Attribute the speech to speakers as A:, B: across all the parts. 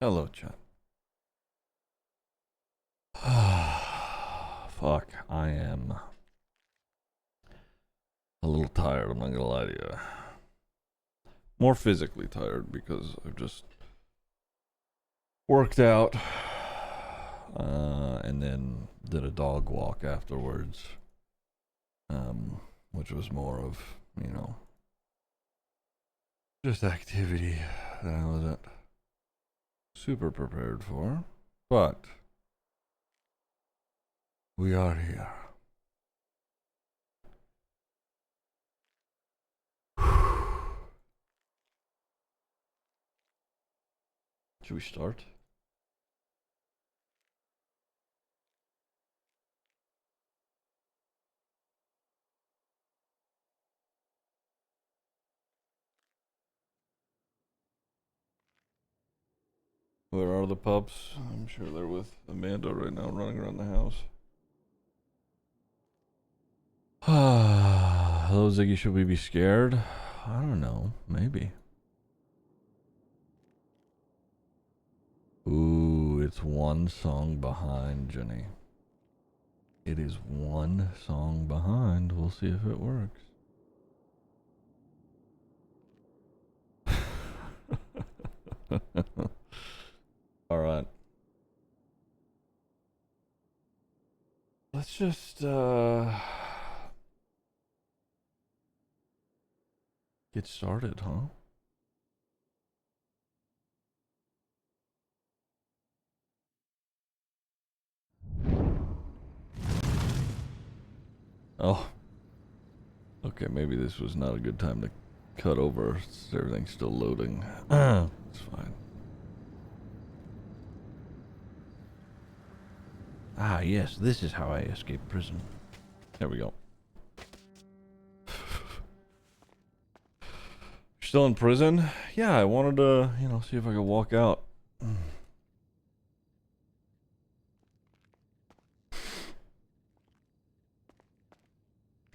A: Hello, chat. Fuck, I am a little tired, I'm not gonna lie to you. More physically tired because I've just worked out and then did a dog walk afterwards, which was more of, you know, just activity that I wasn't super prepared for, but we are here. Should we start? Where are the pups? I'm sure they're with Amanda right now, running around the house. Hello, Ziggy. Should we be scared? I don't know. Maybe. Ooh, it's one song behind, Jenny. It is one song behind. We'll see if it works. All right. Let's just get started, huh? Oh. Okay, maybe this was not a good time to cut over. Everything's still loading. It's fine. Ah, yes, this is how I escaped prison. There we go. Still in prison? Yeah, I wanted to, you know, see if I could walk out.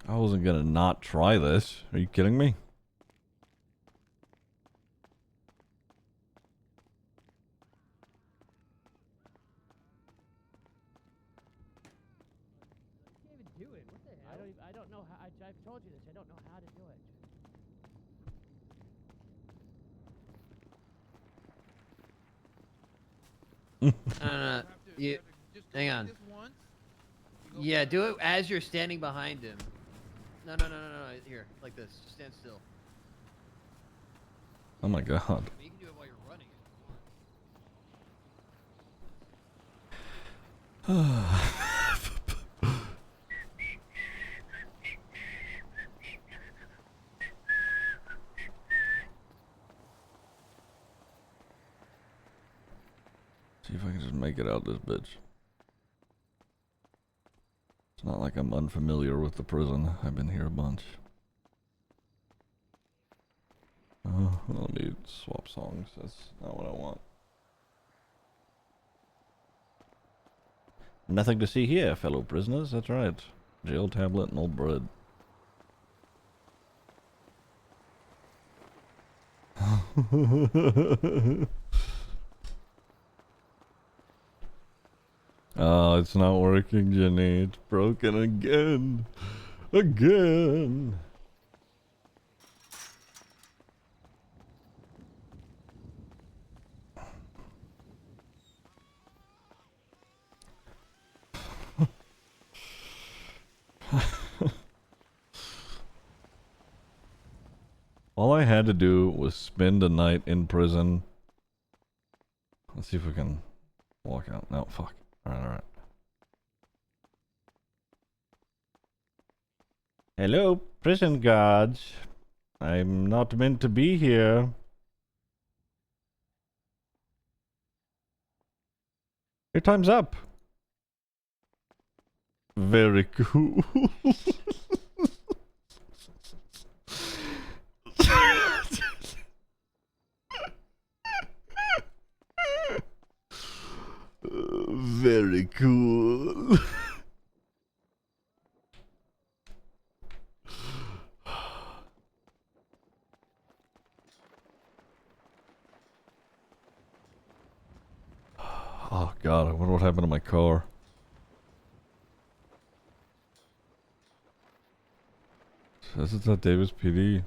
A: I wasn't gonna not try this. Are you kidding me?
B: I don't know how. I've told you this. I don't know how to do it. You hang on. Yeah, do it as you're standing behind him. No. Here, like this. Just stand still.
A: Oh my god.
B: I mean, you can do it while you're running.
A: See if I can just make it out this bitch. It's not like I'm unfamiliar with the prison. I've been here a bunch. Oh, let me swap songs. That's not what I want. Nothing to see here, fellow prisoners. That's right. Jail tablet and old bread. Oh, it's not working, Jenny. It's broken again. Again. All I had to do was spend a night in prison. Let's see if we can walk out. No, fuck. Alright. Hello, prison guards. I'm not meant to be here. Your time's up. Very cool. Very cool. God, I wonder what happened to my car. Says it's at Davis PD.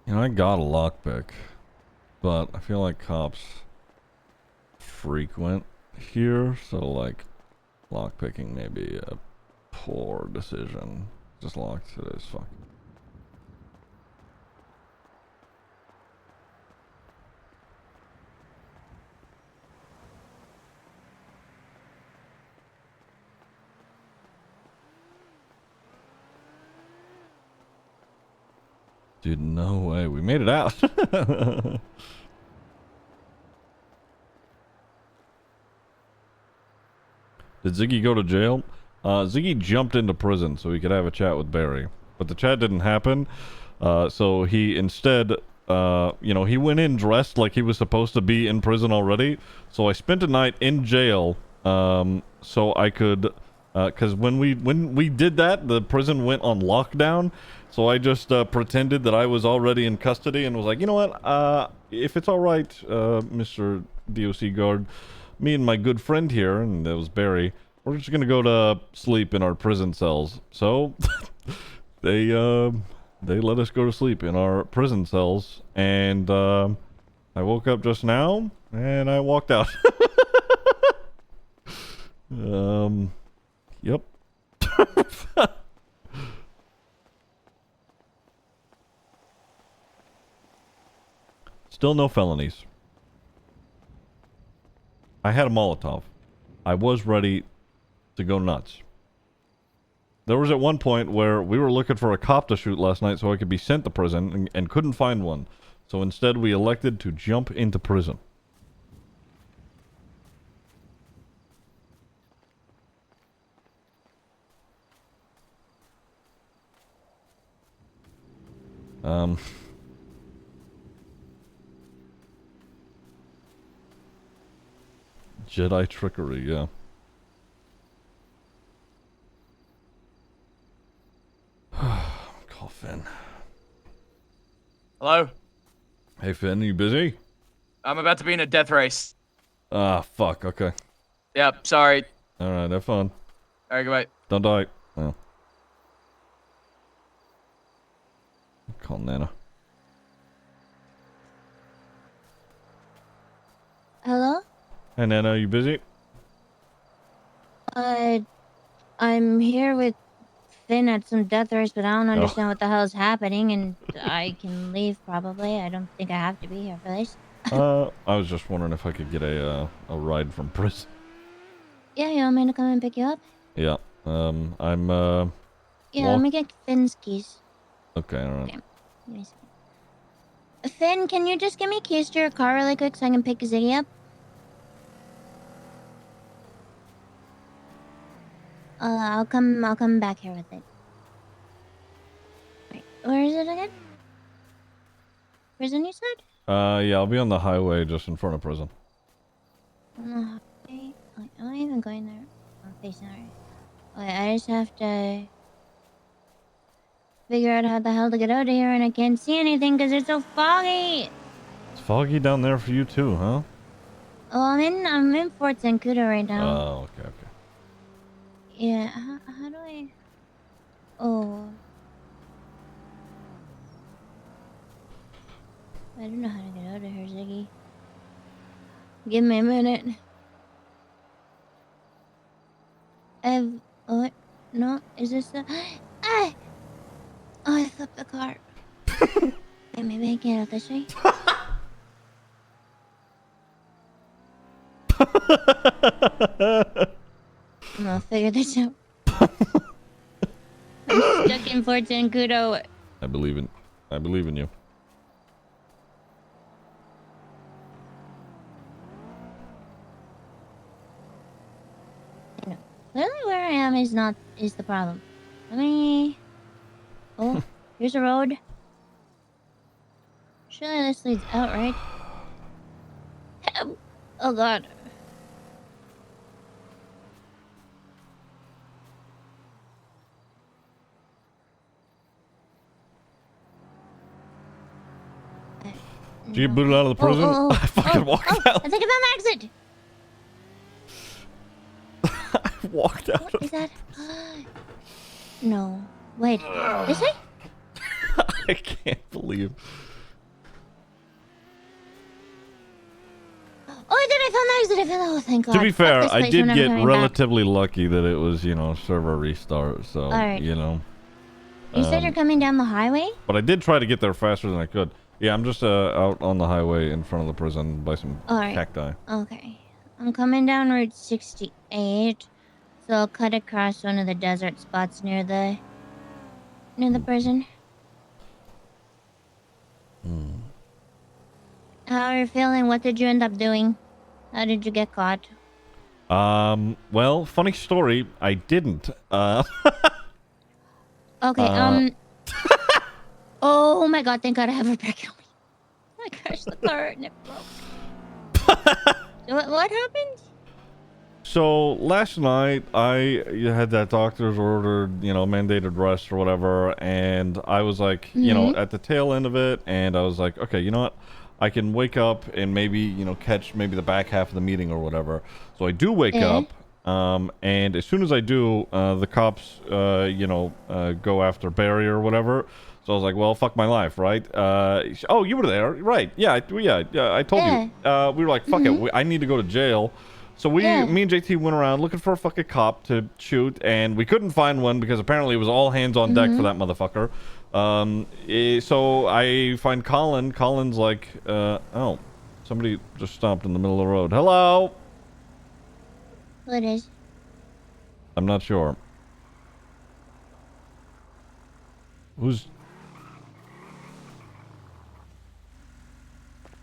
A: You know, I got a lockpick, but I feel like cops frequent here, so like lockpicking may be a poor decision. Just locked it as fuck. Dude, no way. We made it out. Did Ziggy go to jail? Ziggy jumped into prison so he could have a chat with Barry. But the chat didn't happen. So he instead, you know, he went in dressed like he was supposed to be in prison already. So I spent a night in jail, so I could, because when we did that, the prison went on lockdown. So I just pretended that I was already in custody and was like, you know what, if it's all right, Mr. DOC guard, me and my good friend here, and that was Barry, we're just gonna go to sleep in our prison cells. So they let us go to sleep in our prison cells, and I woke up just now and I walked out. Yep. Still no felonies. I had a Molotov. I was ready to go nuts. There was at one point where we were looking for a cop to shoot last night so I could be sent to prison and couldn't find one. So instead we elected to jump into prison. Jedi trickery, yeah. Call Finn.
C: Hello?
A: Hey Finn, are you busy?
C: I'm about to be in a death race.
A: Ah, fuck, okay.
C: Yep, sorry.
A: Alright, have fun.
C: Alright, goodbye.
A: Don't die. Oh. Call Nana.
D: Hello?
A: Hey Nana, are you busy?
D: I'm here with Finn at some death race, but I don't understand what the hell's happening, and I can leave probably. I don't think I have to be here for this.
A: I was just wondering if I could get a ride from prison.
D: Yeah, you want me to come and pick you up?
A: Yeah. I'm
D: Yeah, let me get Finn's keys.
A: Okay, alright.
D: Okay. Give me a second. Finn, can you just give me keys to your car really quick so I can pick Ziggy up? I'll come back here with it. Wait, where is it again? Prison, you said?
A: Yeah, I'll be on the highway just in front of prison.
D: On the highway? Wait, am I even going there? I'm facing right. Wait, I just have to figure out how the hell to get out of here, and I can't see anything because it's so foggy.
A: It's foggy down there for you too, huh?
D: Oh, I'm in Fort Zancudo right now.
A: Oh, okay.
D: Yeah, how do I... Oh. I don't know how to get out of here, Ziggy. Give me a minute. Oh, no, is this the... Ah! Oh, I flipped the car. Okay, maybe I can get out this way. I'm gonna figure this out. I'm stuck in Fort Zancudo.
A: I believe in you.
D: know. Clearly where I am is the problem. Let me... Oh, here's a road. Surely this leads out, right? Oh god.
A: Did you get booted out of the prison? I fucking walked out.
D: I think I found the exit.
A: I walked out.
D: What is that? No. Wait. This way?
A: I can't believe.
D: Oh, I did. I found the exit. I found the... Oh, thank god.
A: To be fair,
D: Fuck this
A: I
D: place,
A: did
D: we're never
A: get
D: coming back.
A: relatively lucky that it was, you know, server restart. So,
D: Alright.
A: you know.
D: You said you're coming down the highway?
A: But I did try to get there faster than I could. Yeah, I'm just out on the highway in front of the prison by some cacti.
D: Okay. I'm coming down Route 68. So I'll cut across one of the desert spots near the prison. How are you feeling? What did you end up doing? How did you get caught?
A: Well, funny story. I didn't.
D: Okay, oh my god, thank god I have a brake on me. I crashed the car and it broke. What happened?
A: So last night I had that doctor's ordered, you know, mandated rest or whatever, and I was like, you know, at the tail end of it, and I was like, okay, you know what? I can wake up and maybe, you know, catch maybe the back half of the meeting or whatever. So I do wake up, and as soon as I do, the cops, you know, go after Barry or whatever. So I was like, well, fuck my life, right? Oh, you were there, right? Yeah, I told you. We were like, fuck it, I need to go to jail. So me and JT went around looking for a fucking cop to shoot, and we couldn't find one because apparently it was all hands on deck for that motherfucker. So I find Colin. Colin's like, oh, somebody just stopped in the middle of the road. Hello?
D: Who it is?
A: I'm not sure. Who's...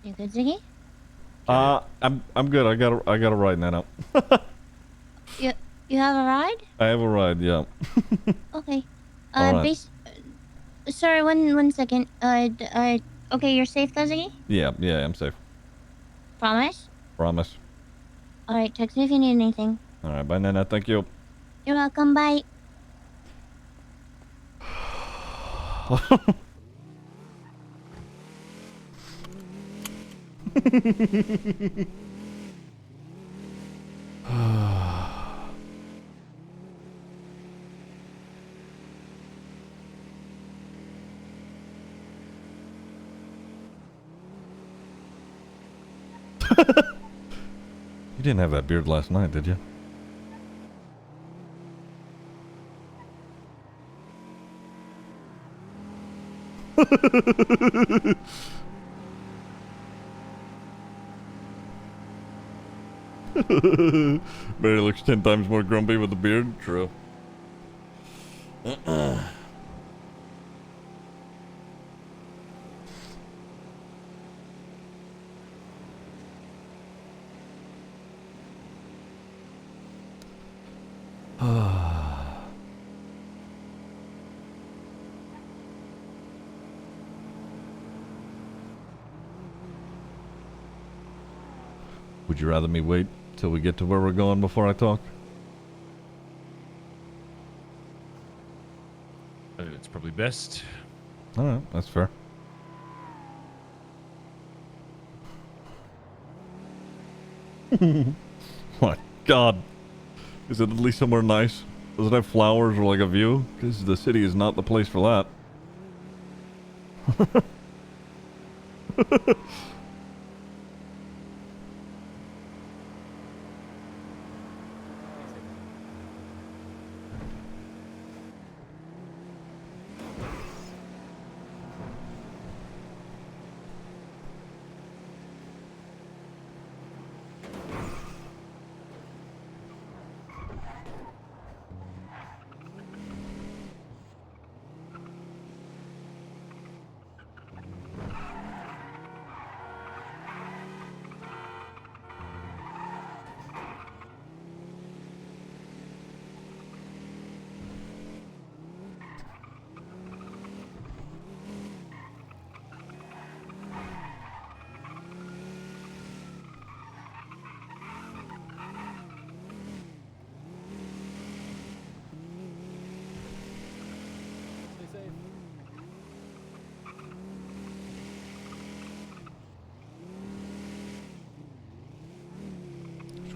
D: You good, Ziggy?
A: I'm good. I got a ride now.
D: You have a ride?
A: I have a ride, yeah.
D: Okay.
A: Alright.
D: Sorry, one second. Okay, you're safe though, Ziggy?
A: Yeah, I'm safe.
D: Promise?
A: Promise.
D: Alright, text me if you need anything.
A: Alright, bye, Nana. Thank you.
D: You're welcome, bye.
A: You didn't have that beard last night, did you? Barry looks 10 times more grumpy with the beard. True. Would you rather me wait till we get to where we're going before I talk?
E: I think it's probably best.
A: Alright, that's fair. My God. Is it at least somewhere nice? Does it have flowers or like a view? Because the city is not the place for that.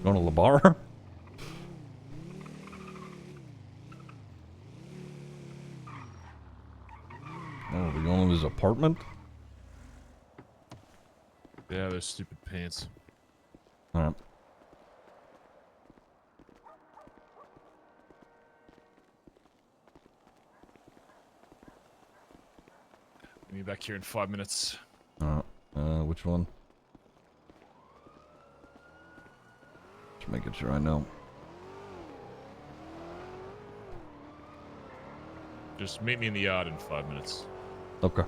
A: Going to the bar? Oh, we going to his apartment?
E: Yeah, those stupid pants.
A: Alright.
E: I'll be back here in 5 minutes.
A: Alright. Which one? Just making sure I know.
E: Just meet me in the yard in 5 minutes.
A: Okay.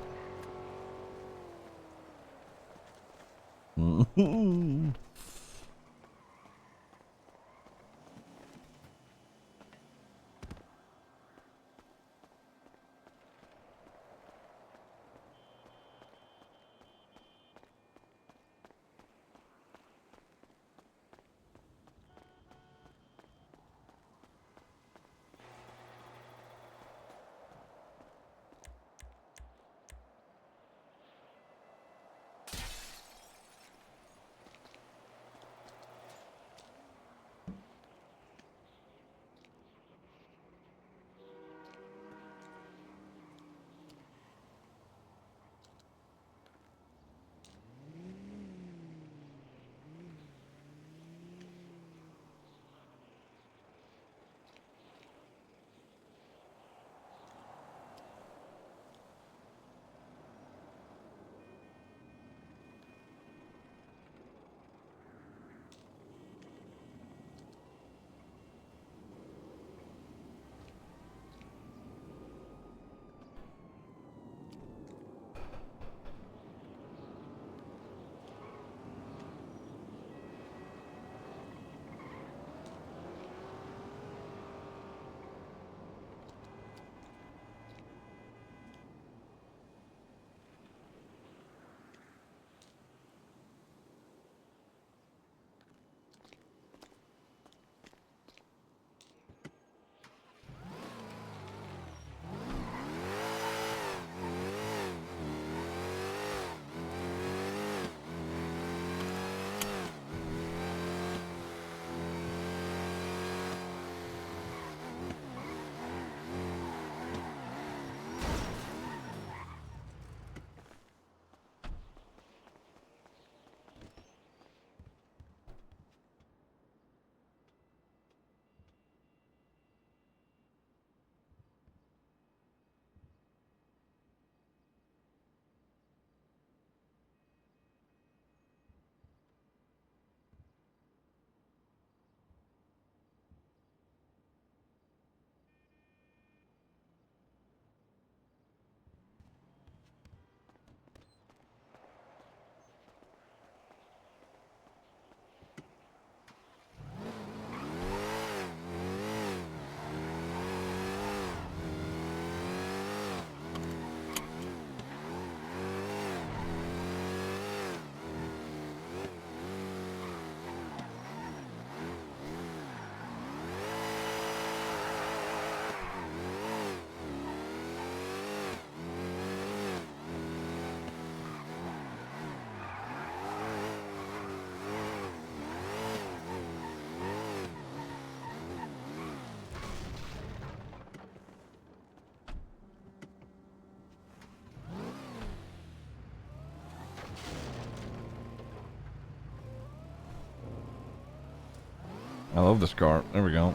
A: I love this car. There we go.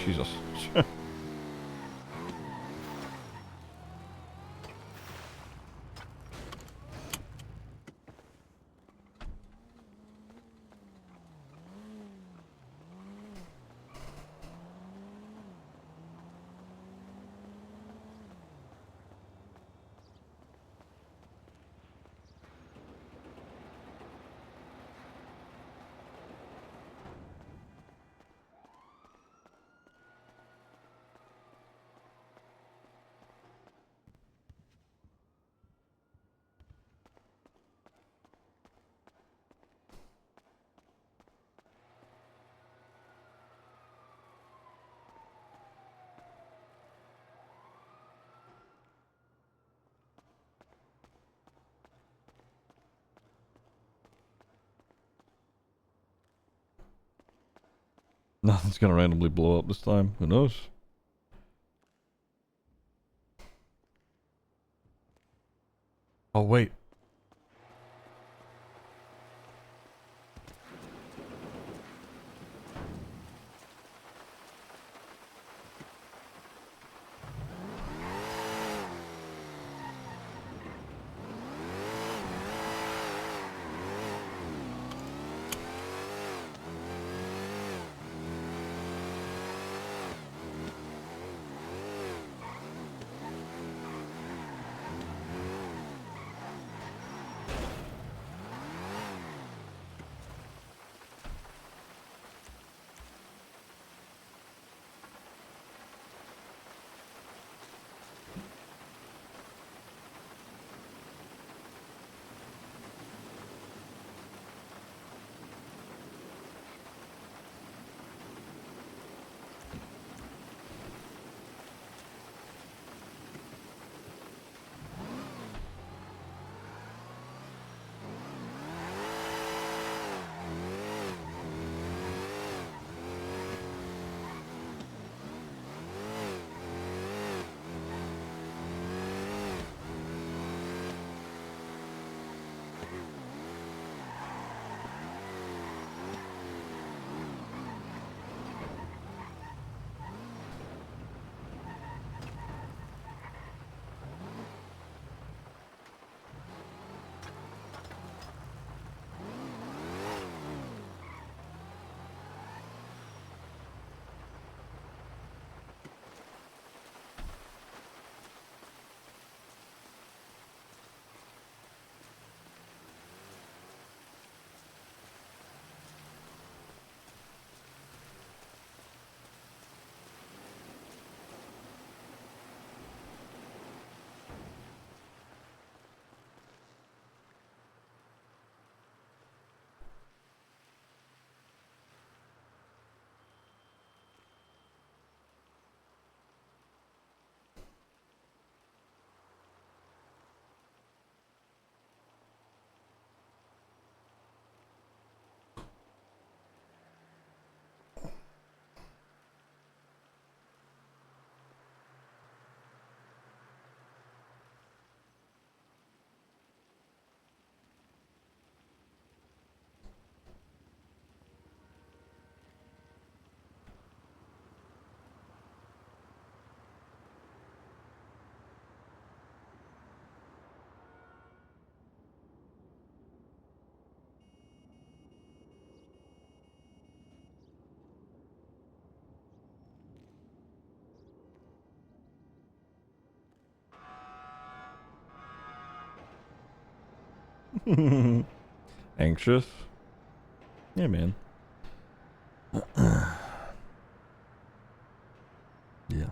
A: Jesus. Nothing's gonna randomly blow up this time. Who knows? Oh, wait. Anxious? Yeah, man. Yeah.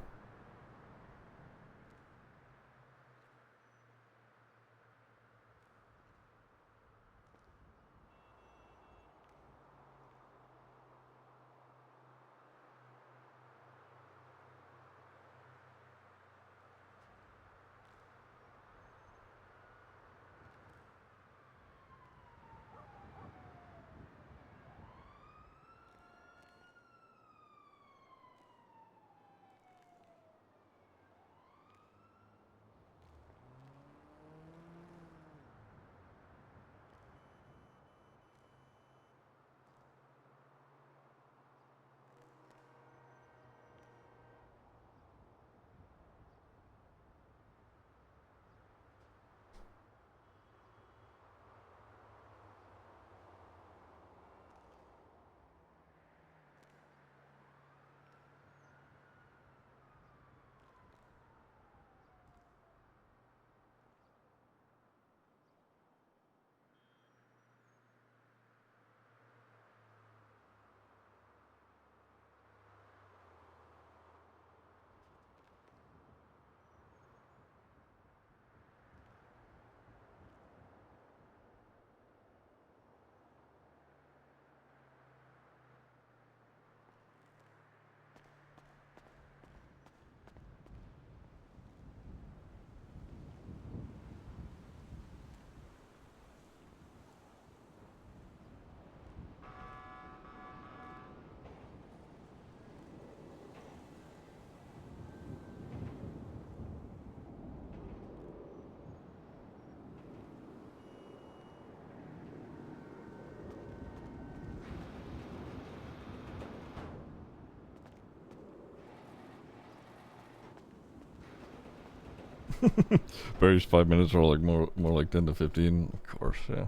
A: Barry's 5 minutes or like more like 10 to 15. Of course, yeah.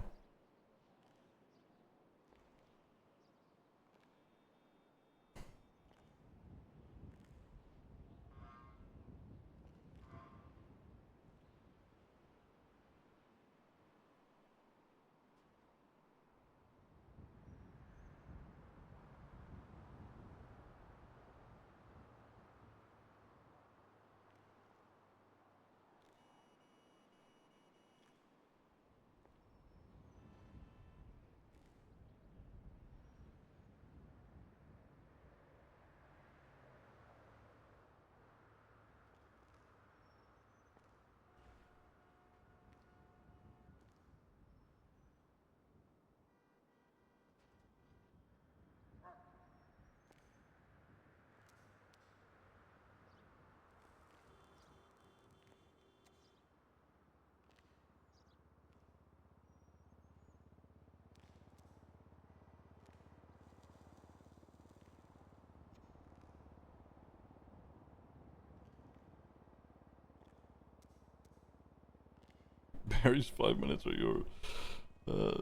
A: Barry's 5 minutes or your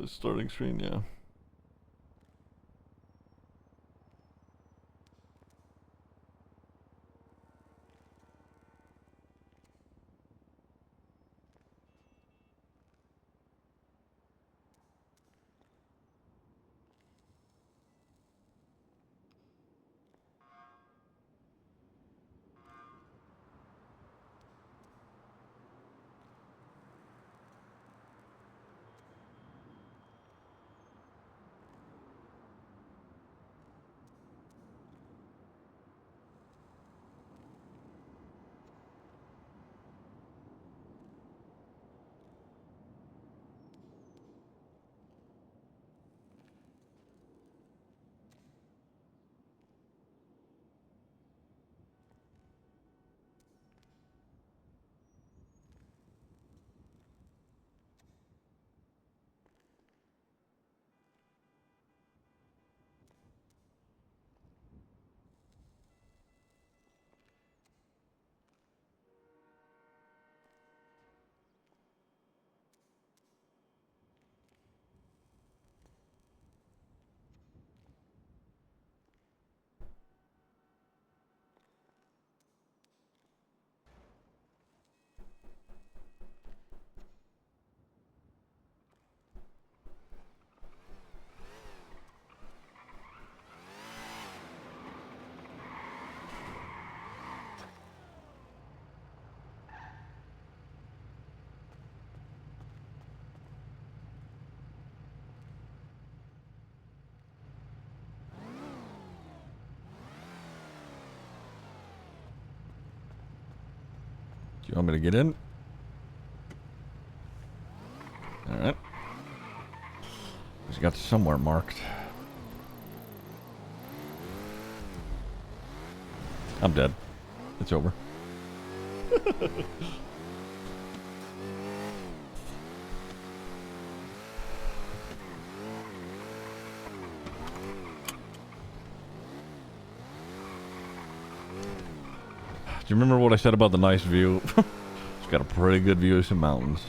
A: starting screen, yeah. Do you want me to get in? Alright. He's got somewhere marked. I'm dead. It's over. Do you remember what I said about the nice view? It's got a pretty good view of some mountains.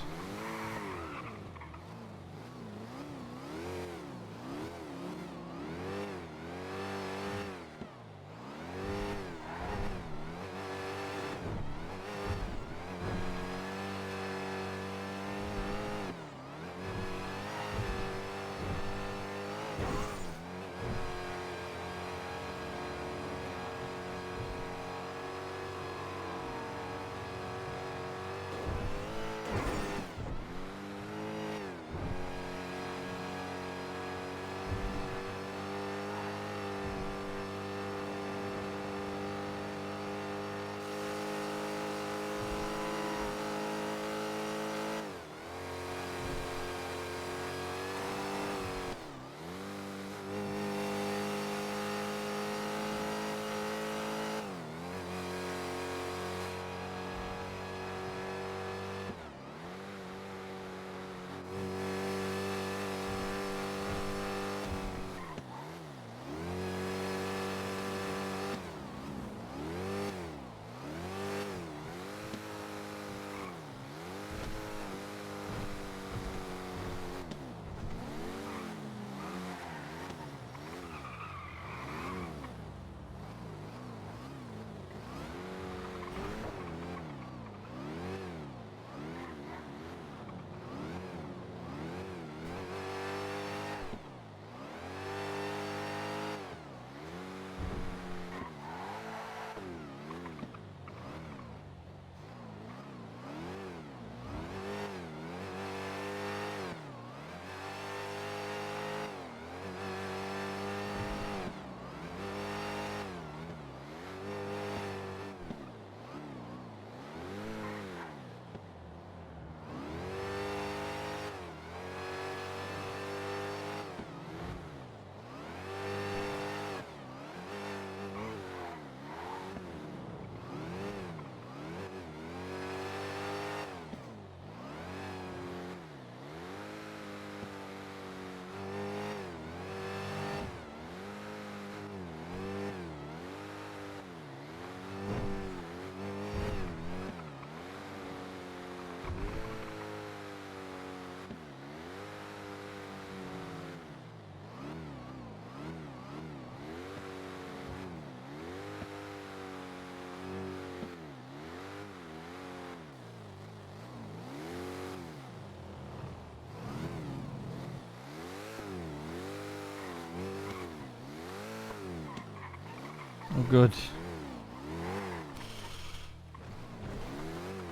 A: Oh, good.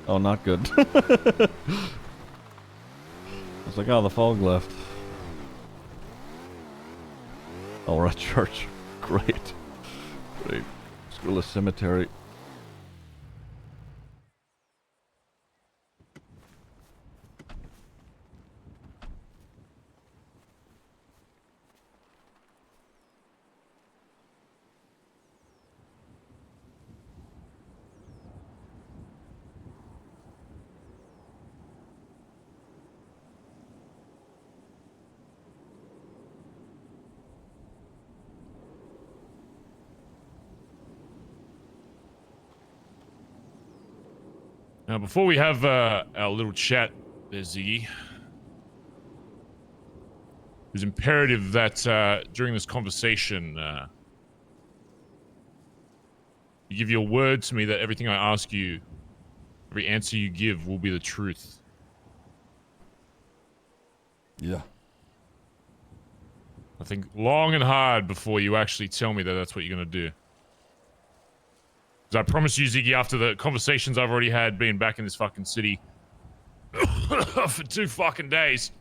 A: Oh, not good. I was like, oh, the fog left. Oh, we're at church. Great. Great. Let's go to the cemetery.
E: Now, before we have our little chat there, Ziggy, it's imperative that during this conversation, you give your word to me that everything I ask you, every answer you give will be the truth.
A: Yeah.
E: I think long and hard before you actually tell me that that's what you're gonna do. Because I promise you, Ziggy, after the conversations I've already had being back in this fucking city for 2 fucking days,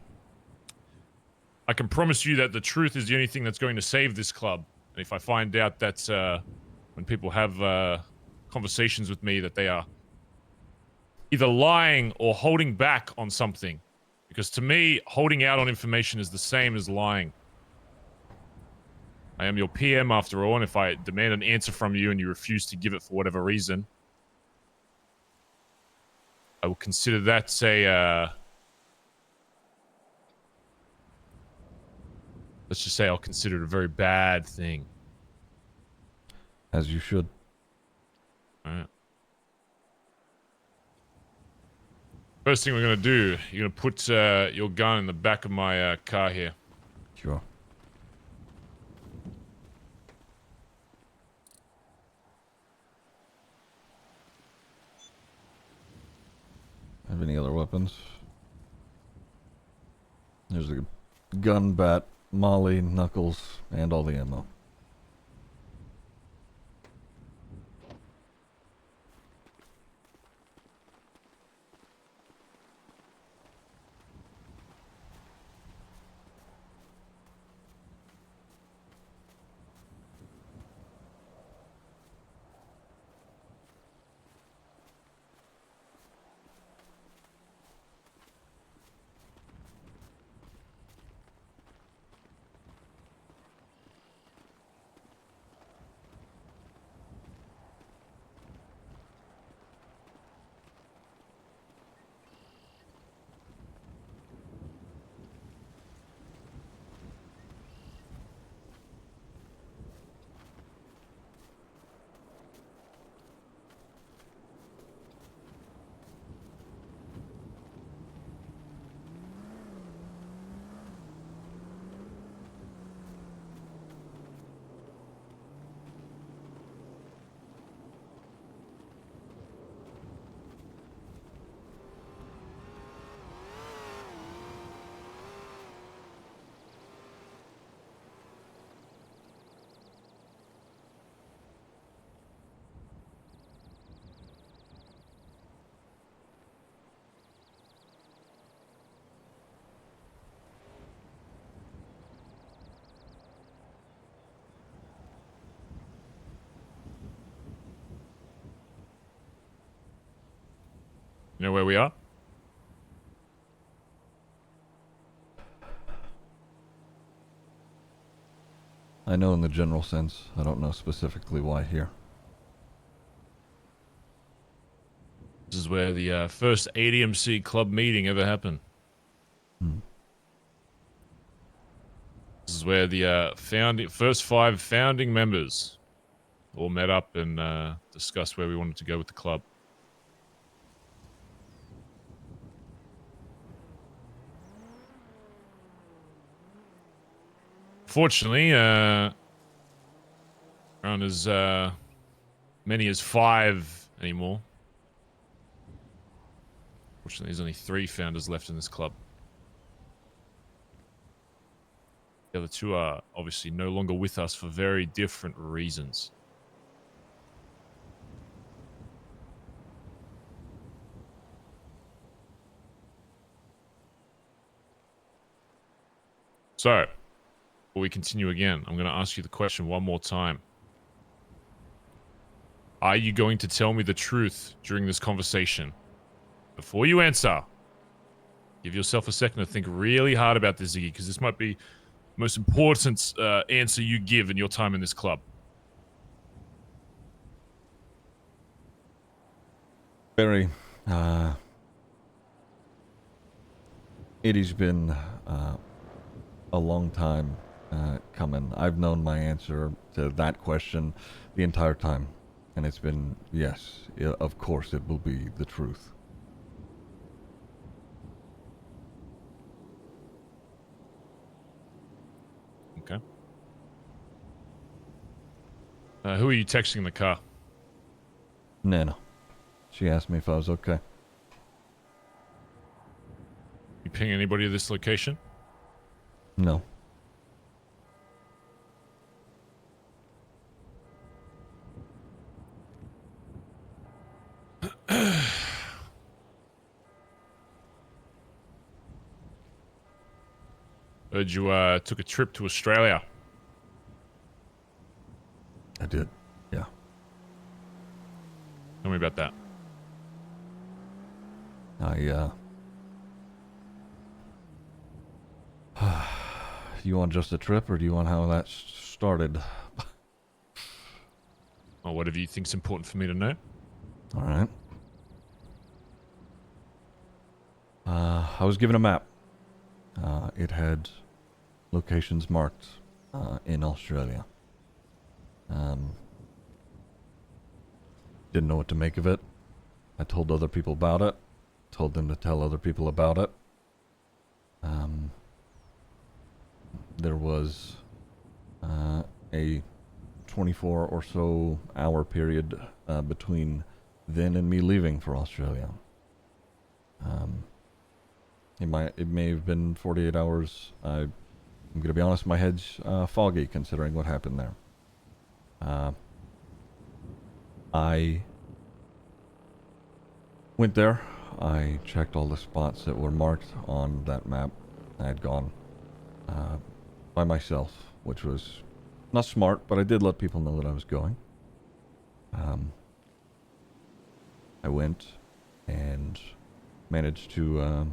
E: I can promise you that the truth is the only thing that's going to save this club. And if I find out that when people have conversations with me that they are either lying or holding back on something, because to me, holding out on information is the same as lying. I am your PM after all, and if I demand an answer from you and you refuse to give it for whatever reason, I will consider that, say, let's just say I'll consider it a very bad thing.
A: As you should.
E: Alright. First thing we're gonna do, you're gonna put your gun in the back of my car here.
A: Sure. Have any other weapons? There's a gun, bat, molly, knuckles, and all the ammo.
E: You know where we are?
A: I know in the general sense. I don't know specifically why here.
E: This is where the first ADMC club meeting ever happened. This is where the first 5 founding members all met up and discussed where we wanted to go with the club. Fortunately, around as many as 5 anymore. Fortunately, there's only 3 founders left in this club. The other 2 are obviously no longer with us for very different reasons. So, before we continue again, I'm going to ask you the question one more time. Are you going to tell me the truth during this conversation? Before you answer, give yourself a second to think really hard about this, Ziggy, because this might be the most important answer you give in your time in this club.
A: Barry, it has been a long time coming. I've known my answer to that question the entire time. And it's been, yes, of course it will be the truth.
E: Okay. Who are you texting in the car?
A: Nana. She asked me if I was okay.
E: You ping anybody at this location?
A: No.
E: Heard you took a trip to Australia.
A: I did. Yeah.
E: Tell me about that.
A: You want just a trip, or do you want how that started?
E: Or whatever you think's important for me to know.
A: All right. I was given a map. It had locations marked in Australia. Didn't know what to make of it. I told other people about it. Told them to tell other people about it. There was a 24 or so hour period between then and me leaving for Australia. It may have been 48 hours. I'm gonna be honest, my head's foggy considering what happened there. I went there. I checked all the spots that were marked on that map. I had gone by myself, which was not smart, but I did let people know that I was going. I went and managed to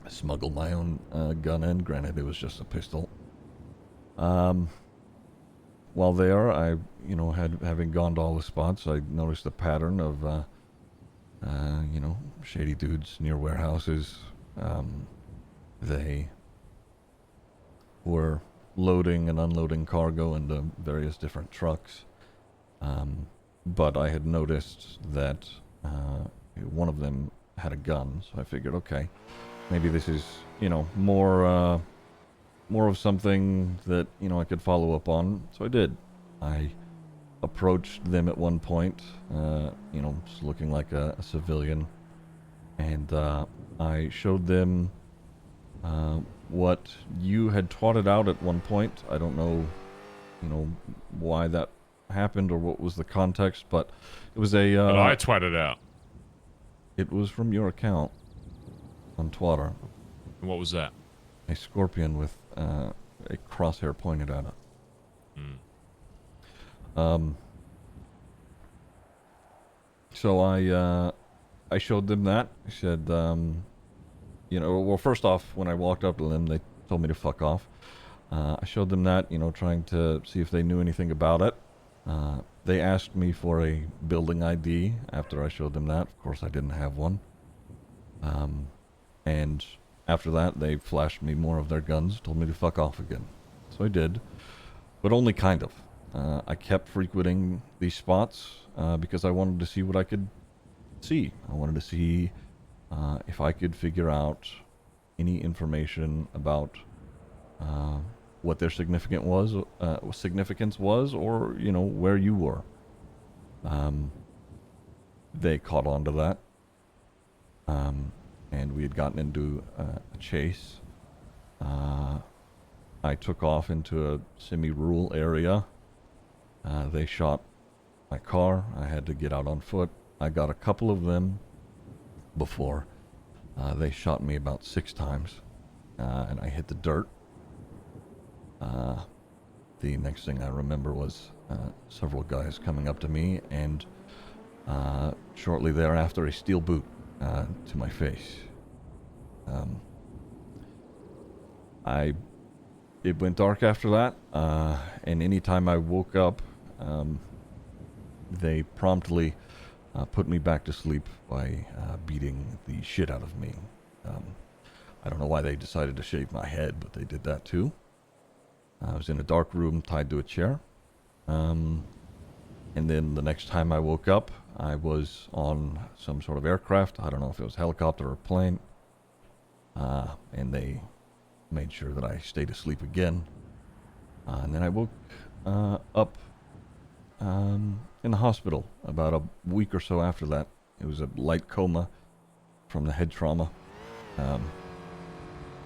A: smuggle my own gun in. Granted, it was just a pistol. While there, having gone to all the spots, I noticed a pattern of, shady dudes near warehouses. They were loading and unloading cargo into various different trucks. But I had noticed that one of them had a gun, so I figured, okay, maybe this is, more of something that, I could follow up on. So I did. I approached them at one point, just looking like a civilian, and I showed them what you had twatted out at one point. I don't know, why that happened or what was the context, but it was a...
E: but I twatted out.
A: It was from your account on Twitter.
E: And what was that?
A: A scorpion with a crosshair pointed at it. So I showed them that. I said, well, first off, when I walked up to them, they told me to fuck off. I showed them that, trying to see if they knew anything about it. They asked me for a building ID after I showed them that. Of course, I didn't have one. And after that, they flashed me more of their guns, told me to fuck off again. So I did, but only kind of. I kept frequenting these spots because I wanted to see what I could see. I wanted to see if I could figure out any information about what their significance was, or where you were. They caught on to that, and we had gotten into a chase. I took off into a semi-rural area. They shot my car. I had to get out on foot. I got a couple of them before they shot me about 6 times, and I hit the dirt. the next thing I remember was several guys coming up to me, and shortly thereafter a steel boot to my face. It went dark after that, and anytime I woke up, they promptly put me back to sleep by beating the shit out of me. I don't know why they decided to shave my head, but they did that too. I was in a dark room tied to a chair. And then the next time I woke up, I was on some sort of aircraft. I don't know if it was a helicopter or plane. And they made sure that I stayed asleep again. And then I woke up in the hospital about a week or so after that. It was a light coma from the head trauma.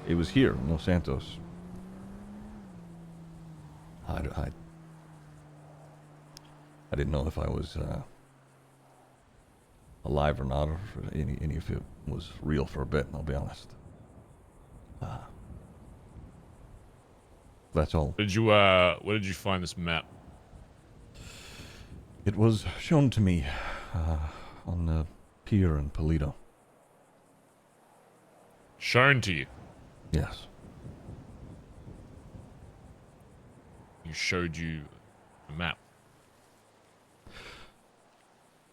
A: It was here in Los Santos. I didn't know if I was alive or not, or any if it was real for a bit, I'll be honest. That's all.
E: Where did you find this map?
A: It was shown to me on the pier in Polito.
E: Shown to you?
A: Yes.
E: He showed you a map.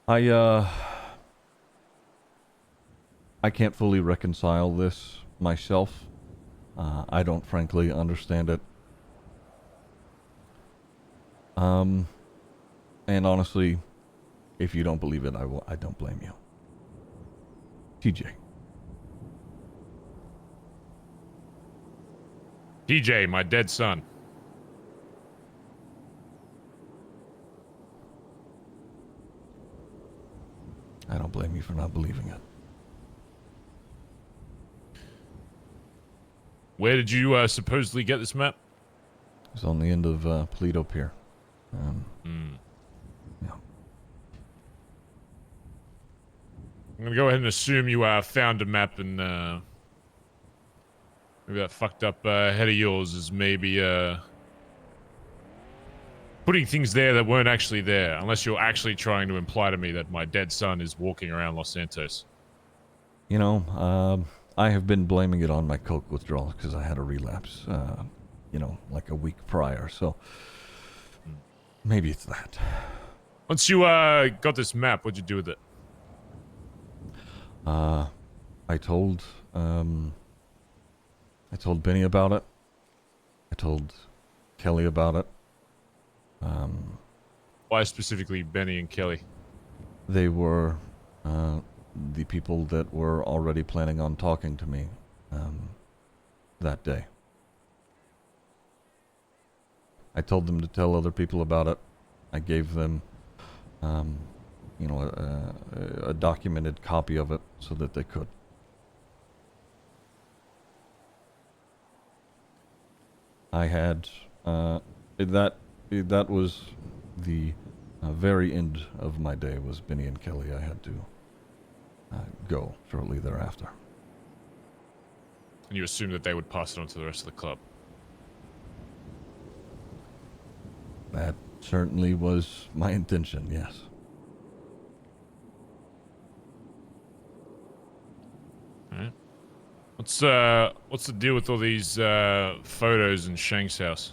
A: I can't fully reconcile this myself. I don't frankly understand it. And honestly, if you don't believe it, I don't blame you. TJ.
E: TJ, my dead son.
A: I don't blame you for not believing it.
E: Where did you supposedly get this map?
A: It was on the end of Polito Pier. Yeah.
E: I'm gonna go ahead and assume you found a map, and maybe that fucked up head of yours is maybe putting things there that weren't actually there, unless you're actually trying to imply to me that my dead son is walking around Los Santos.
A: You know, I have been blaming it on my coke withdrawal because I had a relapse, you know, like a week prior, so maybe it's that.
E: Once you got this map, what'd you do with it?
A: I told Benny about it. I told Kelly about it.
E: Why specifically Benny and Kelly?
A: They were the people that were already planning on talking to me that day. I told them to tell other people about it. I gave them, you know, a documented copy of it so that they could. I had that was the very end of my day. Was Benny and Kelly. I had to go shortly thereafter.
E: And you assumed that they would pass it on to the rest of the club.
A: That certainly was my intention, yes.
E: Alright. What's the deal with all these photos in Shang's house?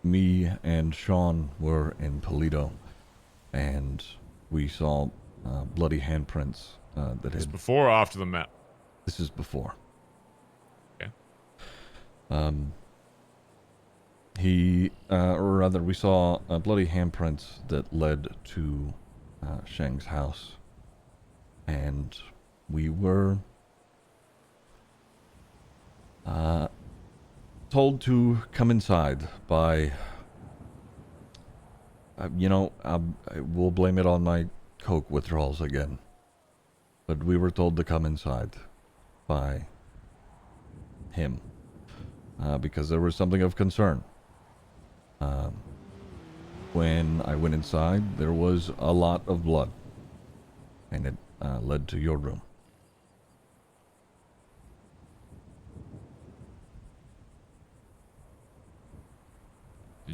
A: Me and Sean were in Polito, and we saw bloody handprints that
E: Is
A: had...
E: before or after the map?
A: This is before.
E: Okay.
A: Or rather, we saw bloody handprints that led to Shang's house, and we were told to come inside by, you know, we'll blame it on my coke withdrawals again, but we were told to come inside by him because there was something of concern. When I went inside, there was a lot of blood, and it led to your room.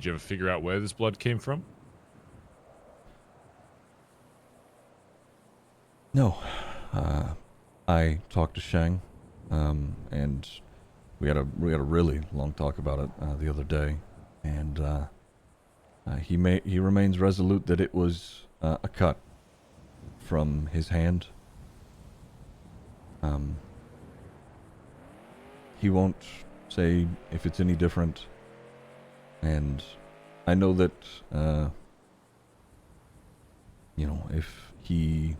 E: Did you ever figure out where this blood came from?
A: No. I talked to Shang, and we had a really long talk about it the other day, and he remains resolute that it was a cut from his hand. He won't say if it's any different, and I know that you know, if he,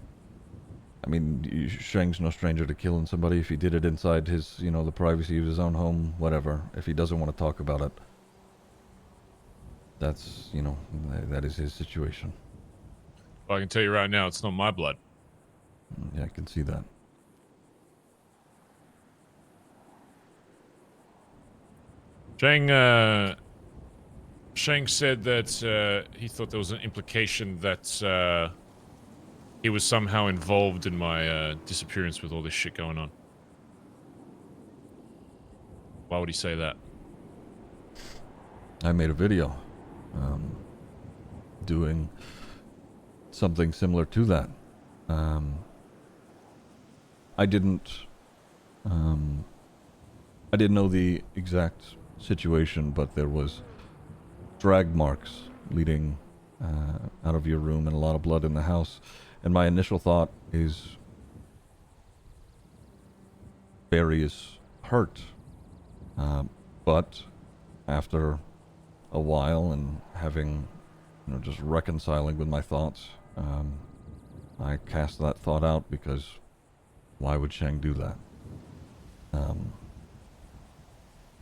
A: I mean, Shang's no stranger to killing somebody. If he did it inside his, you know, the privacy of his own home, whatever. If he doesn't want to talk about it, that's, you know, that is his situation.
E: Well, I can tell you right now, it's not my blood.
A: Yeah, I can see that.
E: Shang said that he thought there was an implication that he was somehow involved in my disappearance with all this shit going on. Why would he say that?
A: I made a video doing something similar to that. I didn't know the exact situation, but there was drag marks leading out of your room and a lot of blood in the house. And my initial thought is Barry is hurt. But after a while and having, you know, just reconciling with my thoughts, I cast that thought out because why would Shang do that?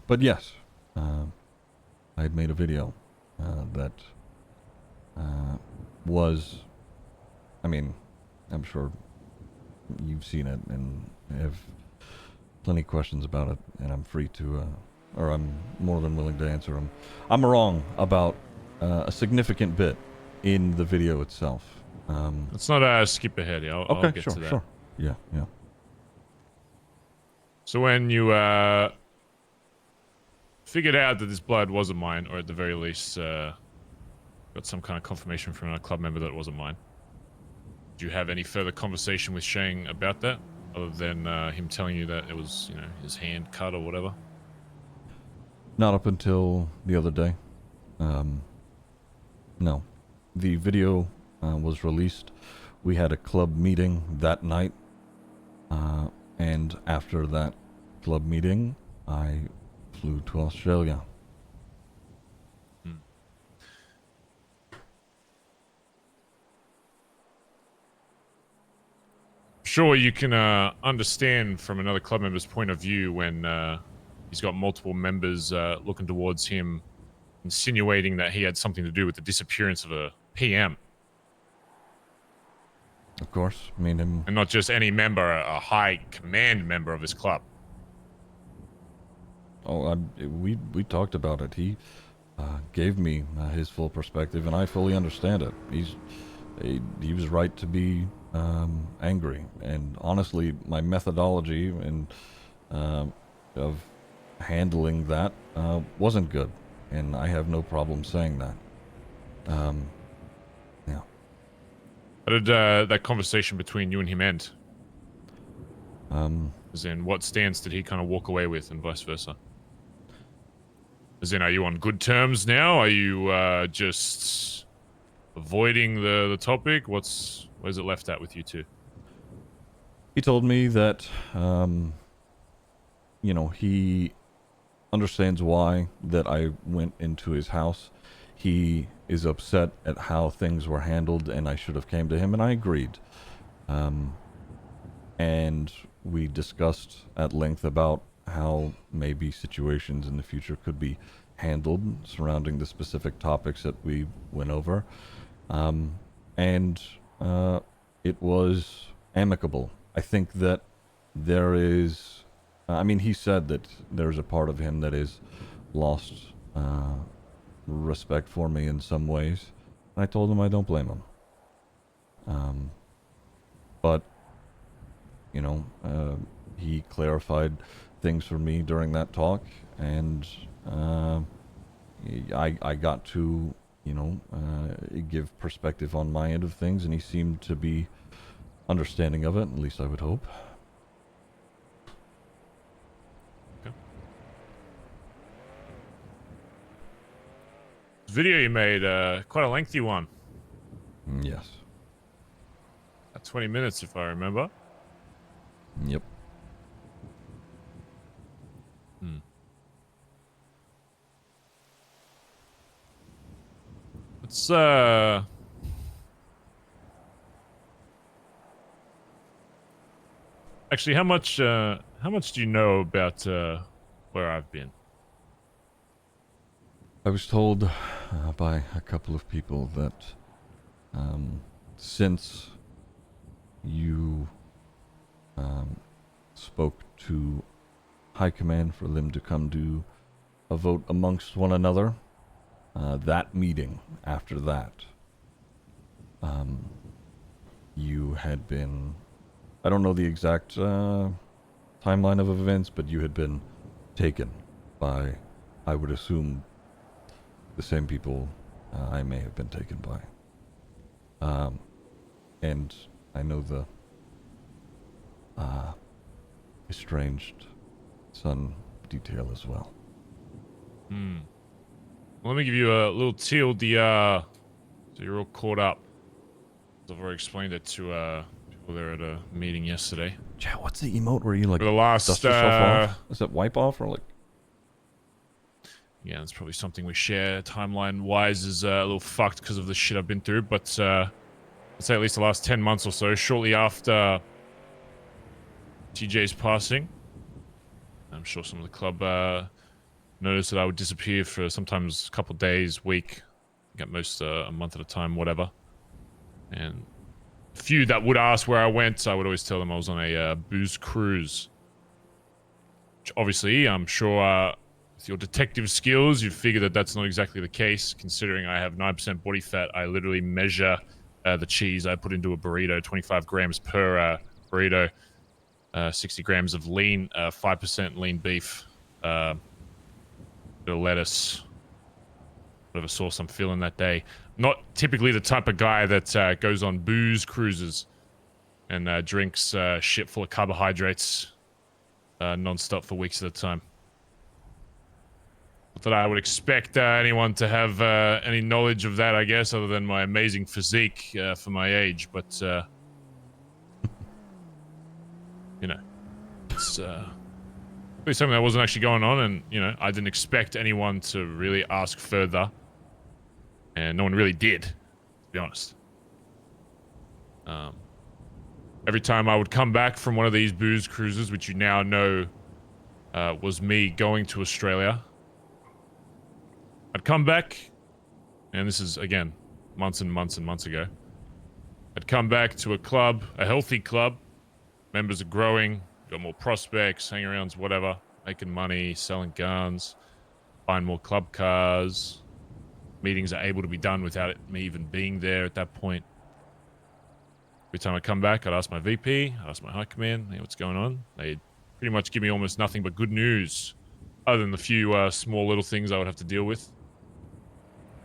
A: But yes, I had made a video that was, I mean, I'm sure you've seen it and have plenty of questions about it, and I'm free to, or I'm more than willing to answer them. I'm wrong about a significant bit in the video itself.
E: Let's not skip ahead. I'll get to that.
A: Sure. Yeah.
E: So when you figured out that this blood wasn't mine, or at the very least got some kind of confirmation from a club member that it wasn't mine, did you have any further conversation with Shang about that, other than him telling you that it was, you know, his hand cut or whatever?
A: Not up until the other day. No. The video was released. We had a club meeting that night. And after that club meeting, I flew to Australia.
E: Sure, you can understand from another club member's point of view when he's got multiple members looking towards him, insinuating that he had something to do with the disappearance of a PM.
A: Of course, I mean,
E: and not just any member, a high command member of his club.
A: Oh, we talked about it. He gave me his full perspective, and I fully understand it. He was right to be angry, and honestly, my methodology and of handling that wasn't good, and I have no problem saying that. Yeah.
E: How did that conversation between you and him end? As in, what stance did he kind of walk away with, and vice versa? As in, are you on good terms now? Are you just avoiding the topic? Where's it left at with you two?
A: He told me that, you know, he understands why that I went into his house. He is upset at how things were handled, and I should have came to him, and I agreed. And we discussed at length about how maybe situations in the future could be handled surrounding the specific topics that we went over. And it was amicable. I think that there is, I mean, he said that there's a part of him that is lost respect for me in some ways. And I told him I don't blame him. But, you know, he clarified things for me during that talk, and I got to, you know, give perspective on my end of things, and he seemed to be understanding of it. At least I would hope.
E: Okay. This video you made, quite a lengthy one.
A: Yes.
E: 20 minutes, if I remember.
A: Yep.
E: Hmm. Let's, actually, how much do you know about, where I've been?
A: I was told by a couple of people that since you spoke to High Command for them to come do a vote amongst one another, that meeting after that, you had been, I don't know the exact timeline of events, but you had been taken by, I would assume, the same people I may have been taken by. And I know the estranged son detail as well.
E: Hmm. Well, let me give you a little TLDR, so you're all caught up. I've already explained it to people there at a meeting yesterday.
A: Chat, what's the emote where you like
E: For the last,
A: dust yourself off? Is that wipe off or like?
E: Yeah, it's probably something we share timeline-wise is a little fucked because of the shit I've been through, but I'd say at least the last 10 months or so, shortly after TJ's passing, I'm sure some of the club noticed that I would disappear for sometimes a couple days, week, at most a month at a time, whatever. And few that would ask where I went, I would always tell them I was on a booze cruise. Which obviously, I'm sure with your detective skills, you'd figure that that's not exactly the case, considering I have 9% body fat. I literally measure the cheese I put into a burrito, 25 grams per burrito, 60 grams of lean, 5% lean beef, bit of lettuce, whatever sauce I'm feeling that day. Not typically the type of guy that goes on booze cruises and drinks shit full of carbohydrates non-stop for weeks at a time. Not that I would expect anyone to have any knowledge of that, I guess, other than my amazing physique for my age, but you know, it's really something that wasn't actually going on, and you know, I didn't expect anyone to really ask further, and no one really did, to be honest. Every time I would come back from one of these booze cruises, which you now know was me going to Australia, I'd come back, and this is, again, months and months and months ago. I'd come back to a club, a healthy club. Members are growing, got more prospects, hang-arounds, whatever. Making money, selling guns, buying more club cars. Meetings are able to be done without me even being there at that point. Every time I come back, I'd ask my VP, I'd ask my high command, hey, what's going on? They'd pretty much give me almost nothing but good news, other than the few small little things I would have to deal with.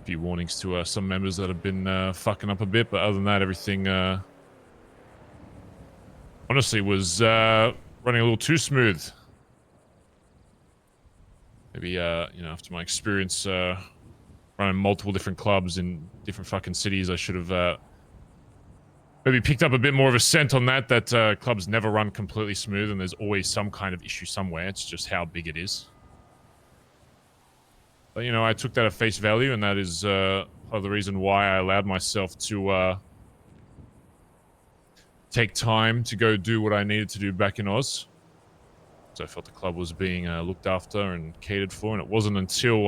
E: A few warnings to some members that have been fucking up a bit, but other than that, everything honestly was running a little too smooth. Maybe, you know, after my experience running multiple different clubs in different fucking cities, I should have maybe picked up a bit more of a scent on that clubs never run completely smooth and there's always some kind of issue somewhere. It's just how big it is. But, you know, I took that at face value, and that is part of the reason why I allowed myself to take time to go do what I needed to do back in Oz. So I felt the club was being looked after and catered for, and it wasn't until,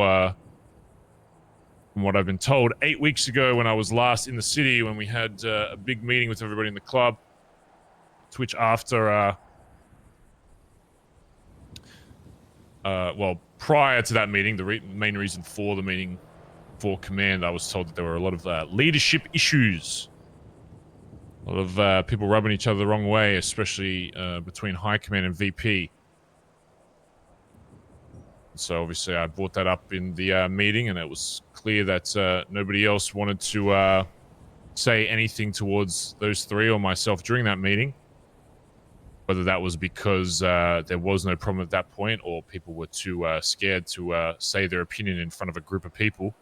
E: from what I've been told, 8 weeks ago when I was last in the city, when we had a big meeting with everybody in the club, to which after, well, prior to that meeting, the main reason for the meeting for command, I was told that there were a lot of leadership issues. A lot of people rubbing each other the wrong way, especially between high command and VP. So obviously I brought that up in the meeting, and it was clear that nobody else wanted to say anything towards those three or myself during that meeting. Whether that was because there was no problem at that point, or people were too scared to say their opinion in front of a group of people.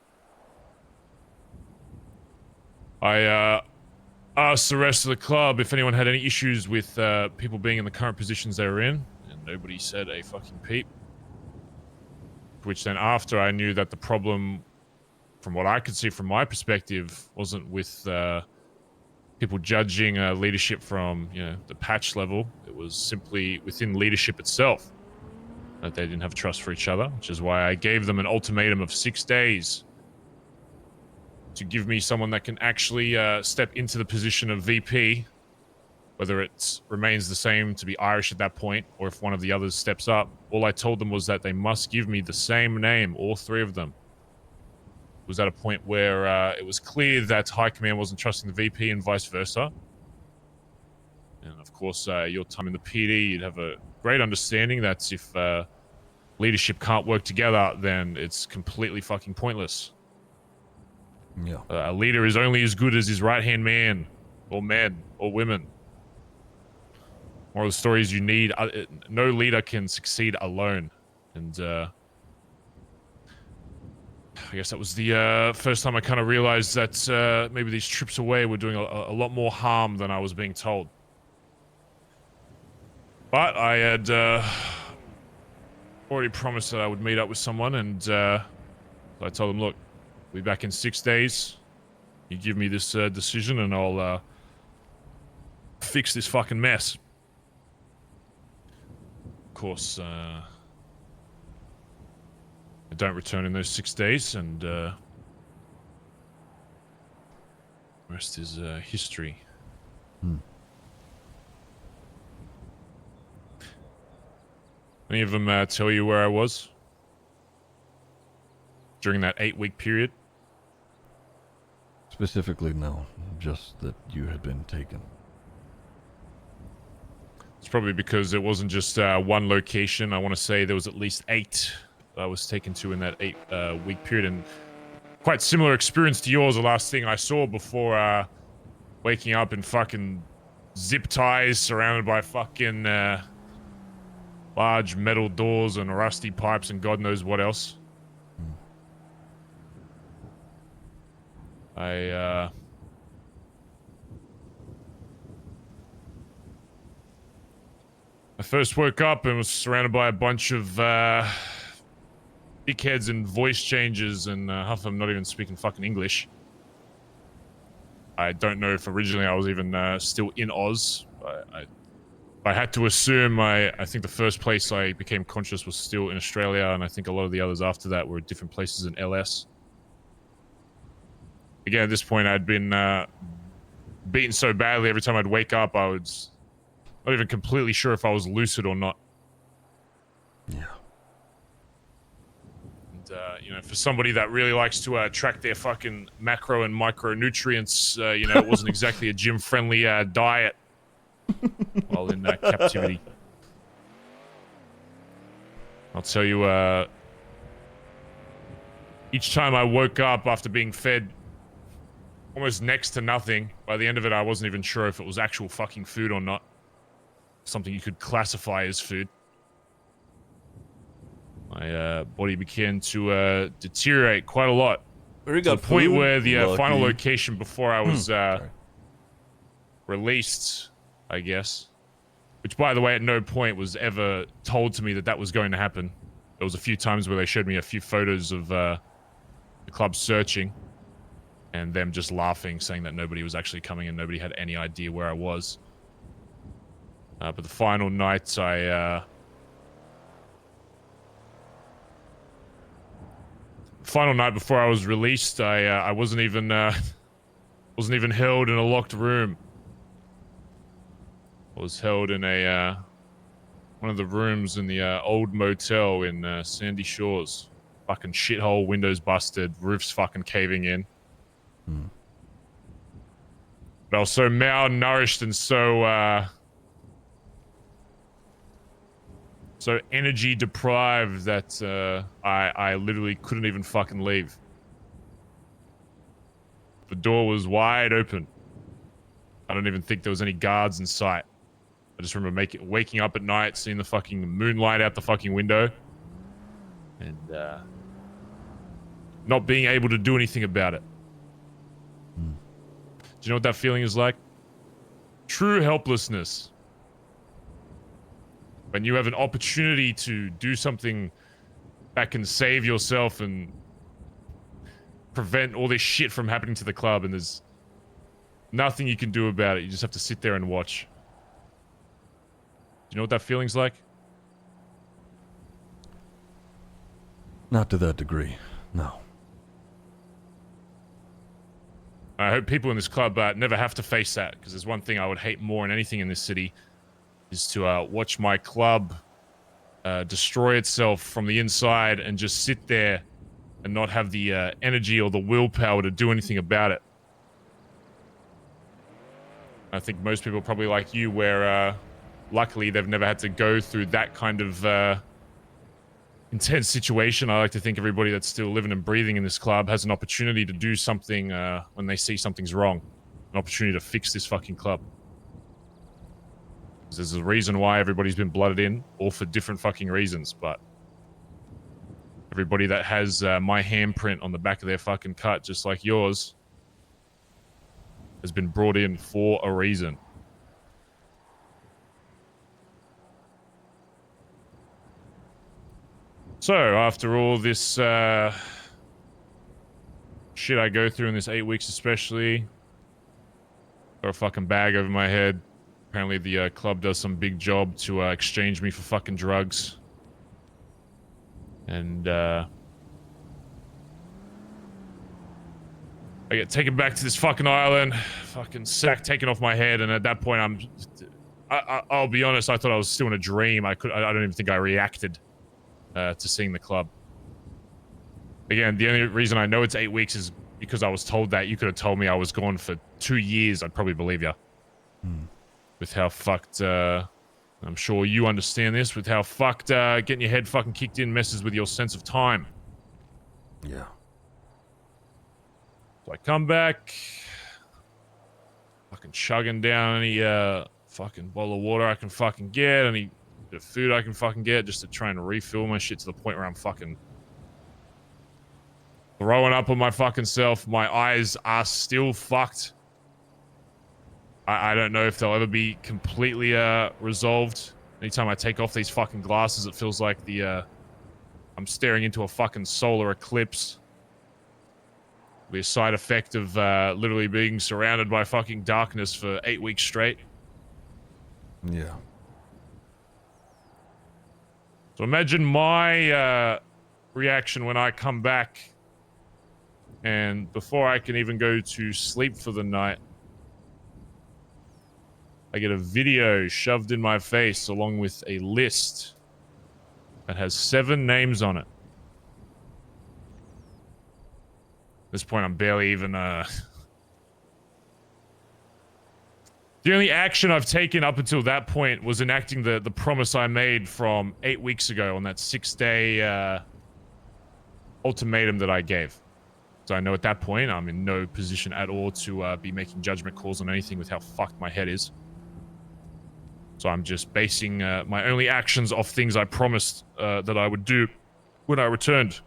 E: I asked the rest of the club if anyone had any issues with people being in the current positions they were in, and nobody said a fucking peep. Which then after I knew that the problem, from what I could see from my perspective, wasn't with people judging leadership from, you know, the patch level. It was simply within leadership itself that they didn't have trust for each other, which is why I gave them an ultimatum of 6 days to give me someone that can actually step into the position of VP, whether it remains the same to be Irish at that point, or if one of the others steps up. All I told them was that they must give me the same name, all three of them. It was at a point where it was clear that High Command wasn't trusting the VP and vice versa. And of course, your time in the PD, you'd have a great understanding that if leadership can't work together, then it's completely fucking pointless.
A: Yeah.
E: A leader is only as good as his right-hand man, or men, or women. Moral of the story is you need... no leader can succeed alone. And I guess that was the first time I kind of realized that maybe these trips away were doing a lot more harm than I was being told. But I had already promised that I would meet up with someone, and so I told them, look, I'll be back in 6 days. You give me this decision, and I'll fix this fucking mess. Of course, I don't return in those 6 days, and the rest is history. Any of them tell you where I was during that 8-week period?
A: Specifically, no. Just that you had been taken.
E: It's probably because it wasn't just one location. I want to say there was at least 8 that I was taken to in that 8-week period, and quite similar experience to yours. The last thing I saw before waking up in fucking zip ties, surrounded by fucking large metal doors and rusty pipes and God knows what else. I first woke up and was surrounded by a bunch of dickheads and voice changes, and half of them not even speaking fucking English. I don't know if originally I was even still in Oz. I had to assume. I think the first place I became conscious was still in Australia, and I think a lot of the others after that were at different places in LS. Again, at this point, I'd been beaten so badly every time I'd wake up, I was not even completely sure if I was lucid or not.
A: Yeah.
E: And, you know, for somebody that really likes to track their fucking macro and micronutrients, you know, it wasn't exactly a gym-friendly diet while in captivity. I'll tell you, each time I woke up after being fed almost next to nothing, by the end of it, I wasn't even sure if it was actual fucking food or not. Something you could classify as food. My body began to deteriorate quite a lot.
A: Very
E: to the point
A: food.
E: where the
A: Lucky.
E: final location before I was released, I guess, which by the way at no point was ever told to me that that was going to happen. There was a few times where they showed me a few photos of the club searching and them just laughing, saying that nobody was actually coming and nobody had any idea where I was. But the final night final night before I was released, I wasn't even held in a locked room. I was held in a one of the rooms in the old motel in Sandy Shores. Fucking shithole, windows busted, roofs fucking caving in. But I was so malnourished and so energy deprived that I literally couldn't even fucking leave. The door was wide open. I don't even think there was any guards in sight. I just remember waking up at night, seeing the fucking moonlight out the fucking window, and not being able to do anything about it. Do you know what that feeling is like? True helplessness. When you have an opportunity to do something that can save yourself and prevent all this shit from happening to the club, and there's nothing you can do about it. You just have to sit there and watch. Do you know what that feeling's like?
A: Not to that degree, no.
E: I hope people in this club never have to face that, because there's one thing I would hate more than anything in this city, is to watch my club destroy itself from the inside and just sit there and not have the energy or the willpower to do anything about it. I think most people are probably like you, where luckily they've never had to go through that kind of intense situation. I like to think everybody that's still living and breathing in this club has an opportunity to do something when they see something's wrong. An opportunity to fix this fucking club. There's a reason why everybody's been blooded in, all for different fucking reasons, but everybody that has my handprint on the back of their fucking cut, just like yours, has been brought in for a reason. So, after all this shit I go through in this 8 weeks especially, got a fucking bag over my head. Apparently the club does some big job to exchange me for fucking drugs. And I get taken back to this fucking island, fucking sack taken off my head, and at that point I'll be honest, I thought I was still in a dream. I don't even think I reacted to seeing the club. Again, the only reason I know it's 8 weeks is because I was told that. You could have told me I was gone for 2 years, I'd probably believe you. With how fucked, I'm sure you understand this, with how fucked getting your head fucking kicked in messes with your sense of time.
A: Yeah.
E: So I come back, fucking chugging down any fucking bottle of water I can fucking get, any bit of food I can fucking get, just to try and refill my shit to the point where I'm fucking throwing up on my fucking self. My eyes are still fucked. I don't know if they'll ever be completely resolved. Anytime I take off these fucking glasses, it feels like I'm staring into a fucking solar eclipse. Be a side effect of literally being surrounded by fucking darkness for 8 weeks straight.
A: Yeah.
E: So imagine my reaction when I come back, and before I can even go to sleep for the night, I get a video shoved in my face along with a list that has 7 names on it. At this point, I'm barely even, The only action I've taken up until that point was enacting the promise I made from 8 weeks ago on that 6-day, ultimatum that I gave. So I know at that point, I'm in no position at all to be making judgment calls on anything with how fucked my head is. So I'm just basing my only actions off things I promised that I would do when I returned,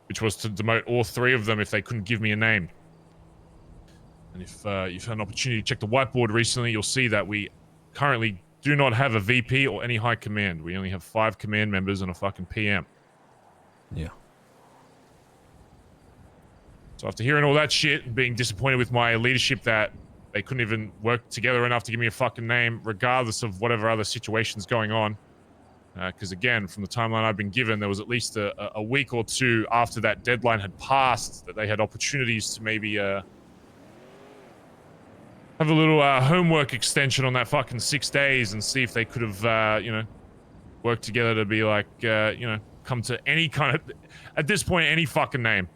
E: which was to demote all 3 of them if they couldn't give me a name. And if you've had an opportunity to check the whiteboard recently, you'll see that we currently do not have a VP or any high command. We only have 5 command members and a fucking PM.
A: Yeah.
E: So after hearing all that shit and being disappointed with my leadership that they couldn't even work together enough to give me a fucking name, regardless of whatever other situation's going on. Because again, from the timeline I've been given, there was at least a week or 2 after that deadline had passed that they had opportunities to maybe have a little homework extension on that fucking 6 days and see if they could have, worked together to be like, come to any kind of, at this point, any fucking name.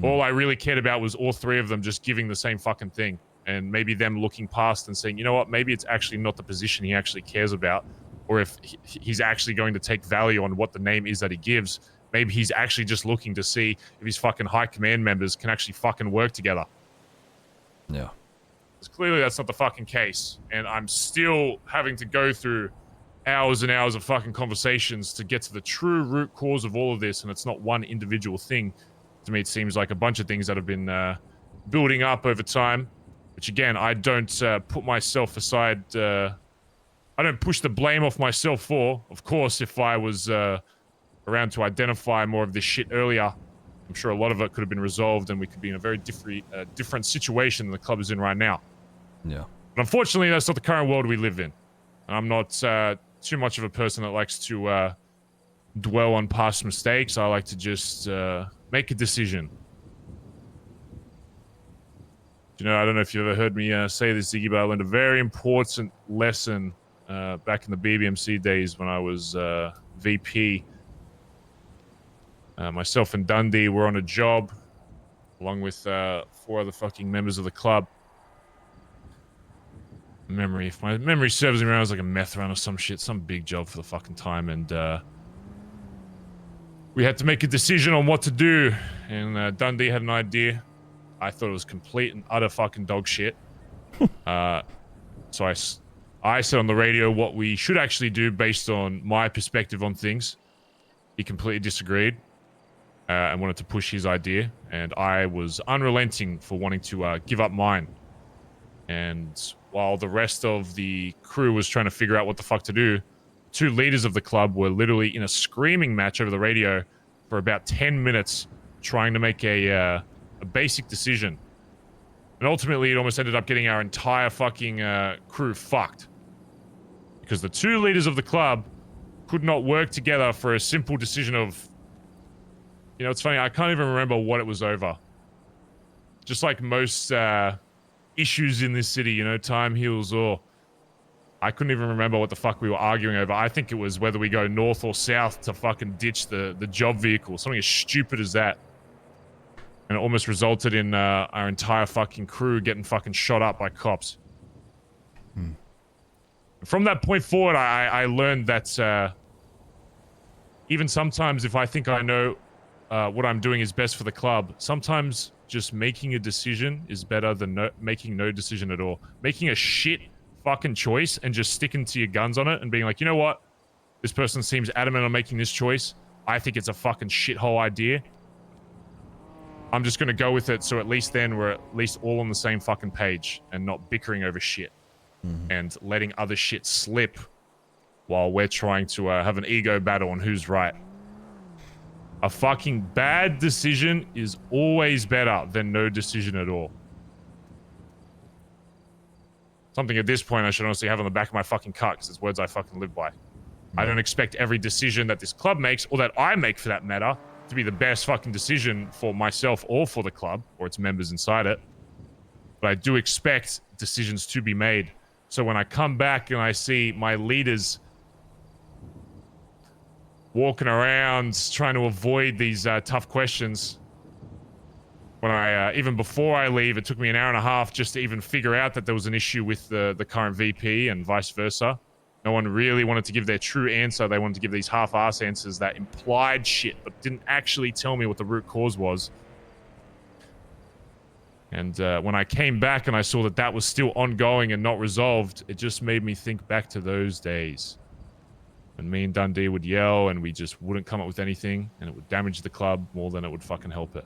E: All I really cared about was all 3 of them just giving the same fucking thing. And maybe them looking past and saying, you know what, maybe it's actually not the position he actually cares about. or if he's actually going to take value on what the name is that he gives. Maybe he's actually just looking to see if his fucking high command members can actually fucking work together.
A: Yeah.
E: Because clearly that's not the fucking case. And I'm still having to go through hours and hours of fucking conversations to get to the true root cause of all of this. And it's not one individual thing. To me, it seems like a bunch of things that have been building up over time. Which again, I don't put myself aside. I don't push the blame off myself for. Of course, if I was around to identify more of this shit earlier, I'm sure a lot of it could have been resolved and we could be in a very different situation than the club is in right now.
A: Yeah.
E: But unfortunately, that's not the current world we live in. And I'm not too much of a person that likes to dwell on past mistakes. I like to just make a decision. You know, I don't know if you've ever heard me say this, Ziggy, but I learned a very important lesson back in the BBMC days when I was VP. Myself and Dundee were on a job, along with 4 other fucking members of the club. If my memory serves me around, it was like a meth run or some shit, some big job for the fucking time, and we had to make a decision on what to do, and Dundee had an idea. I thought it was complete and utter fucking dog shit. So I said on the radio what we should actually do based on my perspective on things. He completely disagreed. And wanted to push his idea, and I was unrelenting for wanting to give up mine. And while the rest of the crew was trying to figure out what the fuck to do, 2 leaders of the club were literally in a screaming match over the radio for about 10 minutes trying to make a basic decision. And ultimately, it almost ended up getting our entire fucking crew fucked. Because the 2 leaders of the club could not work together for a simple decision of... You know, it's funny, I can't even remember what it was over. Just like most issues in this city, you know, time heals all. I couldn't even remember what the fuck we were arguing over. I think it was whether we go north or south to fucking ditch the job vehicle. Something as stupid as that. And it almost resulted in our entire fucking crew getting fucking shot up by cops. From that point forward, I learned that even sometimes if I think I know what I'm doing is best for the club, sometimes just making a decision is better than making no decision at all. Making a shit fucking choice and just sticking to your guns on it and being like, you know what? This person seems adamant on making this choice. I think it's a fucking shithole idea. I'm just gonna go with it, so at least then we're at least all on the same fucking page and not bickering over shit. And letting other shit slip while we're trying to have an ego battle on who's right. A fucking bad decision is always better than no decision at all. Something at this point I should honestly have on the back of my fucking car, because it's words I fucking live by. I don't expect every decision that this club makes, or that I make for that matter, to be the best fucking decision for myself or for the club, or its members inside it. But I do expect decisions to be made. So when I come back and I see my leaders walking around trying to avoid these tough questions, when I even before I leave, it took me an hour and a half just to even figure out that there was an issue with the current VP and vice versa. No one really wanted to give their true answer. They wanted to give these half-ass answers that implied shit but didn't actually tell me what the root cause was. And when I came back and I saw that that was still ongoing and not resolved, it just made me think back to those days. And me and Dundee would yell and we just wouldn't come up with anything, and it would damage the club more than it would fucking help it.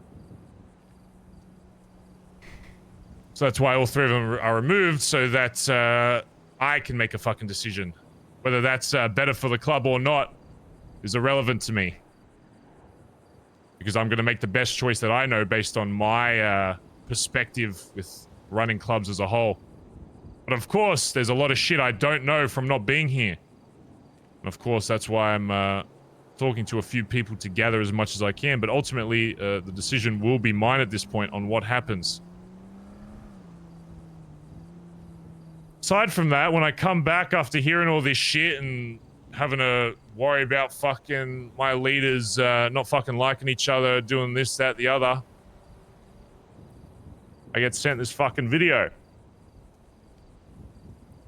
E: So that's why all 3 of them are removed, so that I can make a fucking decision. Whether that's better for the club or not is irrelevant to me. Because I'm going to make the best choice that I know based on my perspective with running clubs as a whole. But of course, there's a lot of shit I don't know from not being here. And of course, that's why I'm talking to a few people to gather as much as I can. But ultimately, the decision will be mine at this point on what happens. Aside from that, when I come back after hearing all this shit and having to worry about fucking my leaders not fucking liking each other, doing this, that, the other, I get sent this fucking video.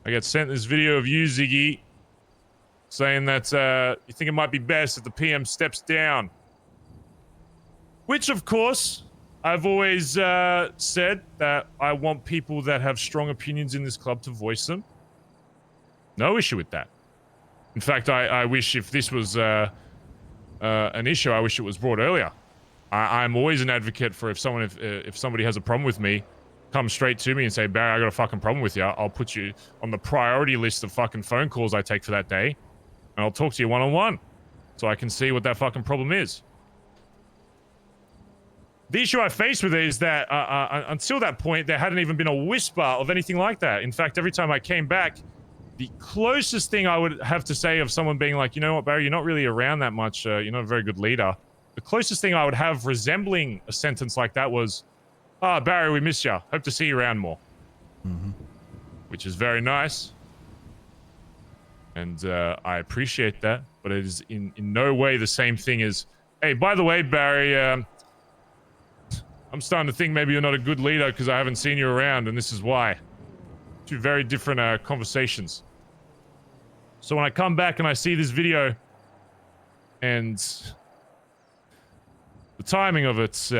E: I get sent this video of you, Ziggy, saying that you think it might be best if the PM steps down. Which, of course, I've always said that I want people that have strong opinions in this club to voice them. No issue with that. In fact, I wish if this was an issue, I wish it was brought earlier. I'm always an advocate for if somebody has a problem with me, come straight to me and say, Barry, I got a fucking problem with you. I'll put you on the priority list of fucking phone calls I take for that day, and I'll talk to you one-on-one so I can see what that fucking problem is. The issue I faced with it is that until that point, there hadn't even been a whisper of anything like that. In fact, every time I came back, the closest thing I would have to say of someone being like, you know what, Barry, you're not really around that much. You're not a very good leader. The closest thing I would have resembling a sentence like that was, Barry, we miss you. Hope to see you around more.
A: Mm-hmm.
E: Which is very nice. And I appreciate that. But it is in no way the same thing as, hey, by the way, Barry, I'm starting to think maybe you're not a good leader because I haven't seen you around, and this is why. Two very different conversations. So when I come back and I see this video, and the timing of it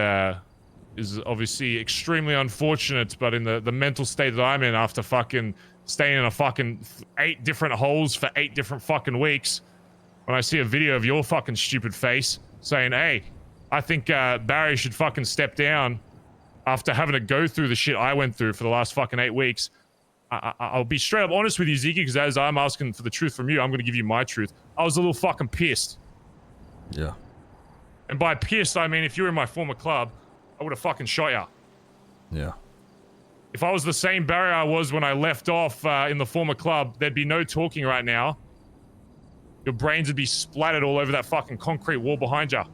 E: is obviously extremely unfortunate, but in the mental state that I'm in after fucking staying in a fucking 8 different holes for 8 different fucking weeks, when I see a video of your fucking stupid face saying, hey, I think Barry should fucking step down after having to go through the shit I went through for the last fucking 8 weeks. I'll be straight up honest with you, Ziggy, because as I'm asking for the truth from you, I'm going to give you my truth. I was a little fucking pissed.
A: Yeah.
E: And by pissed, I mean if you were in my former club, I would have fucking shot ya.
A: Yeah.
E: If I was the same Barry I was when I left off in the former club, there'd be no talking right now. Your brains would be splattered all over that fucking concrete wall behind ya.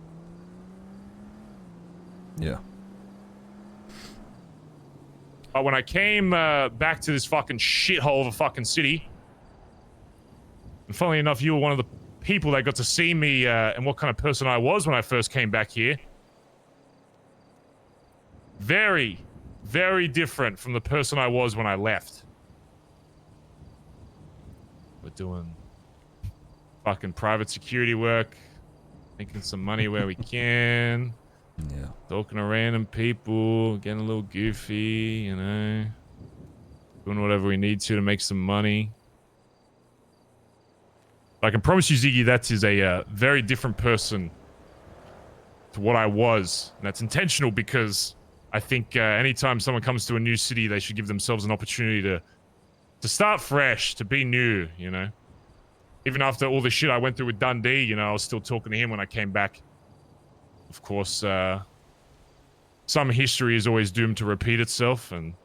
A: Yeah.
E: But when I came back to this fucking shithole of a fucking city, and funnily enough, you were one of the people that got to see me and what kind of person I was when I first came back here. Very, very different from the person I was when I left. We're doing fucking private security work, making some money where we can.
A: Yeah.
E: Talking to random people, getting a little goofy, you know. Doing whatever we need to make some money. I can promise you, Ziggy, that is a very different person to what I was. And that's intentional because I think anytime someone comes to a new city, they should give themselves an opportunity to start fresh, to be new, you know. Even after all the shit I went through with Dundee, you know, I was still talking to him when I came back. Of course, some history is always doomed to repeat itself, and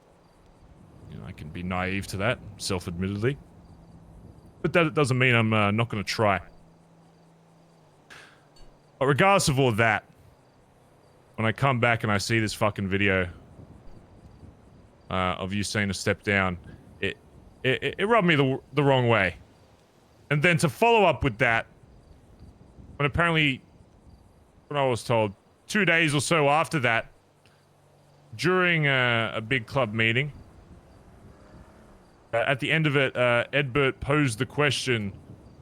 E: you know, I can be naive to that, self-admittedly. But that doesn't mean I'm not going to try. But regardless of all that, when I come back and I see this fucking video of you saying to step down, it rubbed me the wrong way. And then to follow up with that, when apparently, when I was told, 2 days or so after that, during a big club meeting, at the end of it, Edbert posed the question,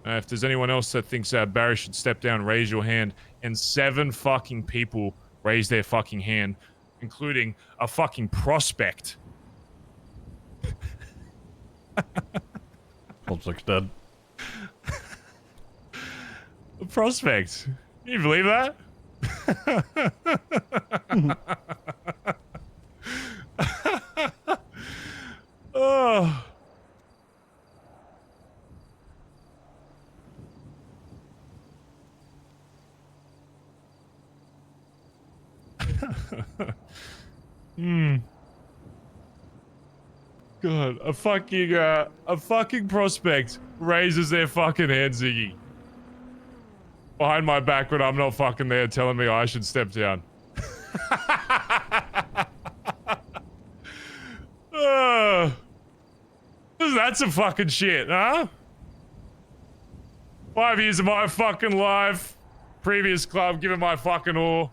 E: if there's anyone else that thinks Barry should step down, raise your hand. And 7 fucking people raised their fucking hand, including a fucking prospect.
A: Looks like dead.
E: A prospect. Can you believe that? Oh. God, a fucking prospect raises their fucking hand, Ziggy. Behind my back when I'm not fucking there telling me I should step down. That's some fucking shit, huh? 5 years of my fucking life, previous club, giving my fucking all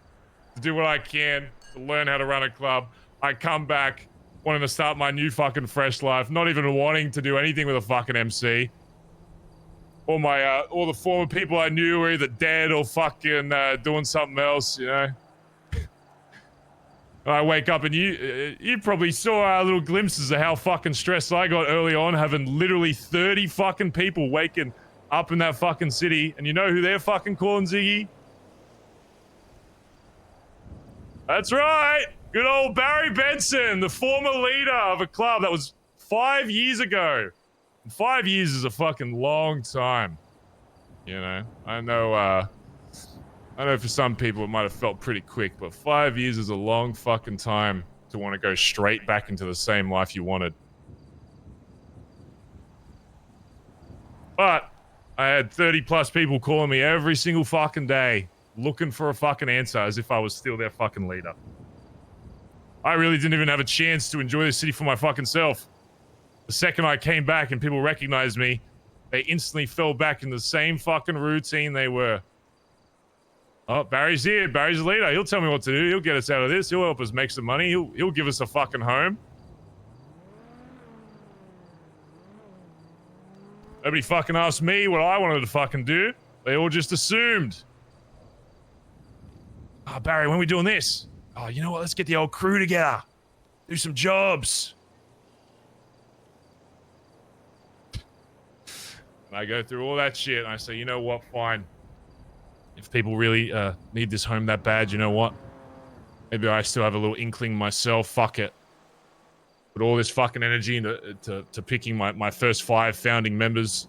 E: to do what I can to learn how to run a club. I come back wanting to start my new fucking fresh life, not even wanting to do anything with a fucking MC. all the former people I knew were either dead or fucking doing something else, you know. I wake up and you probably saw little glimpses of how fucking stressed I got early on, having literally 30 fucking people waking up in that fucking city, and you know who they're fucking calling Ziggy? That's right, good old Barry Benson, the former leader of a club that was 5 years ago. 5 years is a fucking long time, you know. I know for some people it might have felt pretty quick, but 5 years is a long fucking time to want to go straight back into the same life you wanted. But I had 30 plus people calling me every single fucking day, looking for a fucking answer as if I was still their fucking leader. I really didn't even have a chance to enjoy the city for my fucking self. The second I came back and people recognized me, they instantly fell back in the same fucking routine they were. Oh, Barry's here. Barry's the leader. He'll tell me what to do. He'll get us out of this. He'll help us make some money. He'll give us a fucking home. Nobody fucking asked me what I wanted to fucking do. They all just assumed. Oh, Barry, when are we doing this? Oh, you know what? Let's get the old crew together. Do some jobs. And I go through all that shit and I say, you know what? Fine. If people really need this home that bad, you know what? Maybe I still have a little inkling myself. Fuck it. Put all this fucking energy into picking my first 5 founding members.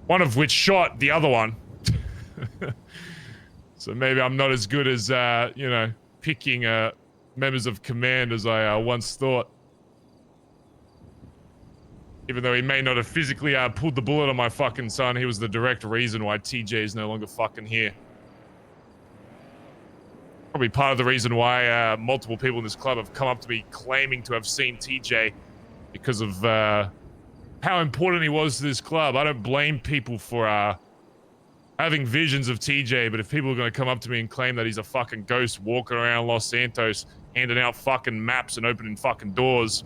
E: One of which shot the other one. So maybe I'm not as good as, you know, picking members of command as I once thought. Even though he may not have physically pulled the bullet on my fucking son, he was the direct reason why TJ is no longer fucking here. Probably part of the reason why multiple people in this club have come up to me claiming to have seen TJ because of how important he was to this club. I don't blame people for having visions of TJ, but if people are going to come up to me and claim that he's a fucking ghost walking around Los Santos, handing out fucking maps and opening fucking doors,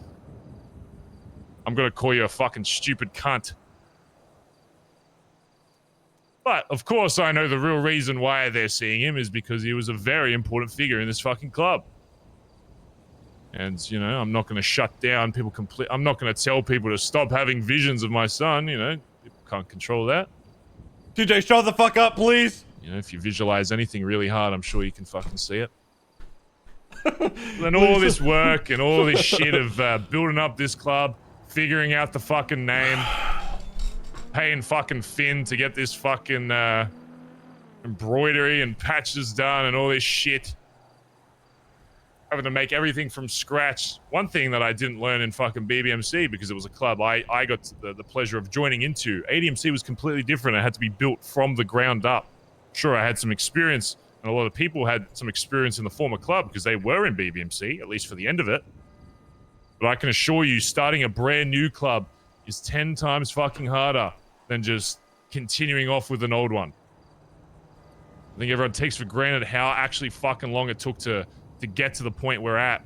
E: I'm gonna call you a fucking stupid cunt. But, of course, I know the real reason why they're seeing him is because he was a very important figure in this fucking club. And, you know, I'm not gonna shut down people I'm not gonna tell people to stop having visions of my son, you know. People can't control that.
A: TJ, shut the fuck up, please!
E: You know, if you visualize anything really hard, I'm sure you can fucking see it. And all this work and all this shit of building up this club, figuring out the fucking name, paying fucking Finn to get this fucking embroidery and patches done and all this shit. Having to make everything from scratch. One thing that I didn't learn in fucking BBMC, because it was a club I got the pleasure of joining into, ADMC was completely different. It had to be built from the ground up. Sure, I had some experience, and a lot of people had some experience in the former club because they were in BBMC, at least for the end of it. But I can assure you, starting a brand new club is 10 times fucking harder than just continuing off with an old one. I think everyone takes for granted how actually fucking long it took to get to the point we're at.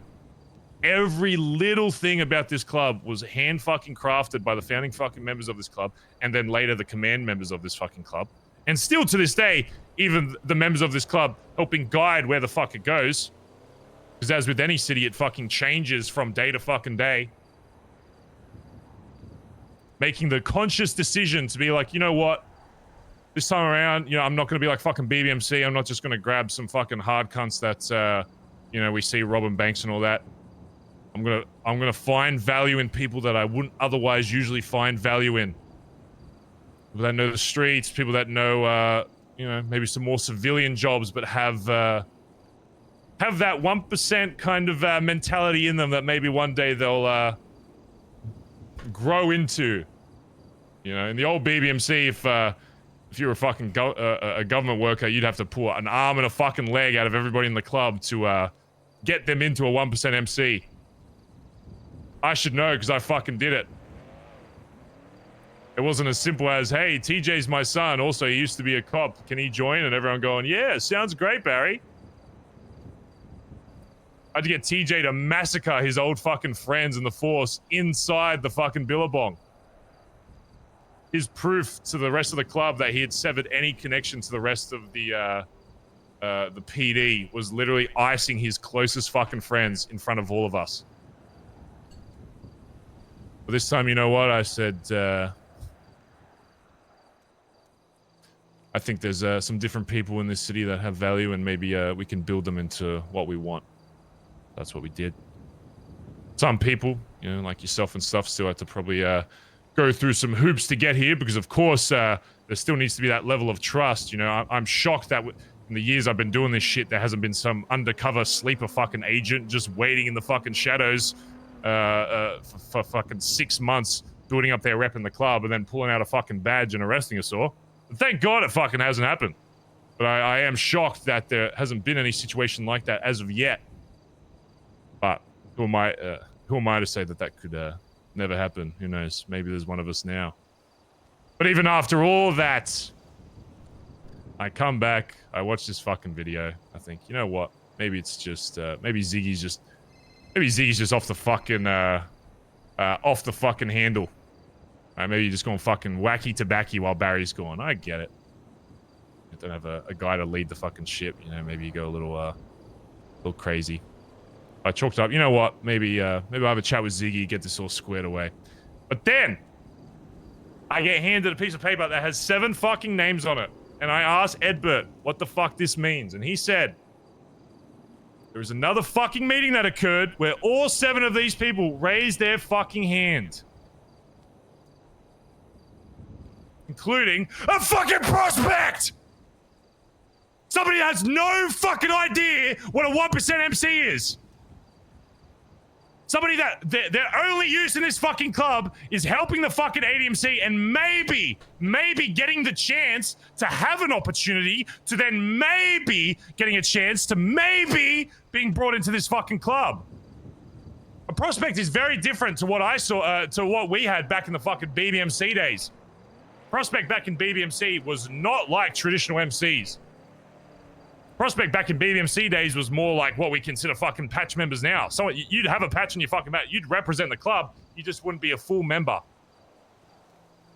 E: Every little thing about this club was hand fucking crafted by the founding fucking members of this club, and then later the command members of this fucking club. And still to this day, even the members of this club helping guide where the fuck it goes. Because as with any city, it fucking changes from day to fucking day. Making the conscious decision to be like, you know what? This time around, you know, I'm not going to be like fucking BBMC. I'm not just going to grab some fucking hard cunts that, you know, we see robbing banks and all that. I'm gonna find value in people that I wouldn't otherwise usually find value in. People that know the streets, people that know, you know, maybe some more civilian jobs, but have that 1% kind of mentality in them that maybe one day they'll grow into. You know, in the old BBMC, if you were a fucking a government worker, you'd have to pull an arm and a fucking leg out of everybody in the club to get them into a 1% MC. I should know because I fucking did it. It wasn't as simple as, hey, TJ's my son, also he used to be a cop, can he join? And everyone going, yeah, sounds great, Barry. I had to get TJ to massacre his old fucking friends in the force inside the fucking Billabong. his proof to the rest of the club that he had severed any connection to the rest of the PD was literally icing his closest fucking friends in front of all of us. But this time, you know what? I said, I think there's some different people in this city that have value, and maybe we can build them into what we want. That's what we did. Some people, you know, like yourself and stuff, still have to probably go through some hoops to get here, because of course there still needs to be that level of trust. You know, I'm shocked that in the years I've been doing this shit, there hasn't been some undercover sleeper fucking agent just waiting in the fucking shadows for fucking 6 months, building up their rep in the club, and then pulling out a fucking badge and arresting us all. Thank God it fucking hasn't happened. But I am shocked that there hasn't been any situation like that as of yet. But who am I to say that that could never happen? Who knows? Maybe there's one of us now. But even after all that, I come back, I watch this fucking video. I think, you know what? Maybe it's just, maybe Ziggy's just off the fucking handle. Maybe you're just going fucking wacky tobacco while Barry's gone. I get it. You don't have a guy to lead the fucking ship. You know, maybe you go a little crazy. I chalked up. You know what? Maybe I'll have a chat with Ziggy, get this all squared away. But then I get handed a piece of paper that has 7 fucking names on it, and I asked Edbert what the fuck this means, and he said there was another fucking meeting that occurred where all 7 of these people raised their fucking hand. Including a fucking prospect! Somebody has no fucking idea what a 1% MC is. Somebody that their only use in this fucking club is helping the fucking ADMC and maybe getting the chance to have an opportunity to then maybe getting a chance to maybe being brought into this fucking club. A prospect is very different to what I saw, to what we had back in the fucking BBMC days. Prospect back in BBMC was not like traditional MCs. Prospect back in BBMC days was more like what we consider fucking patch members now. So you'd have a patch on your fucking back. You'd represent the club. You just wouldn't be a full member.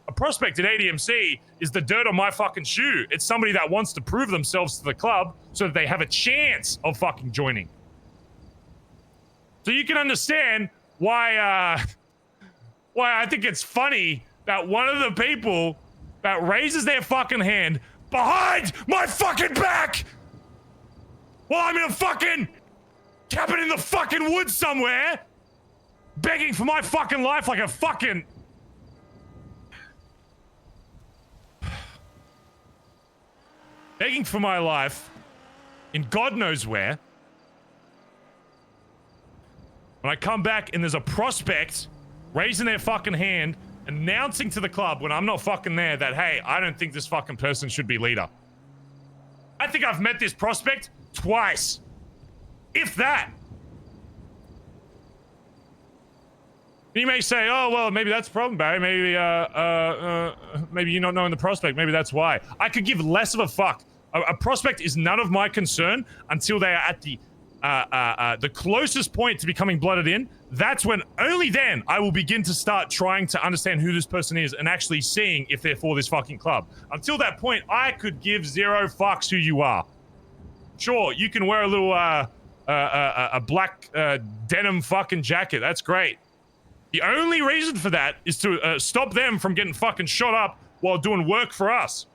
E: A prospect in ADMC is the dirt on my fucking shoe. It's somebody that wants to prove themselves to the club so that they have a chance of fucking joining. So you can understand why I think it's funny that one of the people that raises their fucking hand behind my fucking back while I'm in a fucking cabin in the fucking woods somewhere, begging for my fucking life like a fucking... begging for my life in God knows where. When I come back and there's a prospect raising their fucking hand, announcing to the club when I'm not fucking there that, hey, I don't think this fucking person should be leader. I think I've met this prospect twice. If that. You may say, oh, well, maybe that's the problem, Barry. Maybe, maybe you're not knowing the prospect. Maybe that's why. I could give less of a fuck. A prospect is none of my concern until they are at the closest point to becoming blooded in. That's when, only then, I will begin to start trying to understand who this person is and actually seeing if they're for this fucking club. Until that point, I could give 0 fucks who you are. Sure, you can wear a little, a black, denim fucking jacket. That's great. The only reason for that is to, stop them from getting fucking shot up while doing work for us.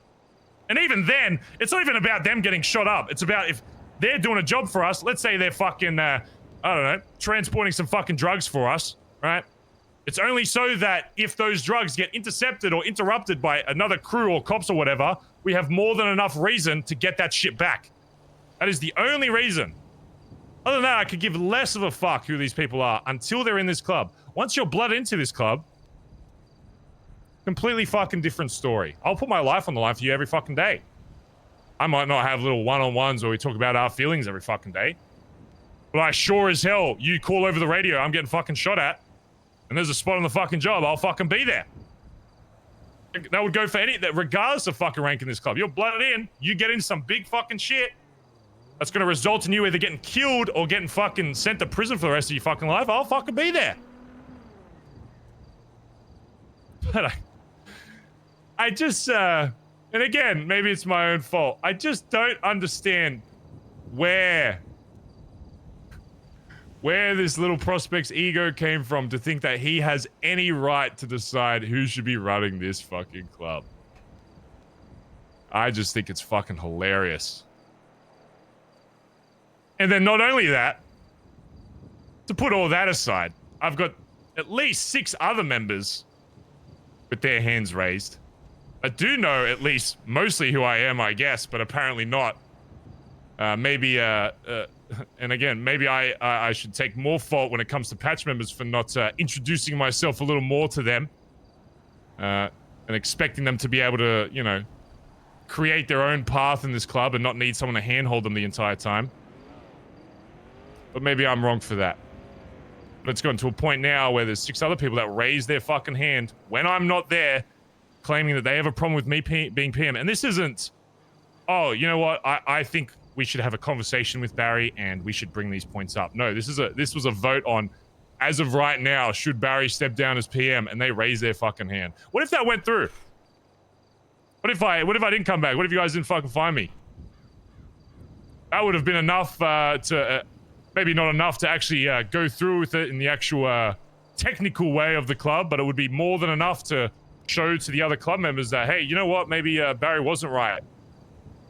E: And even then, it's not even about them getting shot up. It's about if they're doing a job for us, let's say they're fucking, I don't know, transporting some fucking drugs for us, right? It's only so that if those drugs get intercepted or interrupted by another crew or cops or whatever, we have more than enough reason to get that shit back. That is the only reason. Other than that, I could give less of a fuck who these people are until they're in this club. Once you're blooded into this club, completely fucking different story. I'll put my life on the line for you every fucking day. I might not have little one-on-ones where we talk about our feelings every fucking day. But I sure as hell, you call over the radio, I'm getting fucking shot at, and there's a spot on the fucking job, I'll fucking be there. That would go for any, regardless of fucking rank in this club. You're blooded in, you get into some big fucking shit, that's gonna result in you either getting killed or getting fucking sent to prison for the rest of your fucking life, I'll fucking be there. But I just, and again, maybe it's my own fault. I just don't understand where this little prospect's ego came from to think that he has any right to decide who should be running this fucking club. I just think it's fucking hilarious. And then not only that, to put all that aside, I've got at least 6 other members with their hands raised. I do know at least mostly who I am, I guess, but apparently not. And again, maybe I should take more fault when it comes to patch members for not introducing myself a little more to them. And expecting them to be able to, you know, create their own path in this club and not need someone to handhold them the entire time. But maybe I'm wrong for that. But it's gotten to a point now where there's 6 other people that raise their fucking hand when I'm not there, claiming that they have a problem with me being PM. And this isn't, oh, you know what, I think we should have a conversation with Barry and we should bring these points up. No, this was a vote on, as of right now, should Barry step down as PM, and they raise their fucking hand. What if that went through? What if I didn't come back? What if you guys didn't fucking find me? That would have been enough maybe not enough to actually go through with it in the actual technical way of the club, but it would be more than enough to show to the other club members that, hey, you know what, maybe Barry wasn't right.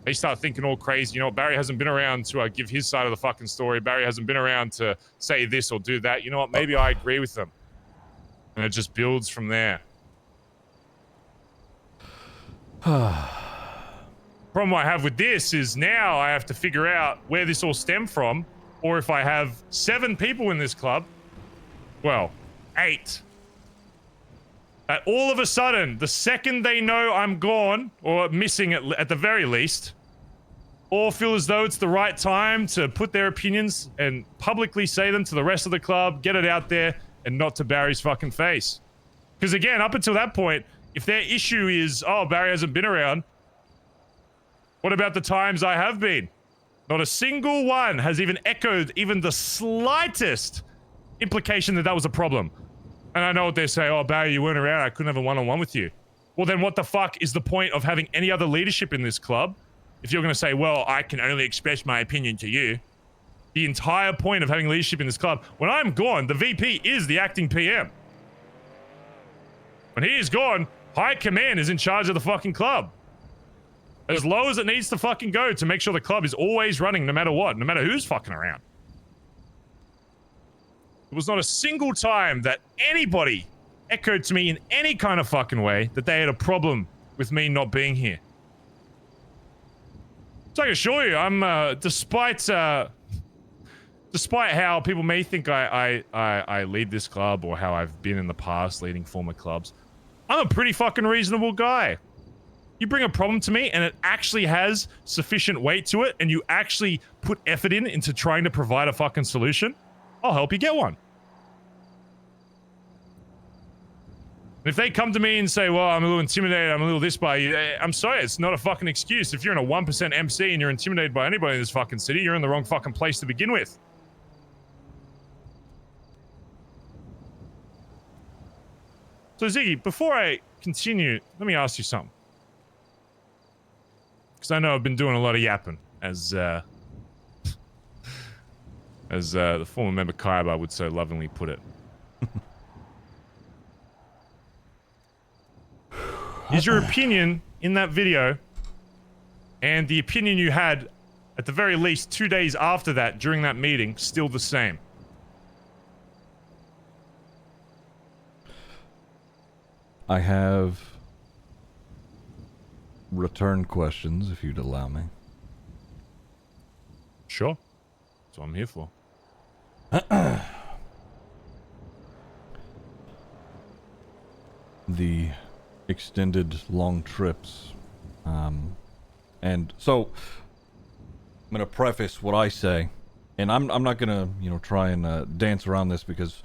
E: They start thinking all crazy, you know what, Barry hasn't been around to give his side of the fucking story. Barry hasn't been around to say this or do that. You know what, maybe I agree with them. And it just builds from there. Problem I have with this is now I have to figure out where this all stemmed from, or if I have 7 people in this club, well, 8, that all of a sudden, the second they know I'm gone, or missing at the very least, all feel as though it's the right time to put their opinions and publicly say them to the rest of the club, get it out there, and not to Barry's fucking face. Because again, up until that point, if their issue is, oh, Barry hasn't been around, what about the times I have been? Not a single one has even echoed even the slightest implication that that was a problem. And I know what they say, oh, Barry, you weren't around, I couldn't have a one-on-one with you. Well, then what the fuck is the point of having any other leadership in this club if you're going to say, well, I can only express my opinion to you? The entire point of having leadership in this club, when I'm gone, the VP is the acting PM. When he is gone, high command is in charge of the fucking club. As low as it needs to fucking go to make sure the club is always running no matter what, no matter who's fucking around. There was not a single time that anybody echoed to me in any kind of fucking way that they had a problem with me not being here. So I can assure you, I'm, despite how people may think I lead this club or how I've been in the past leading former clubs, I'm a pretty fucking reasonable guy. You bring a problem to me and it actually has sufficient weight to it and you actually put effort into trying to provide a fucking solution, I'll help you get one. And if they come to me and say, well, I'm a little intimidated, I'm a little this by you, I'm sorry, it's not a fucking excuse. If you're in a 1% MC and you're intimidated by anybody in this fucking city, you're in the wrong fucking place to begin with. So Ziggy, before I continue, let me ask you something. Because I know I've been doing a lot of yapping, as the former member Kaiba would so lovingly put it. Is your opinion in that video and the opinion you had at the very least 2 days after that during that meeting still the same?
A: I have return questions, if you'd allow me.
E: Sure. That's what I'm here for.
A: The extended long trips. And so I'm gonna preface what I say, and I'm not gonna, you know, try and dance around this because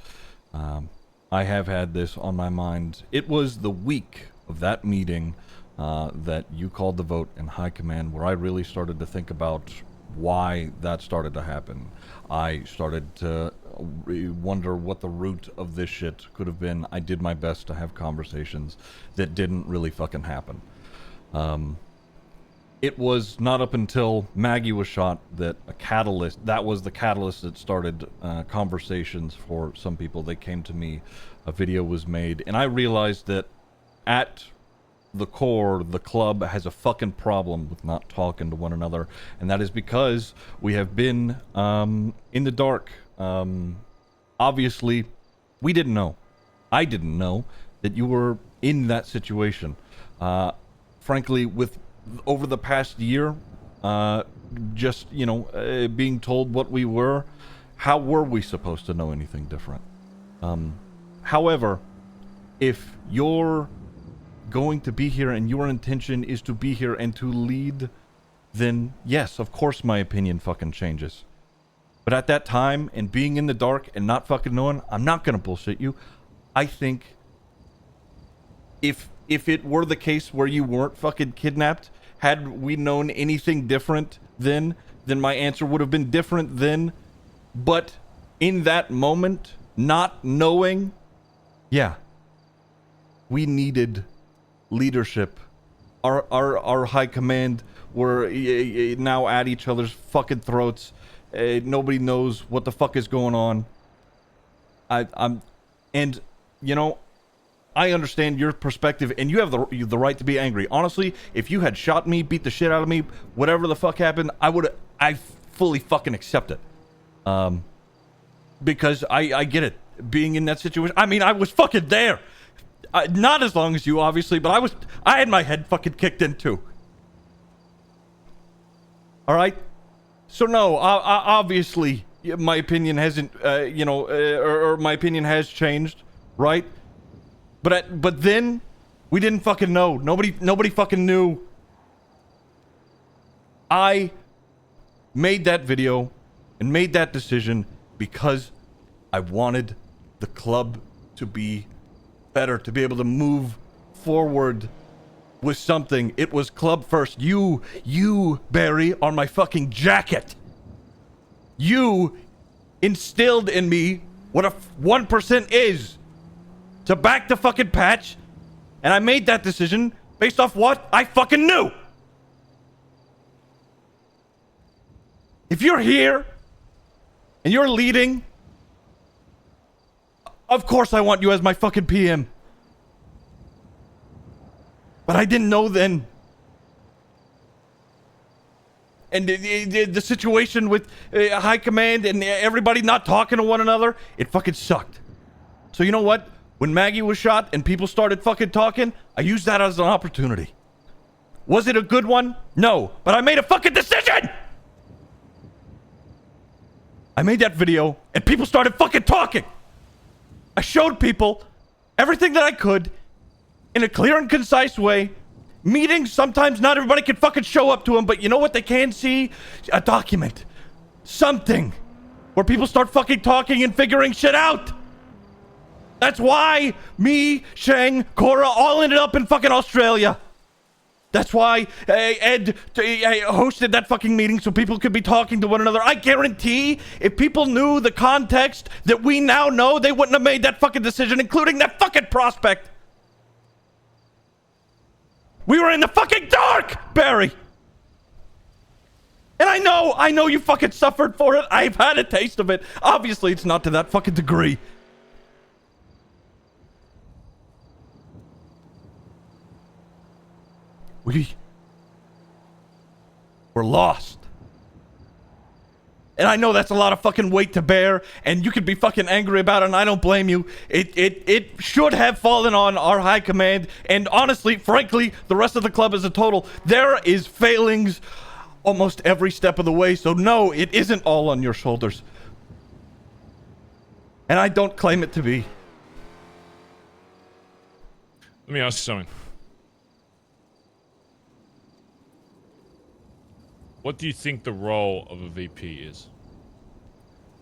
A: I have had this on my mind. It was the week of that meeting that you called the vote in High Command where I really started to think about why that started to happen. I started to wonder what the root of this shit could have been, I did my best to have conversations that didn't really fucking happen. It was not up until Maggie was shot that that was the catalyst that started conversations for some people. They came to me, a video was made, and I realized that at the core, the club has a fucking problem with not talking to one another, and that is because we have been in the dark. Obviously, we didn't know. I didn't know that you were in that situation. Frankly, over the past year, just, being told what we were, how were we supposed to know anything different? However, if you're going to be here and your intention is to be here and to lead, then yes, of course my opinion fucking changes. But at that time, and being in the dark and not fucking knowing, I'm not gonna bullshit you. I think if it were the case where you weren't fucking kidnapped, had we known anything different then my answer would have been different then. But in that moment, not knowing, yeah, we needed leadership. Our high command were now at each other's fucking throats. Nobody knows what the fuck is going on. I understand your perspective, and you have the right to be angry. Honestly, if you had shot me, beat the shit out of me, whatever the fuck happened, I fully fucking accept it. Because I get it. Being in that situation, I mean, I was fucking there. Not as long as you, obviously, but I had my head fucking kicked in too. All right? So no, obviously, my opinion hasn't, or my opinion has changed, right? But then, we didn't fucking know. Nobody fucking knew. I made that video and made that decision because I wanted the club to be better, to be able to move forward with something. It was club first. You, Barry, are my fucking jacket. You instilled in me what a 1% is. To back the fucking patch, and I made that decision based off what I fucking knew. If you're here and you're leading, of course I want you as my fucking PM. But I didn't know then. And the situation with high command and everybody not talking to one another, it fucking sucked. So you know what? When Maggie was shot and people started fucking talking, I used that as an opportunity. Was it a good one? No, but I made a fucking decision! I made that video and people started fucking talking. I showed people everything that I could in a clear and concise way. Meetings, sometimes not everybody can fucking show up to them, but you know what they can see? A document. Something. Where people start fucking talking and figuring shit out. That's why me, Shang, Cora all ended up in fucking Australia. That's why Ed hosted that fucking meeting so people could be talking to one another. I guarantee if people knew the context that we now know, they wouldn't have made that fucking decision, including that fucking prospect. We were in the fucking dark, Barry. And I know you fucking suffered for it. I've had a taste of it. Obviously, it's not to that fucking degree. We're lost. And I know that's a lot of fucking weight to bear, and you could be fucking angry about it, and I don't blame you. It should have fallen on our high command, and honestly, frankly, the rest of the club as a total. There is failings almost every step of the way, so no, it isn't all on your shoulders. And I don't claim it to be.
E: Let me ask you something. What do you think the role of a VP is?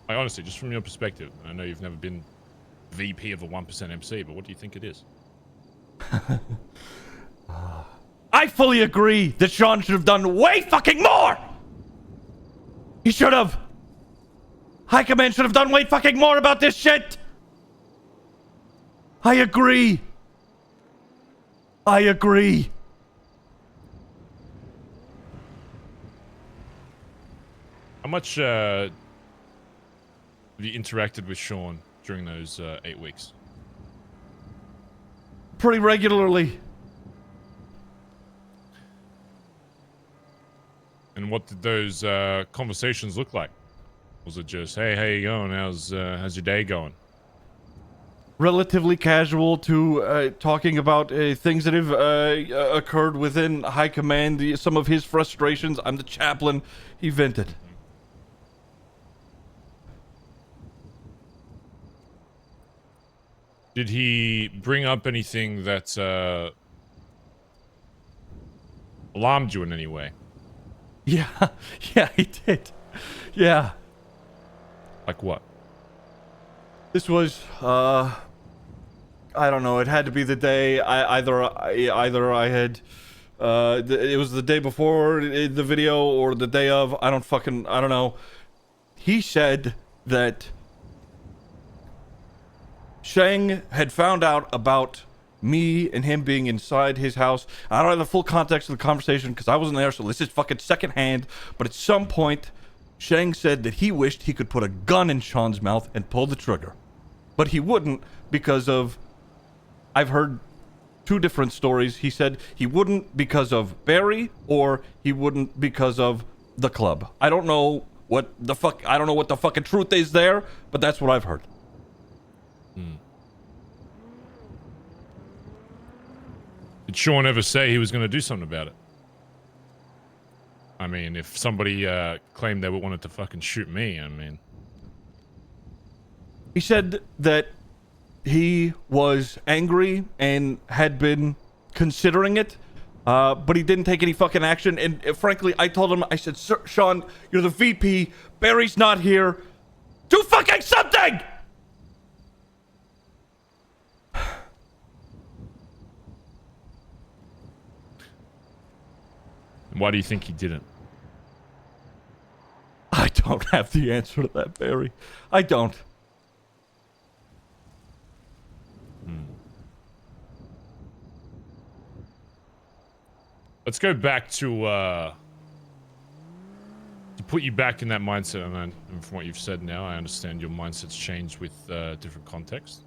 E: Like, honestly, just from your perspective. I know you've never been VP of a 1% MC, but what do you think it is?
A: I fully agree that Sean should have done way fucking more! He should have! High Command should have done way fucking more about this shit! I agree. I agree.
E: How much have you interacted with Sean during those 8 weeks?
A: Pretty regularly.
E: And what did those conversations look like? Was it just, hey, how you going? How's your day going?
A: Relatively casual to talking about things that have occurred within High Command, some of his frustrations. I'm the chaplain. He vented.
E: Did he bring up anything that alarmed you in any way?
A: Yeah, yeah, he did. Yeah.
E: Like what?
A: This was, I don't know. It had to be the day. Either I had, it was the day before the video or the day of. I don't know. He said that Shang had found out about me and him being inside his house. I don't have the full context of the conversation because I wasn't there, so this is fucking secondhand. But at some point, Shang said that he wished he could put a gun in Sean's mouth and pull the trigger. But he wouldn't because of... I've heard two different stories. He said he wouldn't because of Barry, or he wouldn't because of the club. I don't know what the fucking truth is there, but that's what I've heard.
E: Did Sean ever say he was going to do something about it? I mean, if somebody claimed they wanted to fucking shoot me, I mean...
A: He said that he was angry and had been considering it, but he didn't take any fucking action. And frankly, I told him, I said, Sir, Sean, you're the VP. Barry's not here. Do fucking something!
E: Why do you think he didn't?
A: I don't have the answer to that, Barry. I don't.
E: Let's go back to put you back in that mindset, and from what you've said now, I understand your mindset's changed with different context,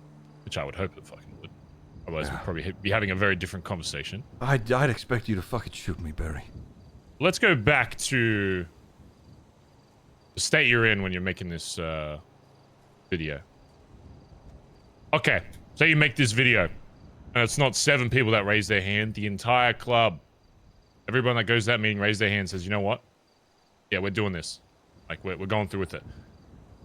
E: which I would hope it fucking would. Otherwise, we'd probably be having a very different conversation.
A: I'd expect you to fucking shoot me, Barry.
E: Let's go back to the state you're in when you're making this video. Okay, so you make this video, and it's not 7 people that raise their hand. The entire club, everyone that goes to that meeting, raise their hand, says, you know what? Yeah, we're doing this. Like, we're going through with it.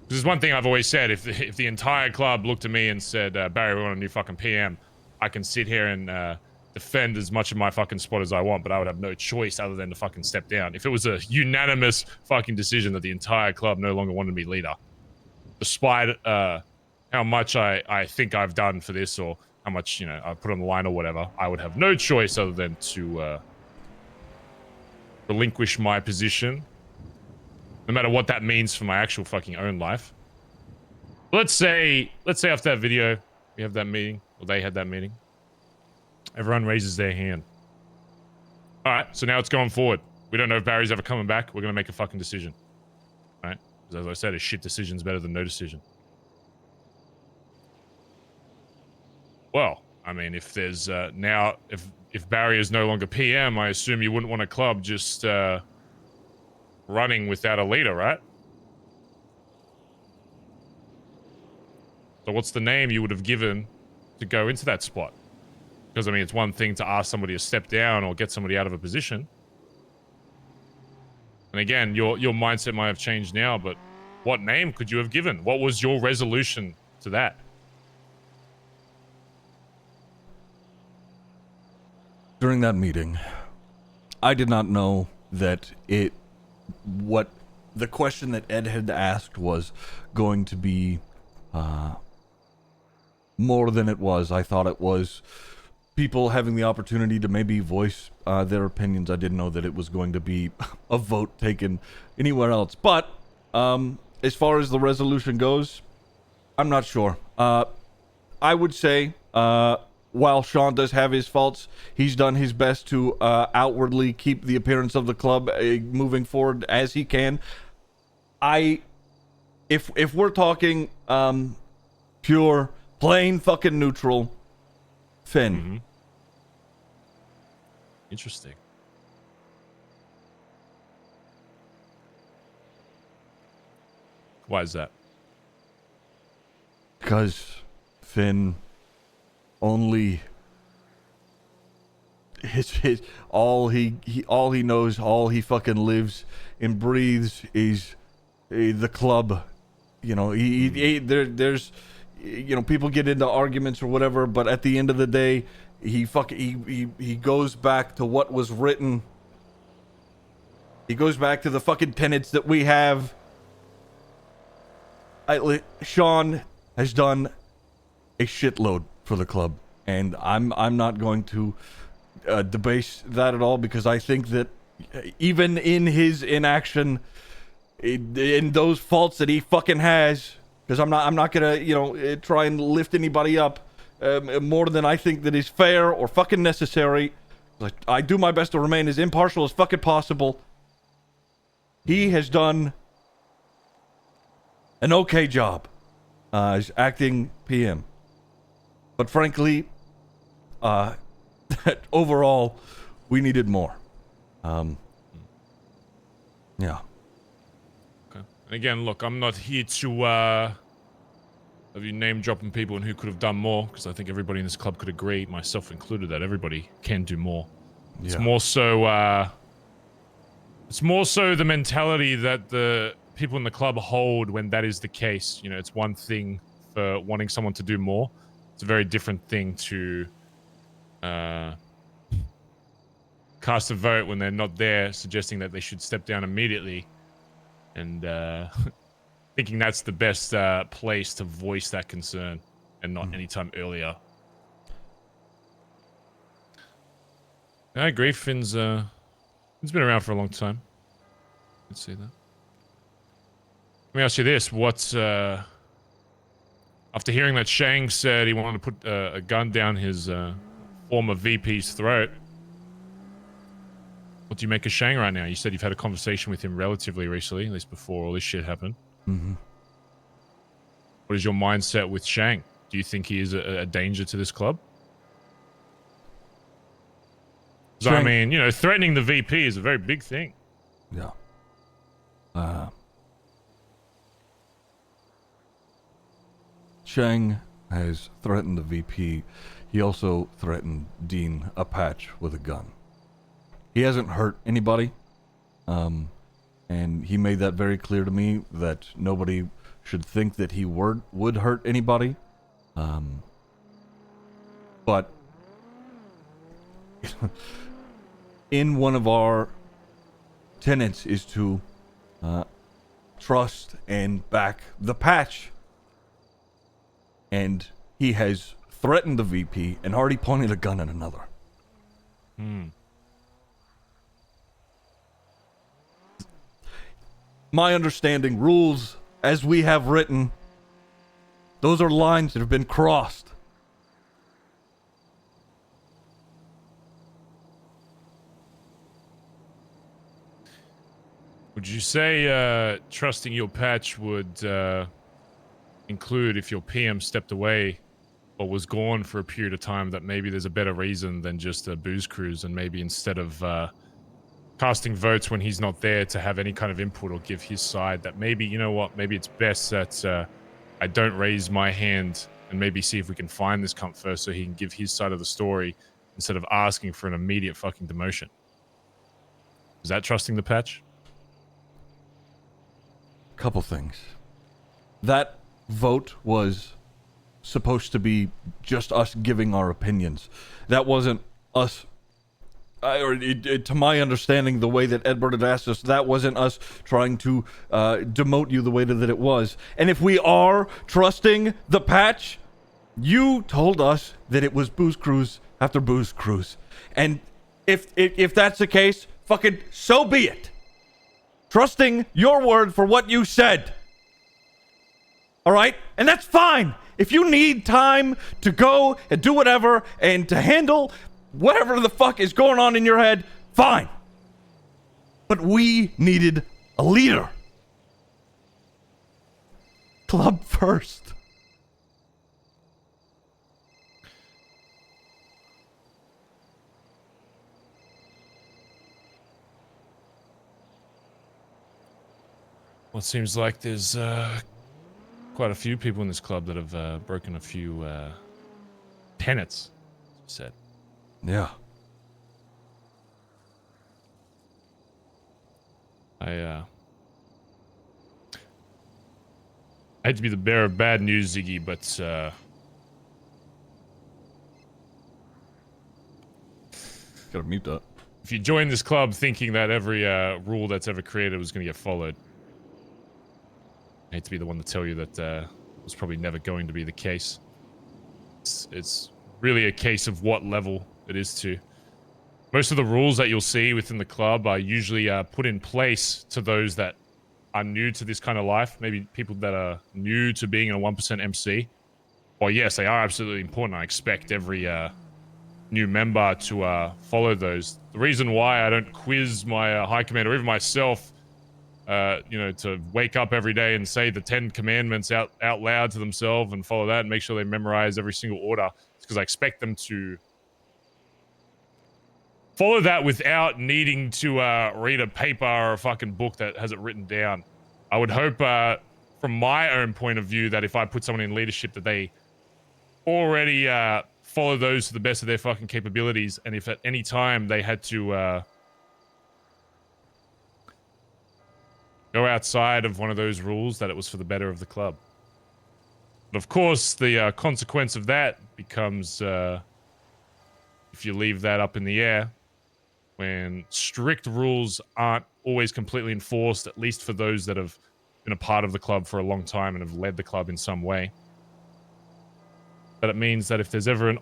E: This is one thing I've always said. If the entire club looked at me and said, Barry, we want a new fucking PM, I can sit here and defend as much of my fucking spot as I want, but I would have no choice other than to fucking step down. If it was a unanimous fucking decision that the entire club no longer wanted me leader, despite how much I think I've done for this, or how much, you know, I put on the line or whatever, I would have no choice other than to relinquish my position, no matter what that means for my actual fucking own life. Let's say after that video, we have that meeting, or they had that meeting. Everyone raises their hand. All right, so now it's going forward. We don't know if Barry's ever coming back. We're going to make a fucking decision. All right? Because as I said, a shit decision's better than no decision. Well, I mean, if there's now, if Barry is no longer PM, I assume you wouldn't want a club just running without a leader, right? So what's the name you would have given to go into that spot? Because, I mean, it's one thing to ask somebody to step down or get somebody out of a position. And again, your mindset might have changed now, but what name could you have given? What was your resolution to that?
A: During that meeting, I did not know that what the question that Ed had asked was going to be more than it was. I thought it was people having the opportunity to maybe voice their opinions. I didn't know that it was going to be a vote taken anywhere else. But as far as the resolution goes, I'm not sure. I would say, while Sean does have his faults, he's done his best to outwardly keep the appearance of the club moving forward as he can. If we're talking pure, plain fucking neutral, Finn.
E: Mm-hmm. Interesting. Why is that?
A: Because Finn only his all he knows, all he fucking lives and breathes is the club. You know, there's you know, people get into arguments or whatever, but at the end of the day, he goes back to what was written. He goes back to the fucking tenets that we have. Sean has done a shitload for the club, and I'm not going to debase that at all, because I think that even in his inaction, in those faults that he fucking has, because I'm not gonna, you know, try and lift anybody up more than I think that is fair or fucking necessary. Like, I do my best to remain as impartial as fucking possible. He has done an okay job as acting PM, but frankly, overall, we needed more. Yeah.
E: Okay. And again, look, I'm not here to have you name dropping people and who could have done more, because I think everybody in this club could agree, myself included, that everybody can do more. Yeah. It's more so the mentality that the people in the club hold when that is the case. You know, it's one thing for wanting someone to do more. It's a very different thing to cast a vote when they're not there, suggesting that they should step down immediately, and thinking that's the best place to voice that concern, and not any time earlier. I agree. Finn's been around for a long time. Let's see that. Let me ask you this: what's after hearing that Shang said he wanted to put a gun down his former VP's throat, what do you make of Shang right now? You said you've had a conversation with him relatively recently, at least before all this shit happened.
A: Mm-hmm.
E: What is your mindset with Shang? Do you think he is a danger to this club? So, I mean, you know, threatening the VP is a very big thing.
A: Yeah. Shang has threatened the VP. He also threatened Dean Apache with a gun. He hasn't hurt anybody, and he made that very clear to me, that nobody should think that he would hurt anybody. But in one of our tenets is to trust and back the patch. And he has threatened the VP and already pointed a gun at another. My understanding, rules as we have written, those are lines that have been crossed.
E: Would you say trusting your patch would include, if your PM stepped away or was gone for a period of time, that maybe there's a better reason than just a booze cruise, and maybe instead of casting votes when he's not there to have any kind of input or give his side, that maybe, you know what, maybe it's best that I don't raise my hand and maybe see if we can find this cunt first so he can give his side of the story instead of asking for an immediate fucking demotion. Is that trusting the patch?
A: Couple things. That vote was supposed to be just us giving our opinions. That wasn't us, to my understanding, the way that Edward had asked us, that wasn't us trying to demote you the way that it was. And if we are trusting the patch, you told us that it was booze cruise after booze cruise. And if that's the case, fucking so be it. Trusting your word for what you said. All right? And that's fine. If you need time to go and do whatever and to handle whatever the fuck is going on in your head, fine. But we needed a leader. Club first.
E: Well, it seems like there's quite a few people in this club that have broken a few tenets, as you said.
A: Yeah.
E: I hate to be the bearer of bad news, Ziggy, but
A: Gotta mute that.
E: if you join this club thinking that every rule that's ever created was going to get followed, I hate to be the one to tell you that was probably never going to be the case. It's really a case of what level it is to. Most of the rules that you'll see within the club are usually put in place to those that are new to this kind of life. Maybe people that are new to being a 1% MC. Well, yes, they are absolutely important. I expect every new member to follow those. The reason why I don't quiz my high command or even myself, you know, to wake up every day and say the 10 commandments out loud to themselves and follow that and make sure they memorize every single order, is because I expect them to follow that without needing to read a paper or a fucking book that has it written down. I would hope, from my own point of view, that if I put someone in leadership, that they already follow those to the best of their fucking capabilities, and if at any time they had to go outside of one of those rules, that it was for the better of the club. But of course, the consequence of that becomes, if you leave that up in the air, when strict rules aren't always completely enforced, at least for those that have been a part of the club for a long time and have led the club in some way. But it means that if there's ever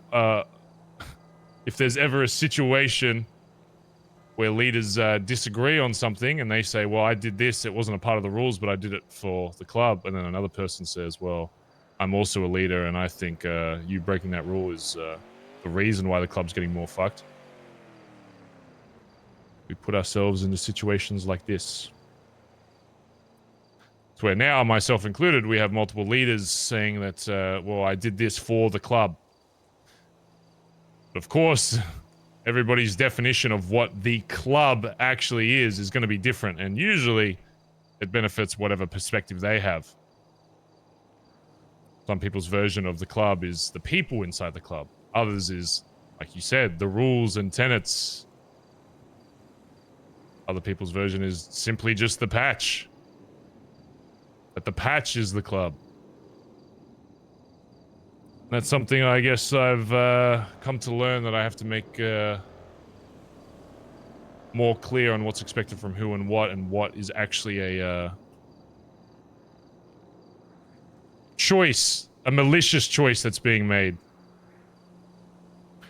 E: a situation where leaders disagree on something and they say, well, I did this, it wasn't a part of the rules, but I did it for the club. And then another person says, well, I'm also a leader and I think you breaking that rule is the reason why the club's getting more fucked. We put ourselves into situations like this. It's where now, myself included, we have multiple leaders saying that, well, I did this for the club. But of course, everybody's definition of what the club actually is going to be different, and usually it benefits whatever perspective they have. Some people's version of the club is the people inside the club. Others is, like you said, the rules and tenets. Other people's version is simply just the patch. That the patch is the club. That's something I guess I've come to learn, that I have to make more clear on what's expected from who and what is actually a choice, a malicious choice that's being made.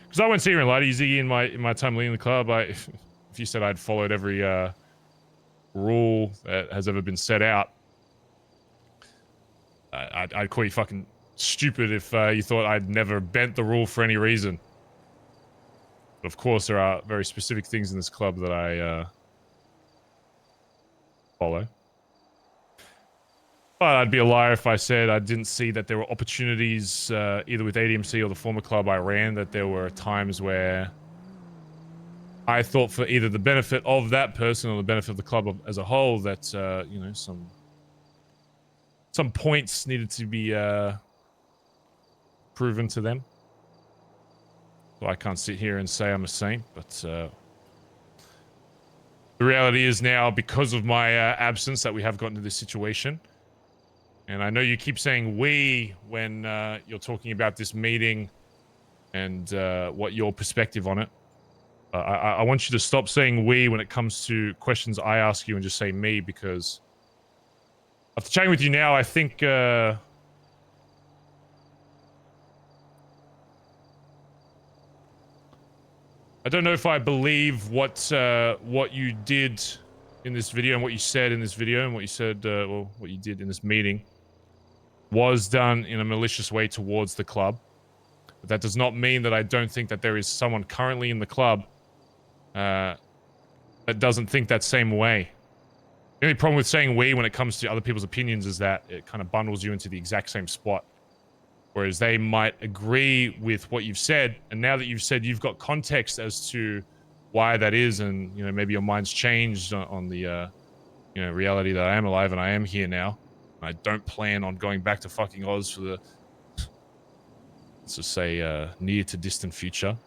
E: Because I won't sit here and lie to you, Ziggy, in my time leading the club. If you said I'd followed every rule that has ever been set out, I'd call you fucking stupid if you thought I'd never bent the rule for any reason. But of course, there are very specific things in this club that I follow. But I'd be a liar if I said I didn't see that there were opportunities, either with ADMC or the former club I ran, that there were times where I thought, for either the benefit of that person or the benefit of the club as a whole, that you know, some points needed to be proven to them. So I can't sit here and say I'm a saint, but the reality is now, because of my absence, that we have gotten to this situation. And I know you keep saying we when you're talking about this meeting and what your perspective on it. I want you to stop saying we when it comes to questions I ask you, and just say me, because after chatting with you now, I think I don't know if I believe what you did in this video and what you said in this video and what you said, well, what you did in this meeting. was done in a malicious way towards the club. But that does not mean that I don't think that there is someone currently in the club that doesn't think that same way. The only problem with saying we when it comes to other people's opinions is that it kind of bundles you into the exact same spot. Whereas they might agree with what you've said, and now that you've said you've got context as to why that is, and, you know, maybe your mind's changed on the, you know, reality that I am alive and I am here now. And I don't plan on going back to fucking Oz for the, let's just say, near to distant future.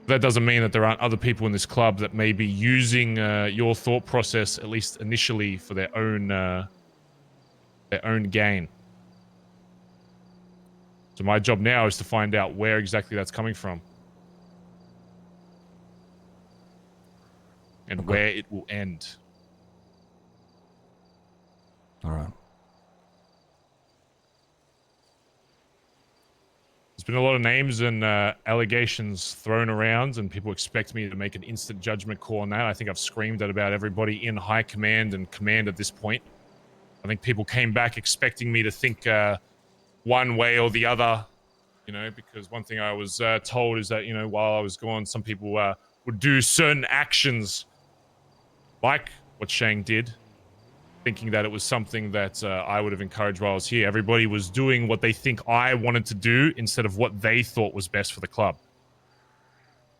E: That doesn't mean that there aren't other people in this club that may be using your thought process, at least initially, for their own gain. So my job now is to find out where exactly that's coming from. And where it will end.
A: All right.
E: There's been a lot of names and allegations thrown around, and people expect me to make an instant judgment call on that. I think I've screamed at about everybody in high command and command at this point. I think people came back expecting me to think one way or the other, you know, because one thing I was told is that, you know, while I was gone, some people would do certain actions like what Shang did, thinking that it was something that I would have encouraged while I was here. Everybody was doing what they think I wanted to do instead of what they thought was best for the club.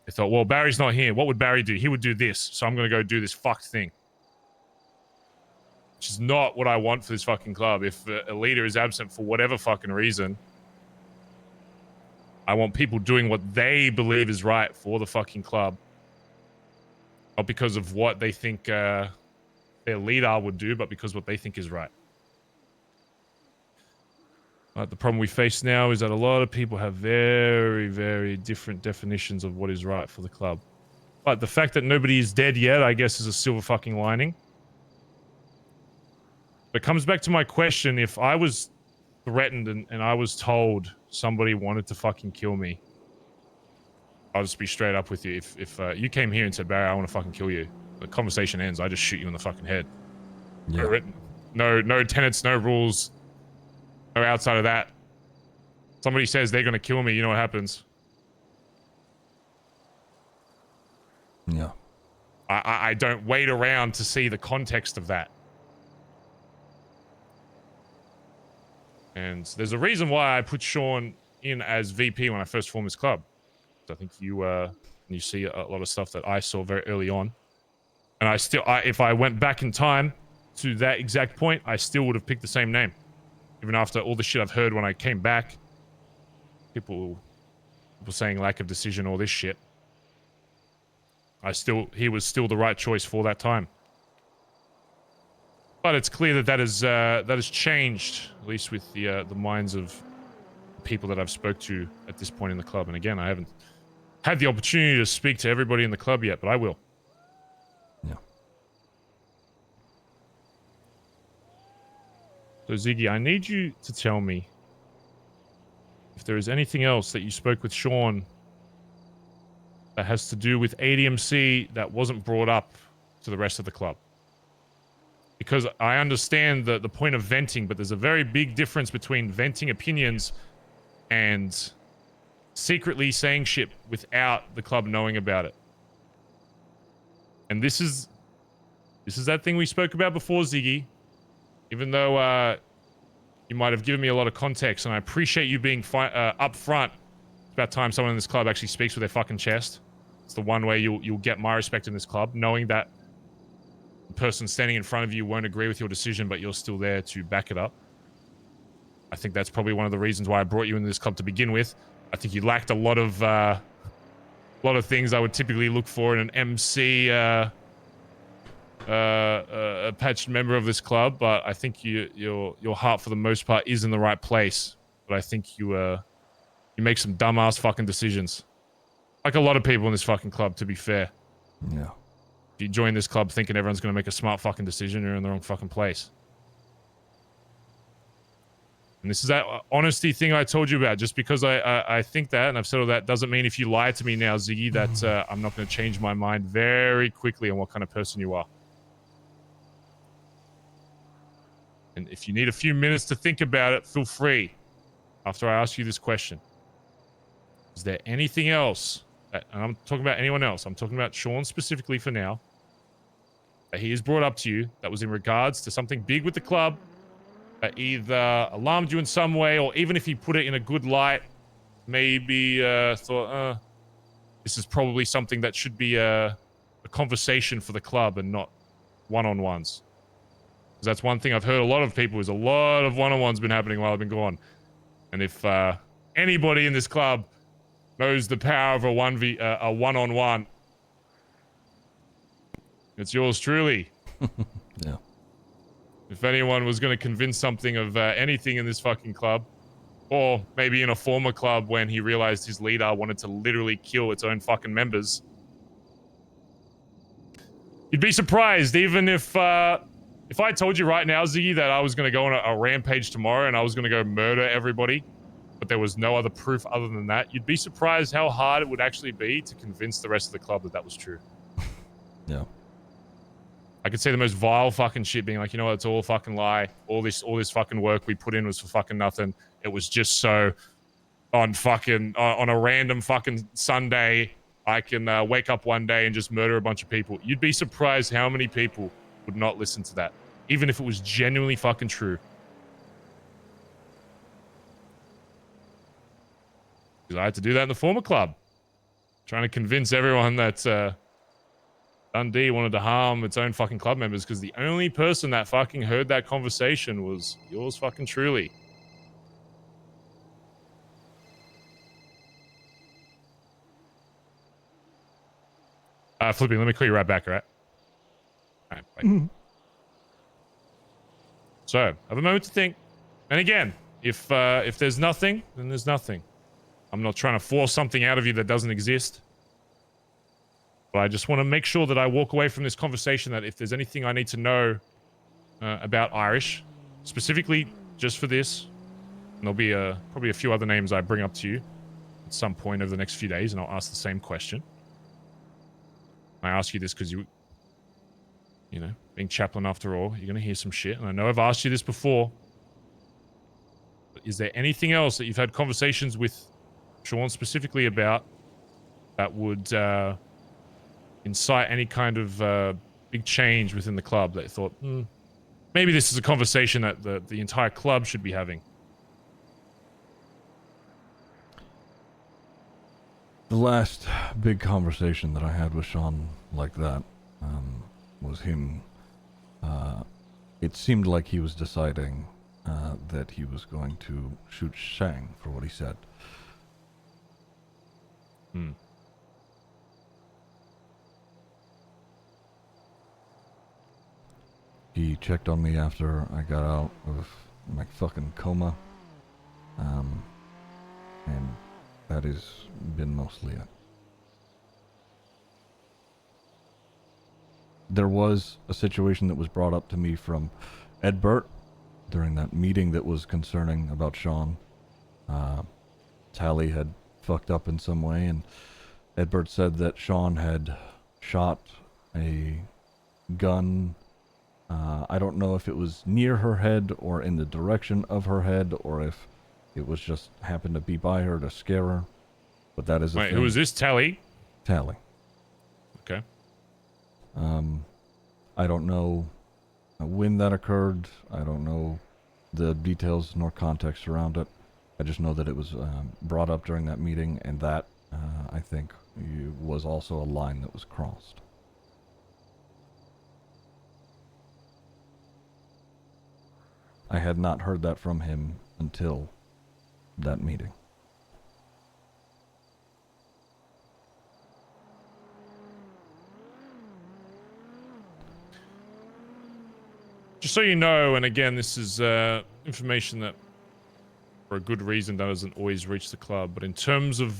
E: They thought, well, Barry's not here. What would Barry do? He would do this, so I'm going to go do this fucked thing. Which is not what I want for this fucking club. If a leader is absent for whatever fucking reason, I want people doing what they believe is right for the fucking club. Not because of what they think their leader would do, but because what they think is right. But the problem we face now is that a lot of people have very, very different definitions of what is right for the club. But the fact that nobody is dead yet, I guess, is a silver fucking lining. But it comes back to my question, if I was threatened and I was told somebody wanted to fucking kill me, I'll just be straight up with you. If you came here and said, Barry, I want to fucking kill you, the conversation ends. I just shoot you in the fucking head.
A: Yeah.
E: No tenets, no rules, no outside of that. Somebody says they're going to kill me, you know what happens?
A: Yeah.
E: I don't wait around to see the context of that. And there's a reason why I put Sean in as VP when I first formed this club. I think you see a lot of stuff that I saw very early on. And if I went back in time to that exact point, I still would have picked the same name. Even after all the shit I've heard when I came back. People saying lack of decision, all this shit. He was still the right choice for that time. But it's clear that has changed, at least with the minds of people that I've spoke to at this point in the club. And again, I haven't had the opportunity to speak to everybody in the club yet, but I will.
A: Yeah.
E: So Ziggy, I need you to tell me if there is anything else that you spoke with Sean that has to do with ADMC that wasn't brought up to the rest of the club. Because I understand the point of venting, but there's a very big difference between venting opinions and secretly saying shit without the club knowing about it. And this is that thing we spoke about before, Ziggy. Even though you might have given me a lot of context, and I appreciate you being upfront. It's about time someone in this club actually speaks with their fucking chest. It's the one way you'll get my respect in this club, knowing that the person standing in front of you won't agree with your decision, but you're still there to back it up. I think that's probably one of the reasons why I brought you into this club to begin with. I think you lacked a lot of things I would typically look for in an MC a patched member of this club, but I think your heart for the most part is in the right place. But I think you make some dumbass fucking decisions, like a lot of people in this fucking club. To be fair,
A: Yeah.
E: if you join this club thinking everyone's gonna make a smart fucking decision, you're in the wrong fucking place. And this is that honesty thing I told you about. Just because I think that, and I've said all that, doesn't mean if you lie to me now, Ziggy, that I'm not going to change my mind very quickly on what kind of person you are. And if you need a few minutes to think about it, feel free. After I ask you this question, is there anything else? And I'm talking about anyone else. I'm talking about Sean specifically for now. That he has brought up to you that was in regards to something big with the club that either alarmed you in some way, or even if he put it in a good light, maybe thought, this is probably something that should be a conversation for the club and not one-on-ones. Because that's one thing I've heard a lot of people is a lot of one-on-ones been happening while I've been gone. And if anybody in this club knows the power of a one-on-one, it's yours truly.
A: Yeah.
E: If anyone was going to convince something of anything in this fucking club, or maybe in a former club when he realized his leader wanted to literally kill its own fucking members, you'd be surprised even if I told you right now, Ziggy, that I was going to go on a rampage tomorrow and I was going to go murder everybody, but there was no other proof other than that, you'd be surprised how hard it would actually be to convince the rest of the club that that was true.
A: Yeah.
E: I could say the most vile fucking shit being like, you know what, it's all a fucking lie. All this fucking work we put in was for fucking nothing. It was just so on a random fucking Sunday, I can wake up one day and just murder a bunch of people. You'd be surprised how many people would not listen to that, even if it was genuinely fucking true. Because I had to do that in the former club. Trying to convince everyone that Dundee wanted to harm its own fucking club members because the only person that fucking heard that conversation was yours fucking truly. Flippy, let me call you right back, alright? Alright, bye. So, have a moment to think. And again, if there's nothing, then there's nothing. I'm not trying to force something out of you that doesn't exist. But I just want to make sure that I walk away from this conversation that if there's anything I need to know about Irish, specifically just for this, and there'll be probably a few other names I bring up to you at some point over the next few days, and I'll ask the same question. I ask you this because you know, being chaplain after all, you're going to hear some shit, and I know I've asked you this before, but is there anything else that you've had conversations with Sean specifically about that would incite any kind of big change within the club that you thought, maybe this is a conversation that the entire club should be having?
A: The last big conversation that I had with Sean like that was him. It seemed like he was deciding that he was going to shoot Shang for what he said. He checked on me after I got out of my fucking coma. And that has been mostly it. There was a situation that was brought up to me from Edbert during that meeting that was concerning about Sean. Tally had fucked up in some way, and Edbert said that Sean had shot a gun. I don't know if it was near her head or in the direction of her head, or if it was just happened to be by her to scare her. But that is a
E: Wait,
A: thing.
E: who is this? Tally?
A: Tally.
E: Okay.
A: I don't know when that occurred. I don't know the details nor context around it. I just know that it was brought up during that meeting, and that, I think, was also a line that was crossed. I had not heard that from him until that meeting.
E: Just so you know, and again, this is information that, for a good reason, doesn't always reach the club, but in terms of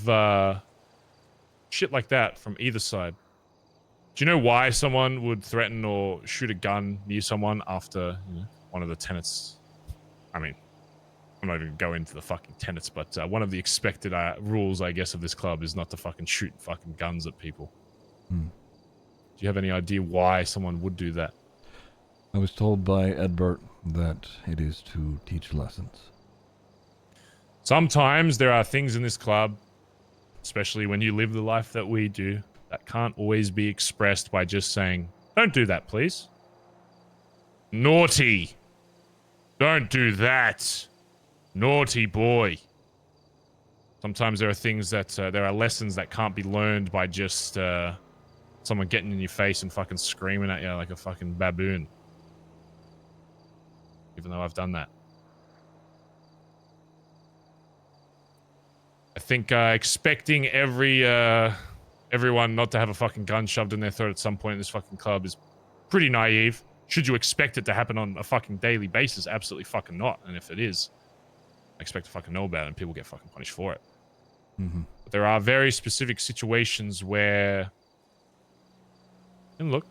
E: shit like that from either side, do you know why someone would threaten or shoot a gun near someone after, you know, one of the tenets? I mean, I'm not even going to go into the fucking tenets, but one of the expected rules, I guess, of this club is not to fucking shoot fucking guns at people. Do you have any idea why someone would do that?
A: I was told by Edbert That it is to teach lessons.
E: Sometimes there are things in this club, especially when you live the life that we do, that can't always be expressed by just saying, "Don't do that, please." Naughty. Don't do that. Naughty boy. Sometimes there are things that, there are lessons that can't be learned by just, someone getting in your face and fucking screaming at you like a fucking baboon. Even though I've done that. I think, expecting everyone not to have a fucking gun shoved in their throat at some point in this fucking club is pretty naive. Should you expect it to happen on a fucking daily basis? Absolutely fucking not. And if it is, I expect to fucking know about it and people get fucking punished for it.
A: Mm-hmm.
E: But there are very specific situations where... And look,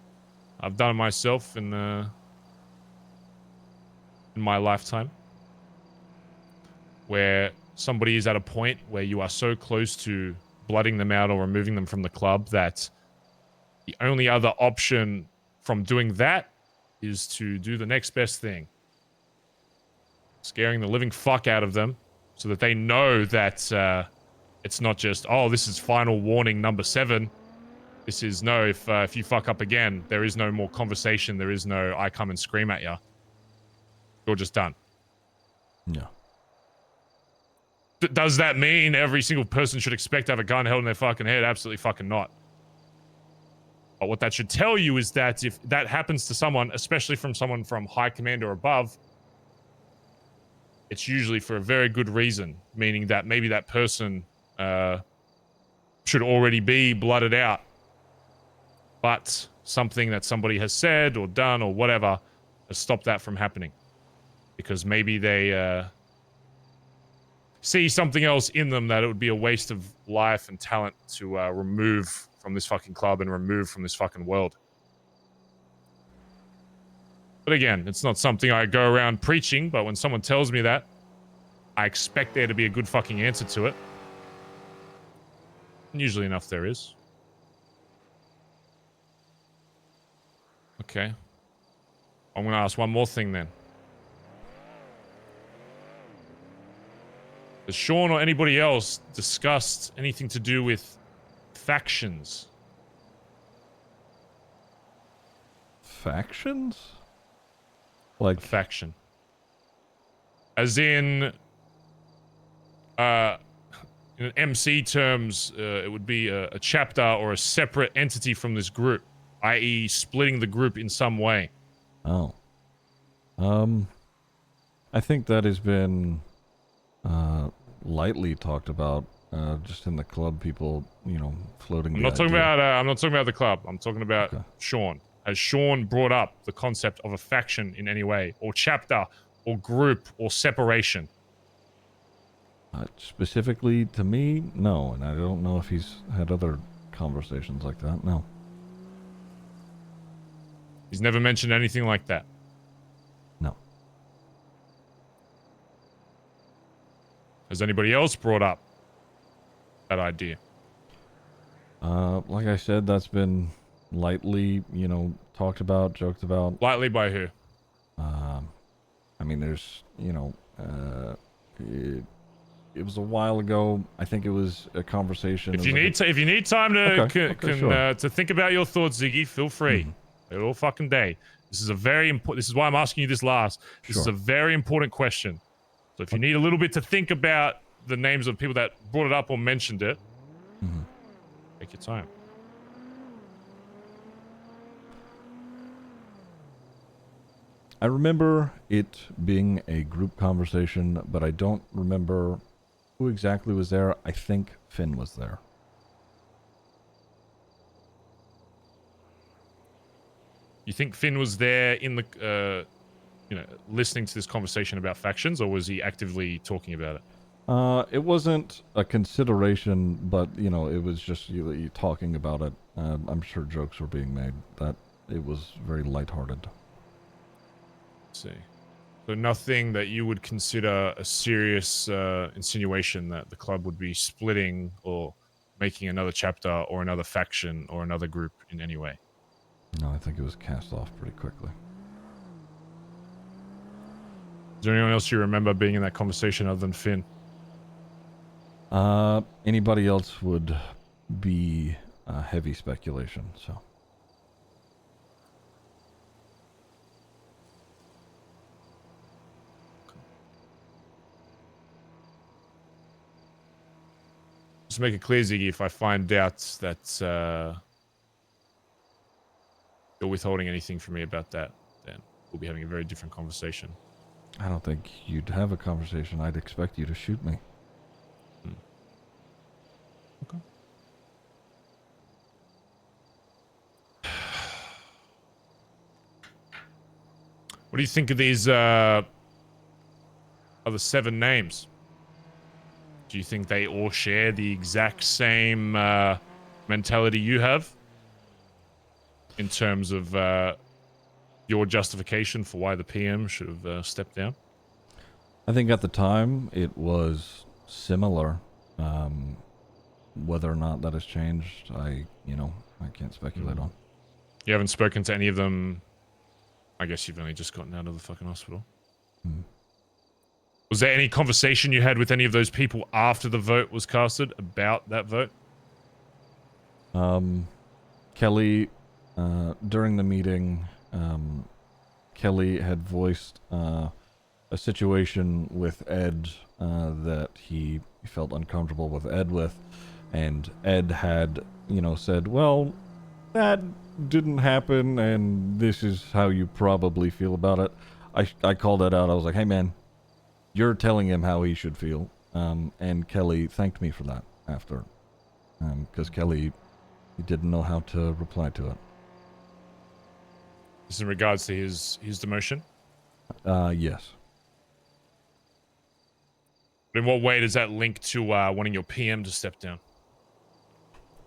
E: I've done it myself in my lifetime. Where somebody is at a point where you are so close to blooding them out or removing them from the club that the only other option from doing that is to do the next best thing. Scaring the living fuck out of them so that they know that it's not just, oh, this is final warning number 7. This is, no, if you fuck up again, there is no more conversation. There is no, I come and scream at you. You're just done.
A: Yeah.
E: Does that mean every single person should expect to have a gun held in their fucking head? Absolutely fucking not. But what that should tell you is that if that happens to someone, especially from someone from high command or above, it's usually for a very good reason, meaning that maybe that person should already be blooded out. But something that somebody has said or done or whatever has stopped that from happening. Because maybe they see something else in them that it would be a waste of life and talent to remove from this fucking club and remove from this fucking world. But again, it's not something I go around preaching, but when someone tells me that, I expect there to be a good fucking answer to it. And usually enough there is. Okay. I'm gonna ask one more thing then. Has Sean or anybody else discussed anything to do with factions?
A: Factions? Like...
E: A faction. As in MC terms, it would be a chapter or a separate entity from this group, i.e. splitting the group in some way.
A: Oh. I think that has been lightly talked about just in the club, people, you know, floating
E: I'm not talking about the club. I'm talking about Sean. Has Sean brought up the concept of a faction in any way, or chapter, or group, or separation?
A: Specifically to me, no, and I don't know if he's had other conversations like that. No.
E: He's never mentioned anything like that.
A: No.
E: Has anybody else brought up that idea?
A: Like I said, that's been lightly, you know, talked about, joked about.
E: Lightly by who?
A: I mean, there's, you know, it was a while ago. I think it was a conversation.
E: If you need time to
A: sure.
E: To think about your thoughts, Ziggy, feel free. All fucking day. This is a very important. This is why I'm asking you this last. This is a very important question. So if you need a little bit to think about the names of people that brought it up or mentioned it, take your time.
A: I remember it being a group conversation, but I don't remember who exactly was there. I think Finn was there.
E: You think Finn was there in the, you know, listening to this conversation about factions, or was he actively talking about it?
A: It wasn't a consideration, but, you know, it was just you talking about it. I'm sure jokes were being made. That it was very lighthearted.
E: Let's see. So nothing that you would consider a serious insinuation that the club would be splitting or making another chapter or another faction or another group in any way?
A: No, I think it was cast off pretty quickly.
E: Is there anyone else you remember being in that conversation other than Finn?
A: Anybody else would be heavy speculation, so.
E: Just make it clear, Ziggy, if I find out that you're withholding anything from me about that, then we'll be having a very different conversation.
A: I don't think you'd have a conversation. I'd expect you to shoot me.
E: Okay. What do you think of these other 7 names? Do you think they all share the exact same mentality you have? In terms of your justification for why the PM should have stepped down?
A: I think at the time it was similar. Whether or not that has changed, I can't speculate on.
E: You haven't spoken to any of them. I guess you've only just gotten out of the fucking hospital. Was there any conversation you had with any of those people after the vote was casted about that vote?
A: Kelly, during the meeting, Kelly had voiced a situation with Ed that he felt uncomfortable with Ed with, and Ed had, said, well, that didn't happen, and this is how you probably feel about it. I called that out. I was like, hey, man, you're telling him how he should feel. And Kelly thanked me for that after, because Kelly didn't know how to reply to it.
E: This is in regards to his demotion?
A: Yes.
E: But in what way does that link to wanting your PM to step down?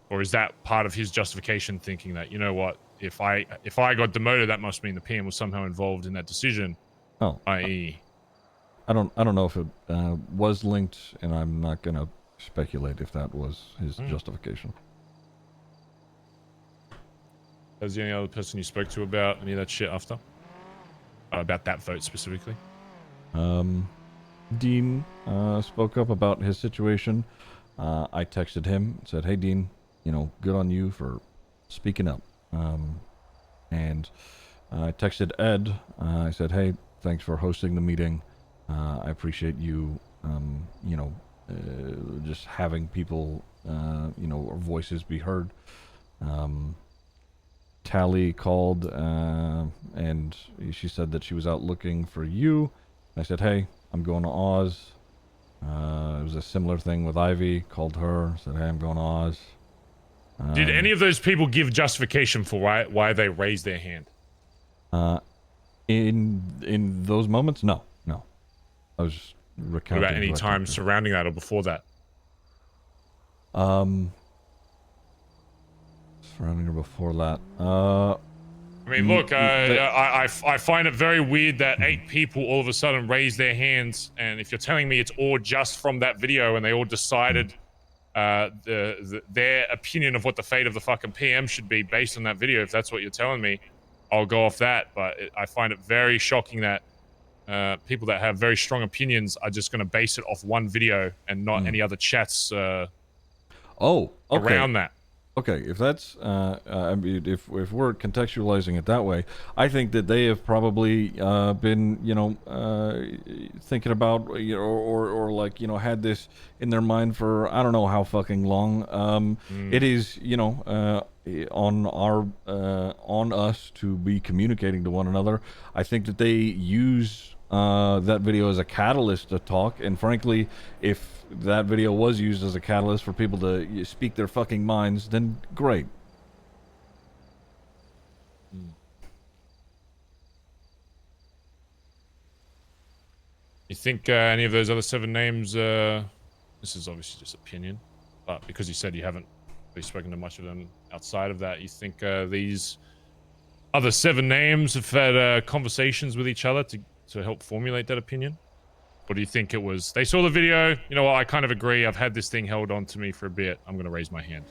E: Or is that part of his justification, thinking that, you know what, if I got demoted, that must mean the PM was somehow involved in that decision?
A: Oh,
E: i.e.,
A: I don't know if it was linked, and I'm not gonna speculate if that was his justification.
E: Was the only other person you spoke to about any of that shit after? About that vote specifically?
A: Dean spoke up about his situation. I texted him and said, hey, Dean, good on you for speaking up. And I texted Ed. I said, hey, thanks for hosting the meeting. I appreciate you, just having people, our voices be heard. Tally called, and she said that she was out looking for you. I said, hey, I'm going to Oz. It was a similar thing with Ivy. Called her, said, hey, I'm going to Oz.
E: Did any of those people give justification for why they raised their hand?
A: In those moments, no. I was just recounting.
E: What about any time surrounding that or before that?
A: Surrounding or before that.
E: I mean, look, I find it very weird that 8 people all of a sudden raised their hands, and if you're telling me it's all just from that video and they all decided their opinion of what the fate of the fucking PM should be based on that video, if that's what you're telling me, I'll go off that. But I find it very shocking that people that have very strong opinions are just going to base it off one video and not any other chats around that.
A: Okay, if that's, I mean, if we're contextualizing it that way, I think that they have probably been, thinking about, or like, had this in their mind for I don't know how fucking long. It is, on us to be communicating to one another. I think that they use that video as a catalyst to talk, and frankly, if that video was used as a catalyst for people to speak their fucking minds, then great.
E: You think any of those other 7 names, this is obviously just opinion, but because you said you haven't really spoken to much of them outside of that, you think these other 7 names have had conversations with each other to help formulate that opinion? Or do you think it was, they saw the video, you know what, I kind of agree, I've had this thing held on to me for a bit, I'm going to raise my hand?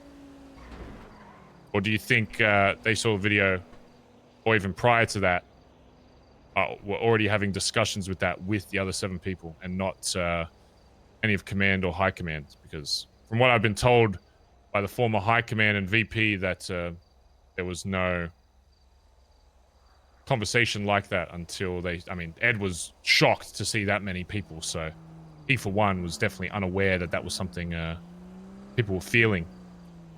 E: Or do you think they saw the video, or even prior to that, were already having discussions with that with the other 7 people, and not any of command or high command. Because from what I've been told by the former high command and VP, that there was no conversation like that until they. I mean, Ed was shocked to see that many people, so he for one was definitely unaware that that was something people were feeling.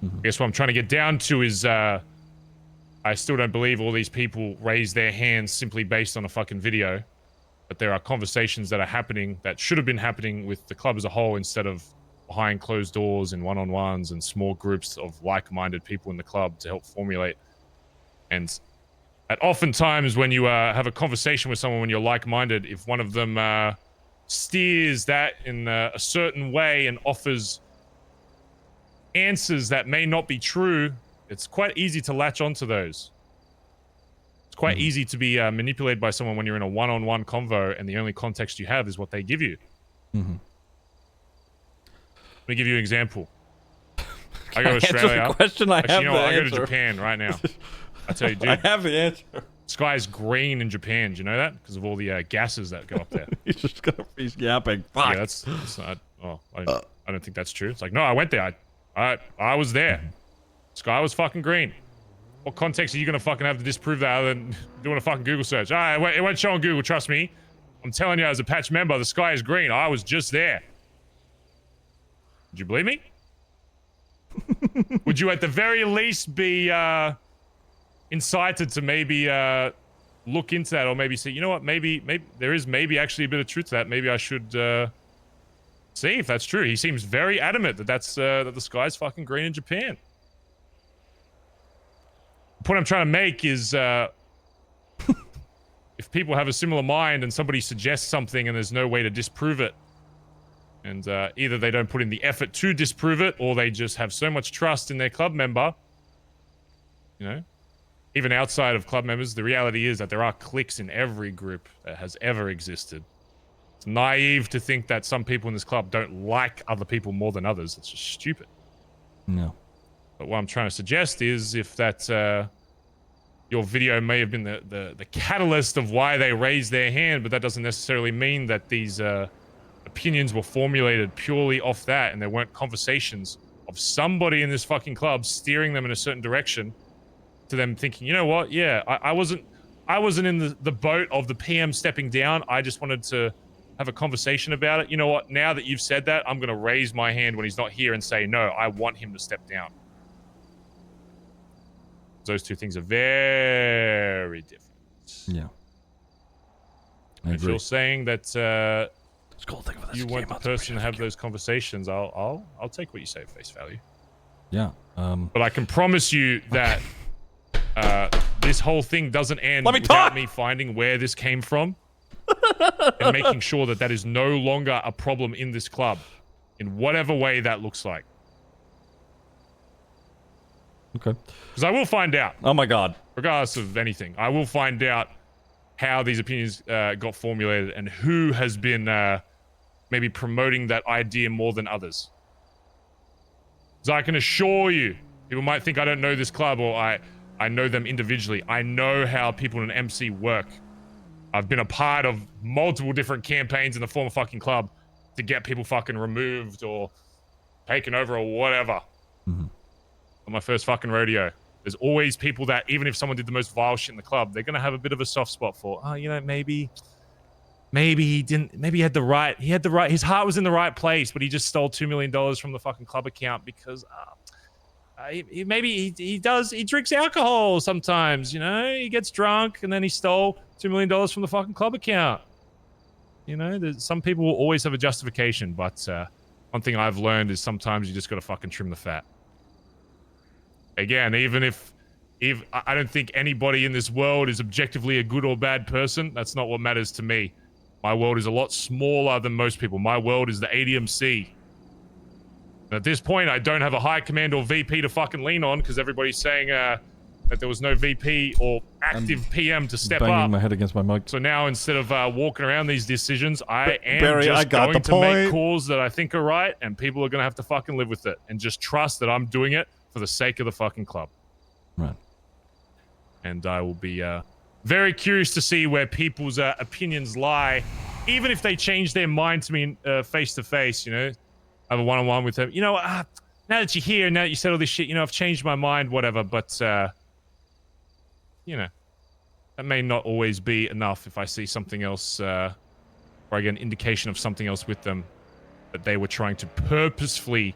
E: I guess what I'm trying to get down to is I still don't believe all these people raise their hands simply based on a fucking video. But there are conversations that are happening that should have been happening with the club as a whole, instead of behind closed doors and one-on-ones and small groups of like-minded people in the club to help formulate. And at oftentimes when you have a conversation with someone when you're like-minded, if one of them steers that in a certain way and offers answers that may not be true, it's quite easy to latch onto those. It's quite easy to be manipulated by someone when you're in a one-on-one convo and the only context you have is what they give you. Let me give you an example. I go to Australia.
A: The question? I have
E: you know
A: the
E: what? I go to
A: answer.
E: Japan right now. I tell you, dude.
A: I have the answer.
E: Sky's green in Japan. Do you know that? Because of all the gases that go up there.
A: He's yapping. Fuck.
E: Yeah, that's not. Oh, I don't think that's true. It's like, no, I went there. I was there. Sky was fucking green. What context are you gonna fucking have to disprove that other than doing a fucking Google search? It won't show on Google. Trust me. I'm telling you, as a patch member, the sky is green. I was just there. Would you believe me? Would you at the very least be incited to maybe look into that, or maybe say, you know what, maybe there is actually a bit of truth to that. Maybe I should see if that's true. He seems very adamant that that the sky's fucking green in Japan. The point I'm trying to make is if people have a similar mind and somebody suggests something and there's no way to disprove it, and either they don't put in the effort to disprove it, or they just have so much trust in their club member, you know, even outside of club members, the reality is that there are cliques in every group that has ever existed. It's naive to think that some people in this club don't like other people more than others. It's just stupid.
A: No.
E: But what I'm trying to suggest is, if that your video may have been the catalyst of why they raised their hand, but that doesn't necessarily mean that these opinions were formulated purely off that, and there weren't conversations of somebody in this fucking club steering them in a certain direction, to them thinking, you know what, yeah, I wasn't in the boat of the PM stepping down. I just wanted to have a conversation about it. You know what, now that you've said that, I'm gonna raise my hand when he's not here and say, no, I want him to step down. Those two things are very different.
A: Yeah. I
E: If
A: agree.
E: you're saying that you weren't the person to have
A: cute.
E: those conversations, I'll take what you say at face value.
A: Yeah.
E: But I can promise you that this whole thing doesn't end
A: Let me
E: without
A: talk!
E: me finding where this came from and making sure that that is no longer a problem in this club, in whatever way that looks like.
A: Okay.
E: Because I will find out.
A: Oh my god.
E: Regardless of anything, I will find out how these opinions got formulated and who has been maybe promoting that idea more than others. Because I can assure you, people might think I don't know this club, or I know them individually. I know how people in an MC work. I've been a part of multiple different campaigns in the former fucking club to get people fucking removed or taken over or whatever. On my first fucking rodeo. There's always people that, even if someone did the most vile shit in the club, they're gonna have a bit of a soft spot for, oh, you know, maybe he didn't, maybe he had the right, his heart was in the right place, but he just stole $2 million from the fucking club account because maybe he drinks alcohol sometimes, you know, he gets drunk and then he stole $2 million from the fucking club account. You know, some people will always have a justification, but one thing I've learned is sometimes you just gotta fucking trim the fat. Again, even if I don't think anybody in this world is objectively a good or bad person, that's not what matters to me. My world is a lot smaller than most people. My world is the ADMC. And at this point, I don't have a high command or VP to fucking lean on because everybody's saying that there was no VP or active PM to step
A: Banging
E: up.
A: my head against my mic.
E: So now, instead of walking around these decisions, I am
A: Barry,
E: just
A: I got
E: going
A: the
E: to make
A: point.
E: calls that I think are right, and people are going to have to fucking live with it and just trust that I'm doing it for the sake of the fucking club.
A: Right.
E: And I will be very curious to see where people's opinions lie, even if they change their mind to me face to face. You know, have a one-on-one with them. You know, now that you're here, now that you said all this shit, you know, I've changed my mind, whatever. But you know, that may not always be enough if I see something else, or I get an indication of something else with them, that they were trying to purposefully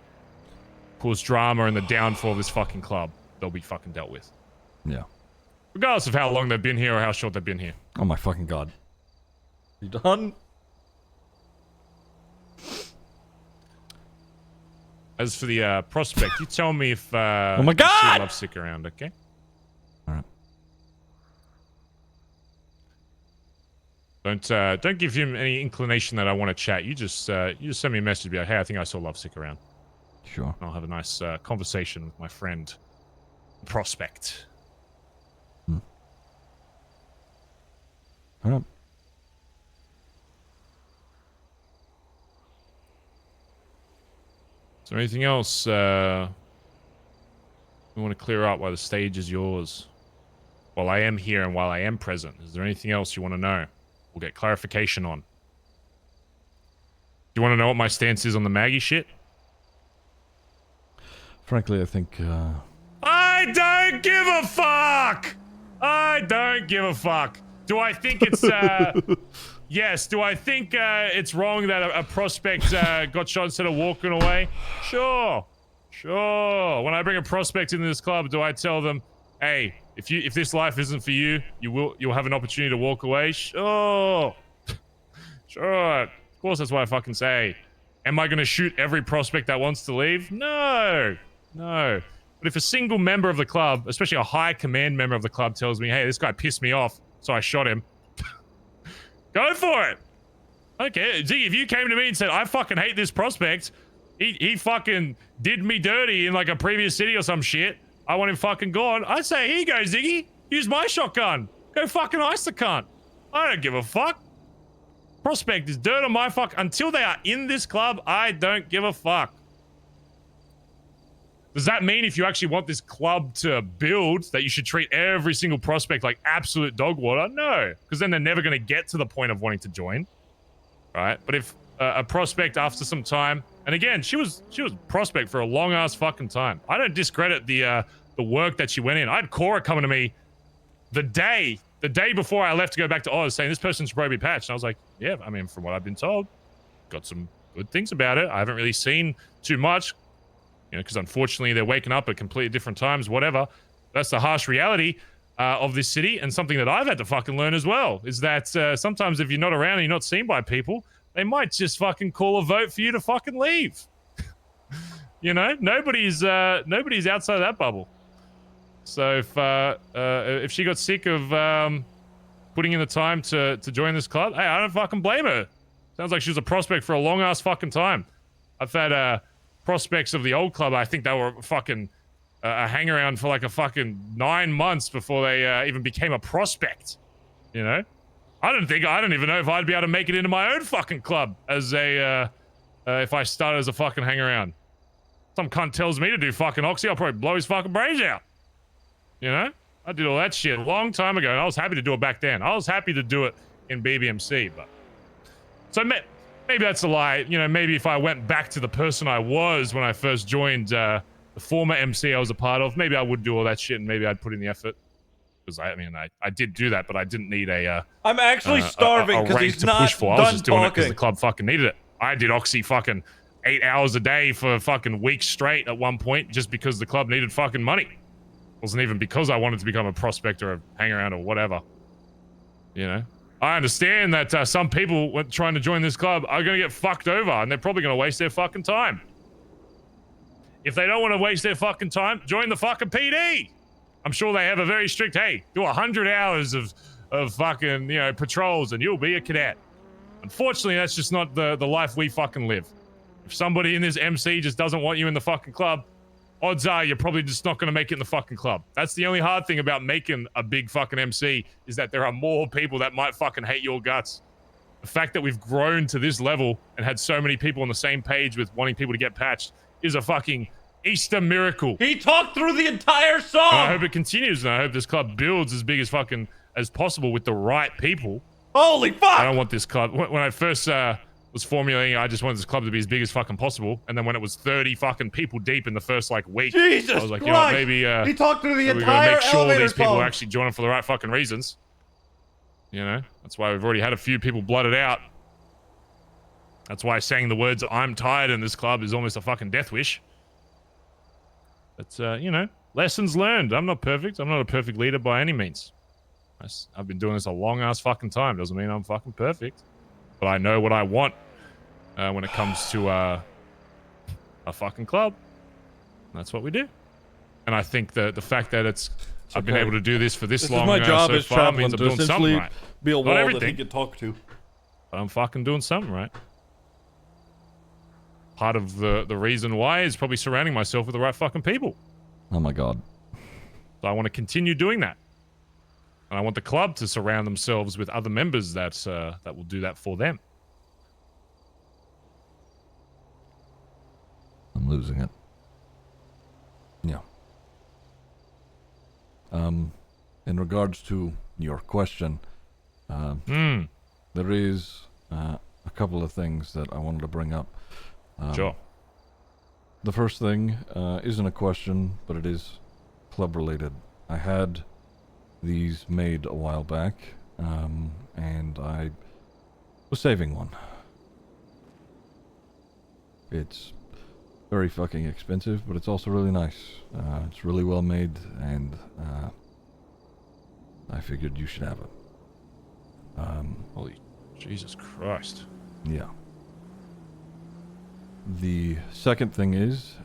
E: cause drama and the downfall of this fucking club. They'll be fucking dealt with.
A: Yeah.
E: Regardless of how long they've been here or how short they've been here.
A: Oh my fucking god. You done?
E: As for the prospect, you tell me if
A: oh my god!
E: Lovesick around, okay?
A: Alright.
E: Don't give him any inclination that I want to chat. You just send me a message, be like, hey, I think I saw Lovesick around.
A: Sure.
E: And I'll have a nice conversation with my friend, prospect.
A: Alright.
E: Is there anything else we want to clear up while the stage is yours? While I am here and while I am present, is there anything else you want to know? We'll get clarification on. Do you want to know what my stance is on the Maggie shit?
A: Frankly, I think,
E: I don't give a fuck! I don't give a fuck. Do I think it's, yes, do I think it's wrong that a prospect got shot instead of walking away? Sure. Sure. When I bring a prospect into this club, do I tell them, hey, if this life isn't for you, you'll have an opportunity to walk away? Sure. Sure. Of course, that's what I fucking say. Am I gonna shoot every prospect that wants to leave? No. No. But if a single member of the club, especially a high command member of the club, tells me, hey, this guy pissed me off, so I shot him, go for it. Okay, Ziggy, if you came to me and said, I fucking hate this prospect, he fucking did me dirty in like a previous city or some shit, I want him fucking gone, I'd say, here you go, Ziggy, use my shotgun. Go fucking ice the cunt. I don't give a fuck. Prospect is dirt on my fuck. Until they are in this club, I don't give a fuck. Does that mean if you actually want this club to build, that you should treat every single prospect like absolute dog water? No, because then they're never going to get to the point of wanting to join, right? But if a prospect after some time, and again, she was prospect for a long ass fucking time. I don't discredit the work that she went in. I had Cora coming to me the day before I left to go back to Oz, saying this person should probably be patched. And I was like, yeah, I mean, from what I've been told, got some good things about it. I haven't really seen too much. You know, because unfortunately they're waking up at completely different times, whatever. That's the harsh reality of this city, and something that I've had to fucking learn as well, is that sometimes if you're not around and you're not seen by people, they might just fucking call a vote for you to fucking leave. You know, nobody's outside of that bubble. So if she got sick of putting in the time to join this club, hey, I don't fucking blame her. Sounds like she was a prospect for a long ass fucking time. I've had prospects of the old club, I think they were fucking a hang around for like a fucking 9 months before they even became a prospect. You know? I don't even know if I'd be able to make it into my own fucking club as a, if I started as a fucking hang around. Some cunt tells me to do fucking Oxy, I'll probably blow his fucking brains out. You know? I did all that shit a long time ago, and I was happy to do it back then. I was happy to do it in BBMC, but... So maybe that's a lie. You know, maybe if I went back to the person I was when I first joined the former MC I was a part of, maybe I would do all that shit and maybe I'd put in the effort. Because I did do that, but I didn't need a
A: I'm actually starving because he's not
E: push for. I was just doing it because
A: talking.
E: the club fucking needed it. I did Oxy fucking 8 hours a day for fucking weeks straight at one point just because the club needed fucking money. It wasn't even because I wanted to become a prospect or a hang around or whatever. You know? I understand that some people trying to join this club are going to get fucked over, and they're probably going to waste their fucking time. If they don't want to waste their fucking time, join the fucking PD. I'm sure they have a very strict, hey, do 100 hours of fucking, you know, patrols and you'll be a cadet. Unfortunately, that's just not the life we fucking live. If somebody in this MC just doesn't want you in the fucking club, odds are you're probably just not going to make it in the fucking club. That's the only hard thing about making a big fucking MC, is that there are more people that might fucking hate your guts. The fact that we've grown to this level and had so many people on the same page with wanting people to get patched is a fucking Easter miracle.
A: He talked through the entire song!
E: And I hope it continues, and I hope this club builds as big as fucking as possible with the right people.
A: Holy fuck!
E: I don't want this club. When I first was formulating, I just wanted this club to be as big as fucking possible. And then when it was 30 fucking people deep in the first like week,
A: Jesus
E: I was like,
A: Christ!
E: you know what, maybe
A: he talked through the
E: we gotta
A: entire
E: make sure
A: elevator
E: these people
A: phone.
E: actually join them for the right fucking reasons. You know, that's why we've already had a few people blooded out. That's why saying the words "I'm tired" in this club is almost a fucking death wish. But you know, lessons learned. I'm not perfect. I'm not a perfect leader by any means. I've been doing this a long ass fucking time. Doesn't mean I'm fucking perfect, but I know what I want when it comes to a fucking club. That's what we do. And I think that the fact that I've been able to do this for this long
A: is my job
E: so
A: as
E: far
A: chaplain
E: means I'm
A: to
E: doing something
A: essentially
E: right.
A: be a
E: Not
A: wall that he
E: everything,
A: could talk to.
E: but I'm fucking doing something right. Part of the reason why is probably surrounding myself with the right fucking people.
A: Oh my god.
E: So I want to continue doing that. And I want the club to surround themselves with other members that will do that for them.
A: I'm losing it. Yeah. In regards to your question, there is a couple of things that I wanted to bring up.
E: Sure.
A: The first thing isn't a question, but it is club related. I had these made a while back, and I was saving one. It's very fucking expensive, but it's also really nice. It's really well made, and I figured you should have it.
E: Holy Jesus Christ.
A: Yeah. The second thing is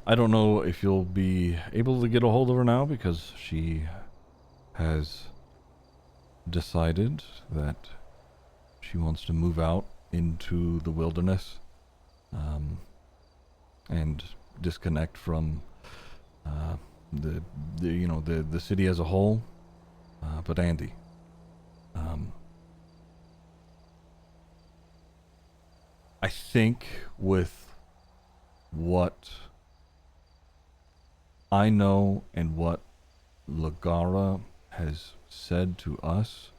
A: I don't know if you'll be able to get a hold of her now, because she has decided that she wants to move out into the wilderness, and disconnect from the city as a whole. But Andy, I think with what I know and what Lagara has said to us,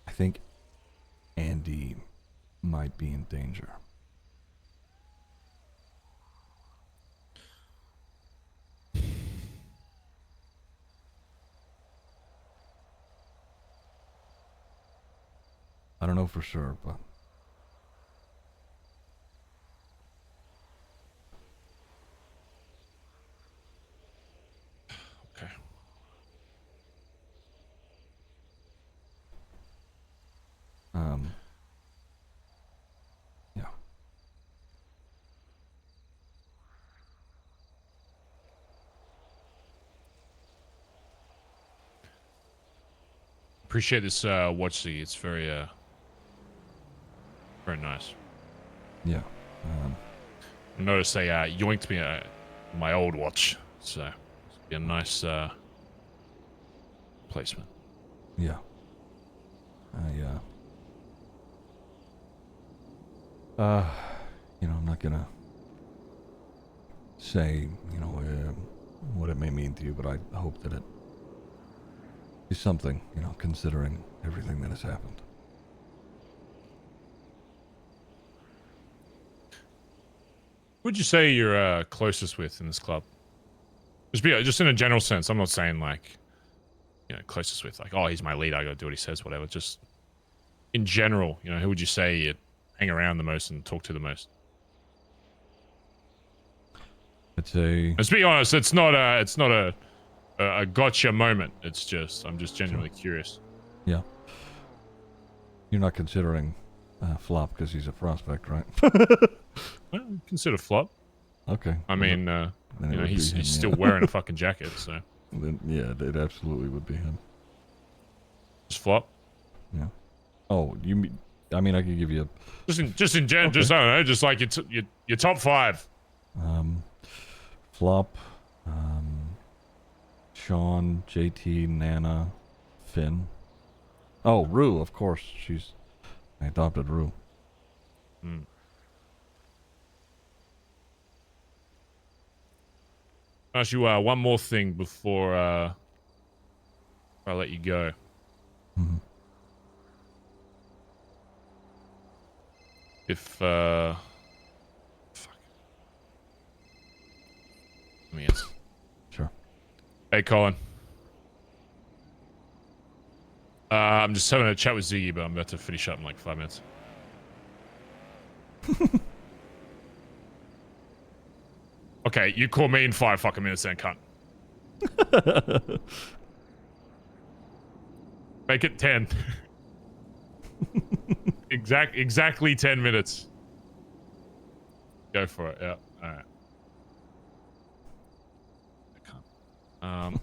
A: I think Andy might be in danger. I don't know for sure, but
E: Okay.
A: Yeah.
E: Appreciate this watch, Ziggy. It's very nice.
A: Yeah.
E: I noticed they yoinked me my old watch, so it's be a nice placement.
A: Yeah. I'm not gonna say, what it may mean to you, but I hope that it is something, considering everything that has happened.
E: Who'd you say you're closest with in this club? Just in a general sense. I'm not saying like, closest with, like, oh, he's my leader, I gotta do what he says, whatever. Just in general, who would you say you hang around the most and talk to the most?
A: I'd say.
E: Let's be honest, it's not a gotcha moment. It's just I'm just genuinely curious.
A: Yeah. You're not considering Flop because he's a prospect, right?
E: Well, consider Flop.
A: Okay.
E: I mean,
A: then it would
E: he's
A: be him,
E: still
A: yeah.
E: wearing a fucking jacket, so
A: Then, yeah, it absolutely would be him.
E: just Flop.
A: Yeah. Oh, I could give you
E: Just in general, just I don't know, just like your top 5.
A: Flop, Sean, JT, Nana, Finn. Oh, Rue, of course. I adopted Rue.
E: Ask you one more thing before I let you go.
A: Mm-hmm.
E: If fuck. Let me answer.
A: Sure.
E: Hey, Colin. I'm just having a chat with Ziggy, but I'm about to finish up in like 5 minutes. Okay, you call me in 5 fucking minutes then, cunt. Make it 10. Exactly 10 minutes. Go for it, yeah. Alright.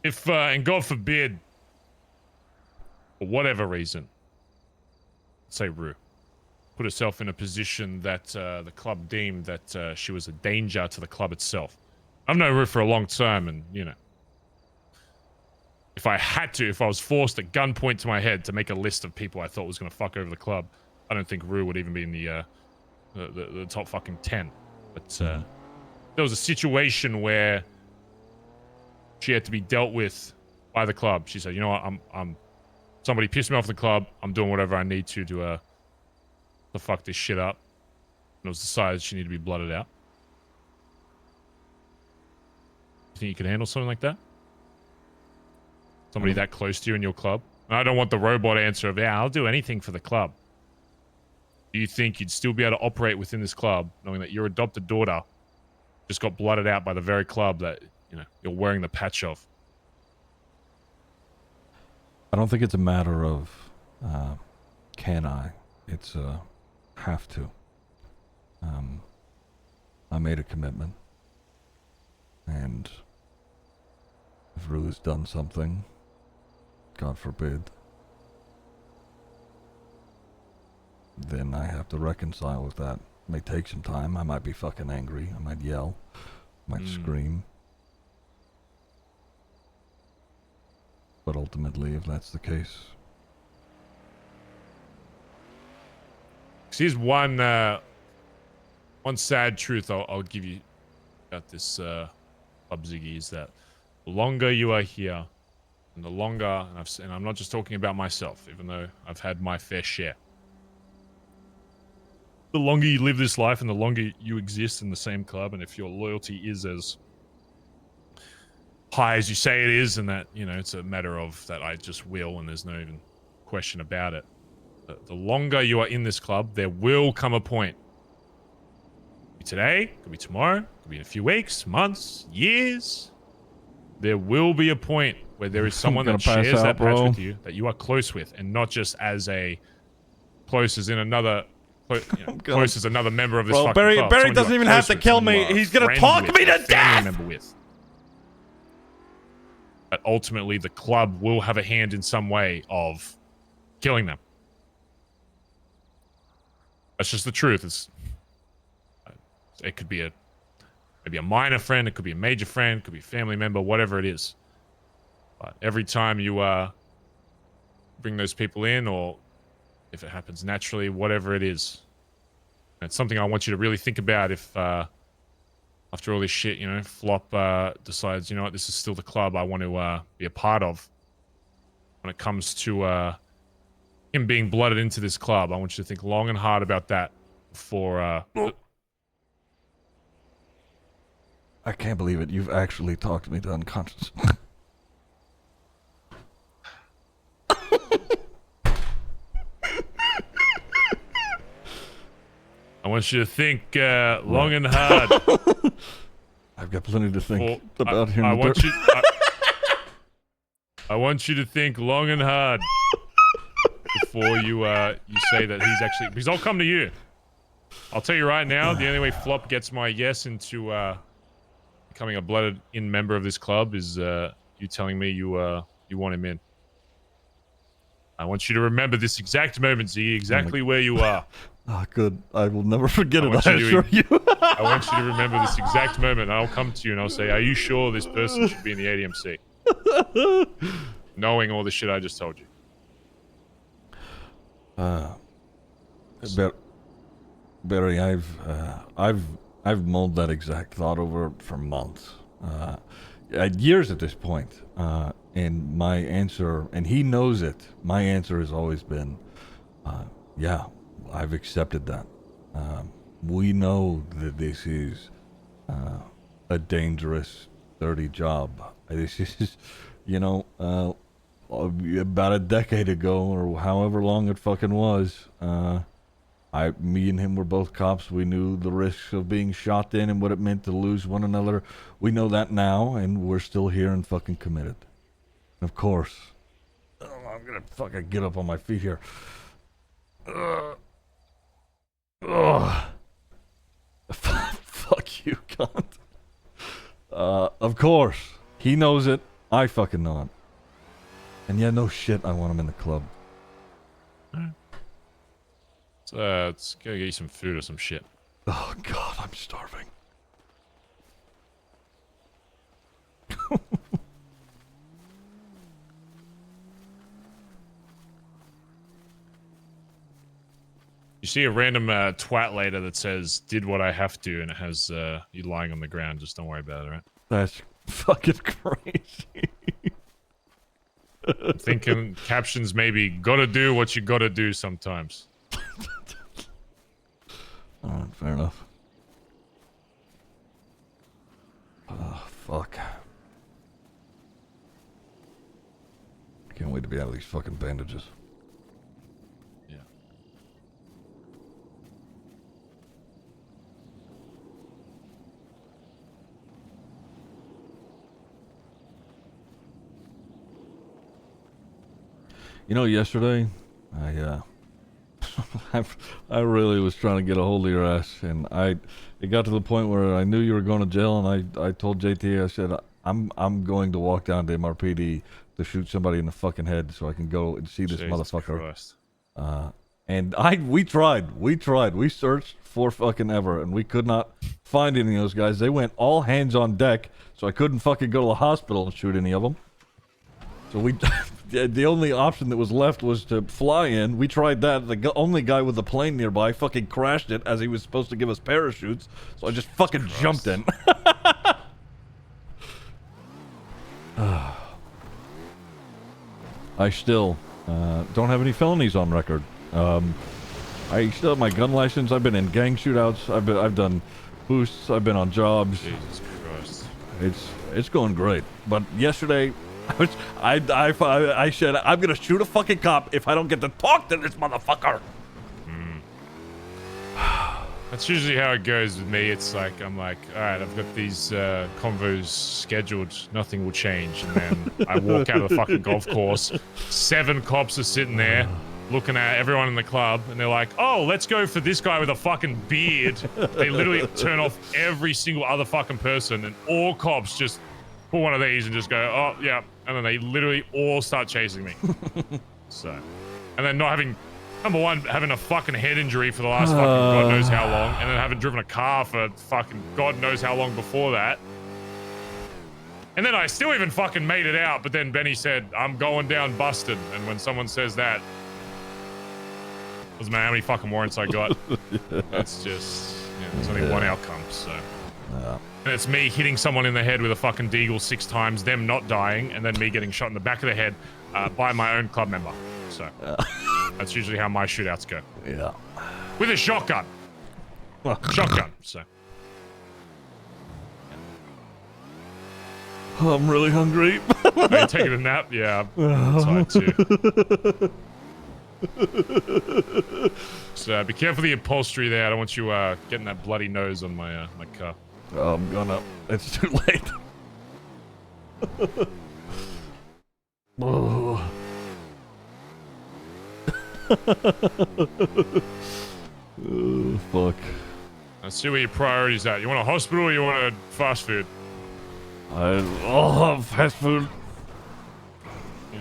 E: If, and God forbid, for whatever reason, say Rue, put herself in a position that the club deemed that she was a danger to the club itself. I've known Rue for a long time, and, you know, if I was forced at gunpoint to my head to make a list of people I thought was going to fuck over the club, I don't think Rue would even be in the top fucking 10. But there was a situation where she had to be dealt with by the club. She said, "You know what? I'm somebody pissed me off at the club. I'm doing whatever I need to fuck this shit up." And it was decided she needed to be blooded out. You think you could handle something like that? Somebody that close to you in your club? And I don't want the robot answer of, yeah, I'll do anything for the club. Do you think you'd still be able to operate within this club, knowing that your adopted daughter just got blooded out by the very club that, you know, you're wearing the patch of?
A: I don't think it's a matter of can I. It's have to. I made a commitment. And if Rue's done something, God forbid, then I have to reconcile with that. It may take some time. I might be fucking angry. I might yell. I might scream. But ultimately, if that's the case...
E: Here's one sad truth I'll give you about this club, Ziggy, is that the longer you are here, and the longer, and I'm not just talking about myself, even though I've had my fair share. The longer you live this life and the longer you exist in the same club, and if your loyalty is as high as you say it is, and that, you know, it's a matter of that I just will, and there's no even question about it. The longer you are in this club, there will come a point. Could be today, could be tomorrow, could be in a few weeks, months, years. There will be a point where there is someone that shares that patch with you, that you are close with, and not just as a close as in another, close as another member of this fucking club.
A: Barry doesn't even have to kill me. He's gonna talk me to death.
E: Member with. But ultimately, the club will have a hand in some way of killing them. That's just the truth. It could be maybe a minor friend, it could be a major friend, it could be a family member, whatever it is. But every time you bring those people in, or if it happens naturally, whatever it is, it's something I want you to really think about. If after all this shit, you know, Flop decides, you know what, this is still the club I want to be a part of. When it comes to him being blooded into this club, I want you to think long and hard about that before
A: I can't believe it. You've actually talked me to unconscious.
E: I want you to think long and hard.
A: I've got plenty to think about him.
E: I want you to think long and hard before you say that he's actually, because I'll come to you. I'll tell you right now, the only way Flop gets my yes into becoming a blooded-in member of this club is you telling me you want him in. I want you to remember this exact moment, Z, exactly where you are.
A: Ah, good. I will never forget it, I assure you.
E: I want you to remember this exact moment. I'll come to you and I'll say, are you sure this person should be in the ADMC? Knowing all the shit I just told you.
A: Barry, I've I've mulled that exact thought over for months, years at this point. And my answer, and he knows it. My answer has always been, yeah, I've accepted that. We know that this is a dangerous, dirty job. This is, you know, about a decade ago or however long it fucking was. Me and him were both cops. We knew the risks of being shot then and what it meant to lose one another. We know that now, and we're still here and fucking committed. And of course, I'm gonna fucking get up on my feet here. Fuck you, cunt. Of course, he knows it. I fucking know it. And yeah, no shit, I want him in the club.
E: Let's go get you some food or some shit.
A: Oh god, I'm starving.
E: You see a random twat later that says, did what I have to, and it has you lying on the ground. Just don't worry about it, right?
A: That's fucking crazy.
E: I'm thinking captions maybe, gotta do what you gotta do sometimes.
A: Alright, fair enough. Oh, fuck. I can't wait to be out of these fucking bandages.
E: Yeah.
A: You know, yesterday, I really was trying to get a hold of your ass, and it got to the point where I knew you were going to jail, and I told JT, I said, I'm going to walk down to MRPD to shoot somebody in the fucking head so I can go and see this
E: Jesus
A: motherfucker.
E: Christ.
A: And we tried, we searched for fucking ever, and we could not find any of those guys. They went all hands on deck, so I couldn't fucking go to the hospital and shoot any of them. So the only option that was left was to fly in. We tried that. The only guy with the plane nearby fucking crashed it as he was supposed to give us parachutes. So I just fucking jumped in. I still don't have any felonies on record. I still have my gun license. I've been in gang shootouts. I've done boosts. I've been on jobs.
E: Jesus Christ.
A: It's going great. But yesterday, I said I'm gonna shoot a fucking cop if I don't get to talk to this motherfucker.
E: That's usually how it goes with me. It's like, I'm like, alright, I've got these convos scheduled, nothing will change. And then I walk out of the fucking golf course, 7 cops are sitting there, looking at everyone in the club, and they're like, oh, let's go for this guy with a fucking beard. They literally turn off every single other fucking person, and all cops just pull one of these and just go, oh, yeah. And then they literally all start chasing me. So, and then not having... Number one, having a fucking head injury for the last fucking God knows how long, and then having driven a car for fucking God knows how long before that. And then I still even fucking made it out, but then Benny said, I'm going down busted. And when someone says that, doesn't matter how many fucking warrants I got. That's just, there's only one outcome, so. And it's me hitting someone in the head with a fucking deagle 6 times, them not dying, and then me getting shot in the back of the head by my own club member. So. That's usually how my shootouts go.
A: Yeah.
E: With a shotgun. Shotgun, so.
A: I'm really hungry.
E: Are you taking a nap? Yeah, I'm tired too. So be careful of the upholstery there. I don't want you getting that bloody nose on my my car.
A: Oh, I'm gonna. It's too late. Oh. Oh, fuck.
E: Let's see where your priorities at. You want a hospital or you want a fast food?
A: I'll have fast food.
E: Yeah.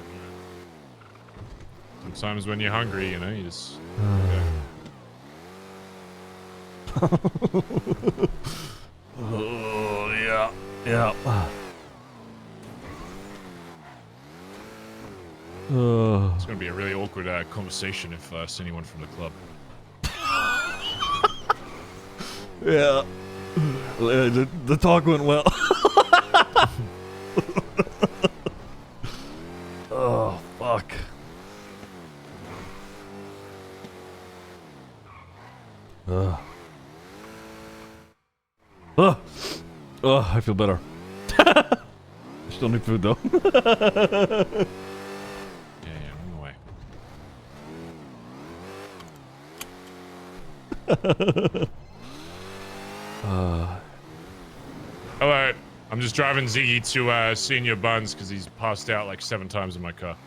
E: Sometimes when you're hungry, you know, you just...
A: Oh, yeah. Yeah.
E: It's gonna be a really awkward conversation if I see anyone from the club.
A: Yeah. The talk went well. Oh, fuck. I feel better. I still need food though.
E: Yeah, on the way. Hello. I'm just driving Ziggy to Senior Buns because he's passed out like 7 times in my car.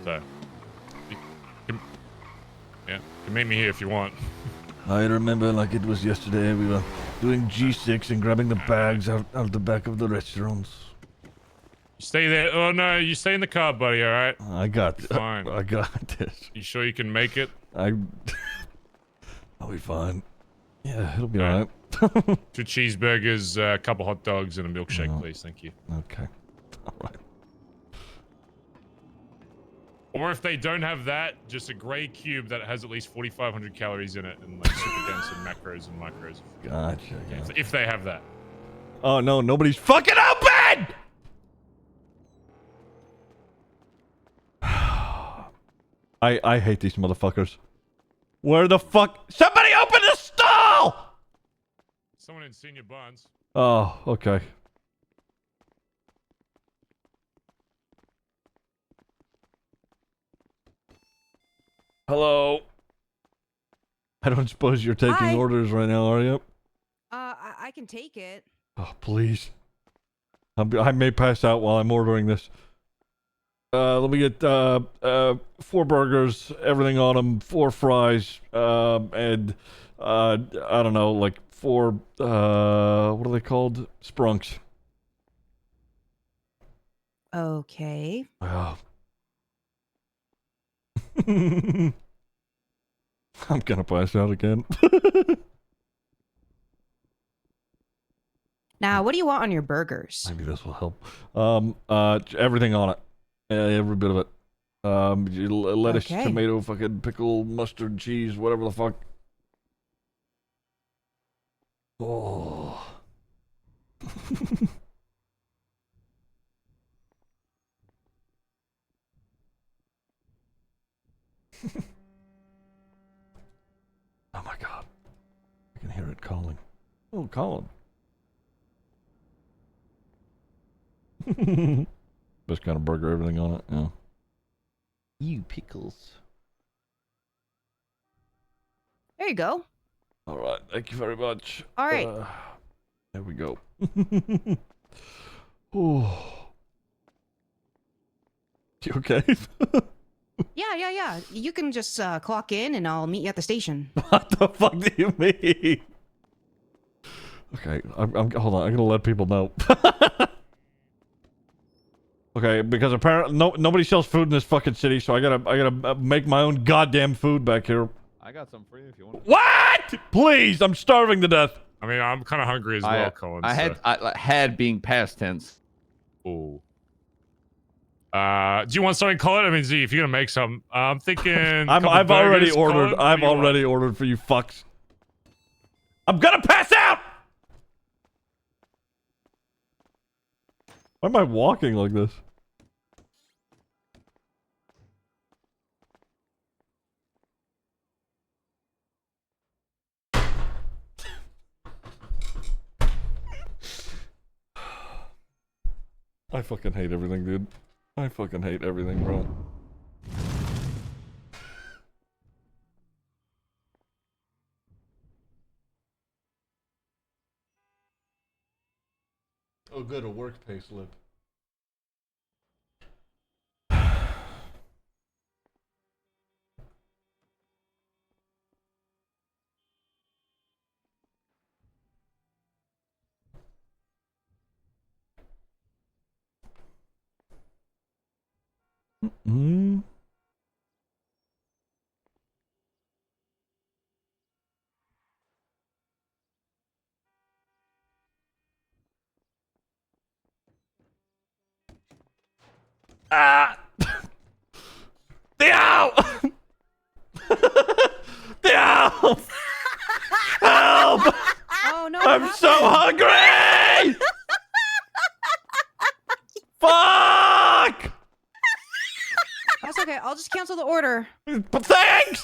E: So, you can meet me here if you want.
A: I remember like it was yesterday. We were doing G6 and grabbing the bags out the back of the restaurants.
E: You stay there. Oh no, you stay in the car, buddy. All right.
A: I got this.
E: Fine.
A: I got this.
E: You sure you can make it?
A: I'll be fine. Yeah, it'll be
E: All
A: alright.
E: 2 cheeseburgers, a couple hot dogs, and a milkshake, please. Thank you.
A: Okay. Alright.
E: Or if they don't have that, just a gray cube that has at least 4,500 calories in it and like super dense in macros and micros.
A: Gotcha.
E: Yeah, if they have that.
A: Oh no, nobody's fucking open! I hate these motherfuckers. Where the fuck? Somebody open the stall!
E: Someone in Senior Buns.
A: Oh, okay. Hello. I don't suppose you're taking
F: Hi.
A: orders right now, are you?
F: I can take it.
A: Oh, please. I may pass out while I'm ordering this. Let me get 4 burgers, everything on them, 4 fries, and I don't know, like 4 what are they called? Sprunks.
F: Okay.
A: Oh. I'm gonna pass out again.
F: Now, what do you want on your burgers?
A: Maybe this will help. Everything on it. Every bit of it. Lettuce,
F: Okay.
A: tomato, fucking pickle, mustard, cheese, whatever the fuck. Oh. Oh my god. I can hear it calling. Oh, Colin. Best kind of burger, everything on it, yeah. You pickles.
F: There you go.
A: Alright, thank you very much.
F: All right.
A: There we go. Oh. You okay?
F: Yeah. You can just clock in and I'll meet you at the station.
A: What the fuck do you mean? Okay, I'm hold on, I'm gonna let people know. Okay, because apparently nobody sells food in this fucking city, so I gotta make my own goddamn food back here.
G: I got some for you if you want.
A: What? Please, I'm starving to death.
E: I mean, I'm kind of hungry as well, Colin.
G: I had being past tense.
E: Ooh. Do you want something, Colin? I mean, Z, if you're gonna make some, I'm thinking.
A: I've already
E: burgers,
A: ordered.
E: Colin?
A: I've
E: What do you
A: already ordered for you fucks. I'm gonna pass out. Why am I walking like this? I fucking hate everything, dude. I fucking hate everything, bro. Oh, good, a work pay slip. Hmm. Ah! Theo! Theo! Help!
F: just cancel the order.
A: But thanks!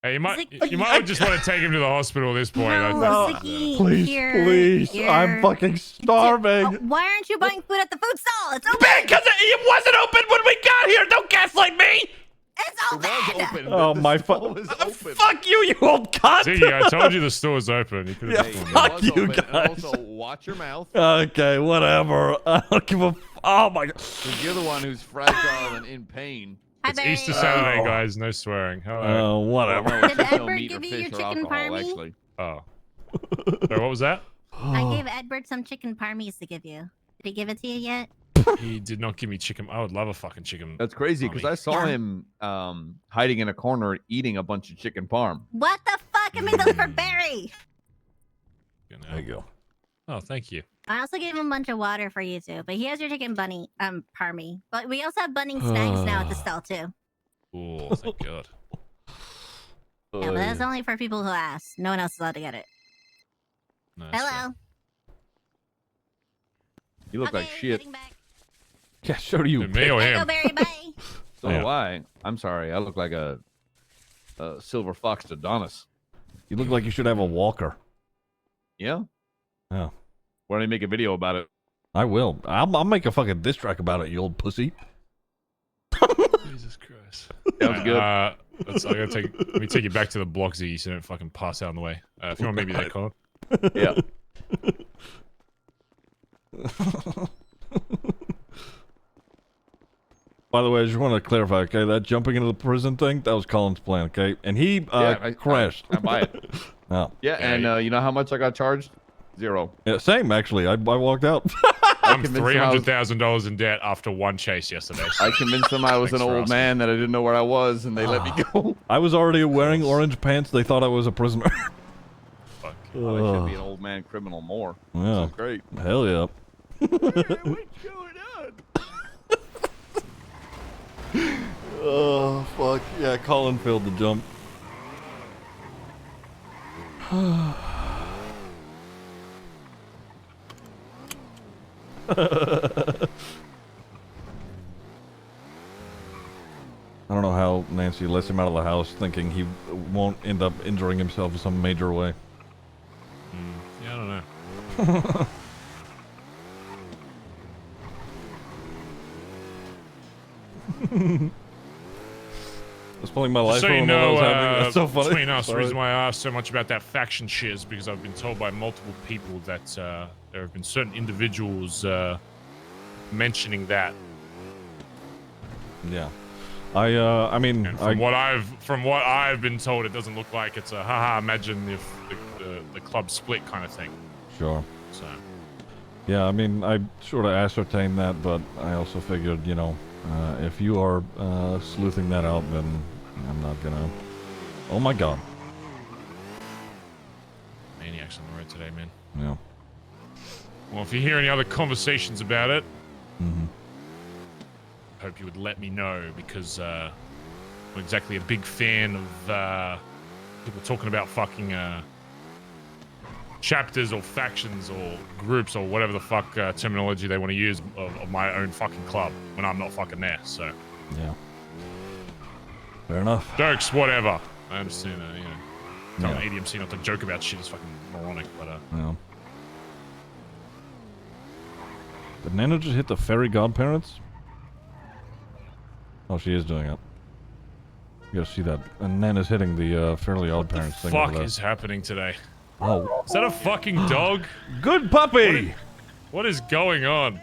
E: Hey, you might
D: Ziggy-
E: just want to take him to the hospital at this point. I
D: No,
E: think.
D: Ziggy,
A: Please,
D: here,
A: please.
D: here.
A: I'm fucking starving.
D: Why aren't you buying food at the food stall? It's open.
A: Because it wasn't open when we got here. Don't gaslight me.
D: It's
G: It
D: open.
G: was open.
A: Oh,
G: The
A: my
G: stall is open.
A: Fuck you old cunt.
E: Ziggy, I told you the store's open. You could
A: Yeah,
E: have
G: Hey, it
A: fuck
G: was
A: you
G: open, and
A: guys.
G: Also, watch your mouth.
A: Okay, whatever. I don't give a. Oh my god.
G: 'Cause you're the one who's fragile and in pain.
D: Hi,
E: It's
D: Barry.
E: Easter Saturday,
A: Oh.
E: guys. No swearing. Hello.
A: Oh, whatever.
G: Well, no, it's
D: Did
G: just no
D: Edward
G: meat or
D: give you your
G: fish or
D: chicken
G: alcohol,
D: parmy?
G: actually.
E: Oh. Sorry, what was that?
D: I gave Edward some chicken parmies to give you. Did he give it to you yet?
E: He did not give me chicken. I would love a fucking chicken.
G: That's crazy because I saw
D: Yeah.
G: him hiding in a corner eating a bunch of chicken parm.
D: What the fuck? I made those for Barry.
A: There you go.
E: Oh, thank you.
D: I also gave him a bunch of water for you too. But he has your chicken parmy. But we also have bunning snacks now at the stall too.
E: Oh, thank God.
D: Yeah, but that's only for people who ask. No one else is allowed to get it.
E: No, that's fair.
D: Hello.
G: You look like shit.
D: getting back.
A: Yeah, so do you.
E: Me or
D: There you go,
E: him?
D: Barry. Bye.
G: So
E: Yeah.
G: do I. I'm sorry. I look like a silver fox Adonis.
A: You look like you should have a walker.
G: Yeah.
A: Yeah.
G: Why don't you make a video about it?
A: I will. I'll make a fucking diss track about it, you old pussy.
E: Jesus Christ.
G: Sounds good.
E: I gotta let me take you back to the block, Ziggy, so you don't fucking pass out on the way. If you want to meet me there, Colin.
G: Yeah.
A: By the way, I just want to clarify, okay? That jumping into the prison thing, that was Colin's plan, okay? And he crashed.
G: I buy it.
A: Oh.
G: Yeah,
E: Yeah,
G: and you know how much I got charged? 0.
A: Yeah, same, actually. I walked out.
E: I'm
G: convinced him I was-
E: $300,000 in debt after one chase yesterday.
G: I convinced them I was
E: Thanks
G: an
E: for
G: old
E: asking.
G: man that I didn't know where I was, and they let me go.
A: I was already wearing orange pants. They thought I was a prisoner.
E: Fuck.
G: Oh, I should be an old man criminal more.
A: Yeah.
G: This is great.
A: Hell yeah.
G: What's going on?
A: Oh, fuck. Yeah, Colin failed the jump. I don't know how Nancy lets him out of the house thinking he won't end up injuring himself in some major way.
E: Yeah, I don't know.
A: I was pulling my life
E: So you
A: from what I
E: know,
A: was having. That's so funny.
E: between us, the
A: Sorry.
E: reason why I asked so much about that faction shit is because I've been told by multiple people that there have been certain individuals mentioning that.
A: Yeah. I mean,
E: And from what I've been told, it doesn't look like it's a haha. Imagine if the club split kind of thing.
A: Sure.
E: So
A: Yeah, I mean, I sort of ascertained that, but I also figured, you know, if you are sleuthing that out, then I'm not gonna. Oh my god.
E: maniacs on the road today, man.
A: Yeah.
E: Well, if you hear any other conversations about it,
A: Mm-hmm.
E: hope you would let me know because I'm exactly a big fan of people talking about fucking chapters or factions or groups or whatever the fuck terminology they want to use of my own fucking club when I'm not fucking there. So
A: Yeah. Fair enough.
E: jokes, whatever. I understand that, you know. Telling
A: Yeah.
E: ADMC not to joke about shit is fucking moronic, but
A: Yeah. Did Nana just hit the fairy godparents? Oh, she is doing it. You gotta see that. And Nana's hitting the Fairly Odd Parents thing. over
E: fuck
A: there.
E: is happening today?
A: Oh,
E: Is that a fucking dog?
A: good puppy!
E: What is going on?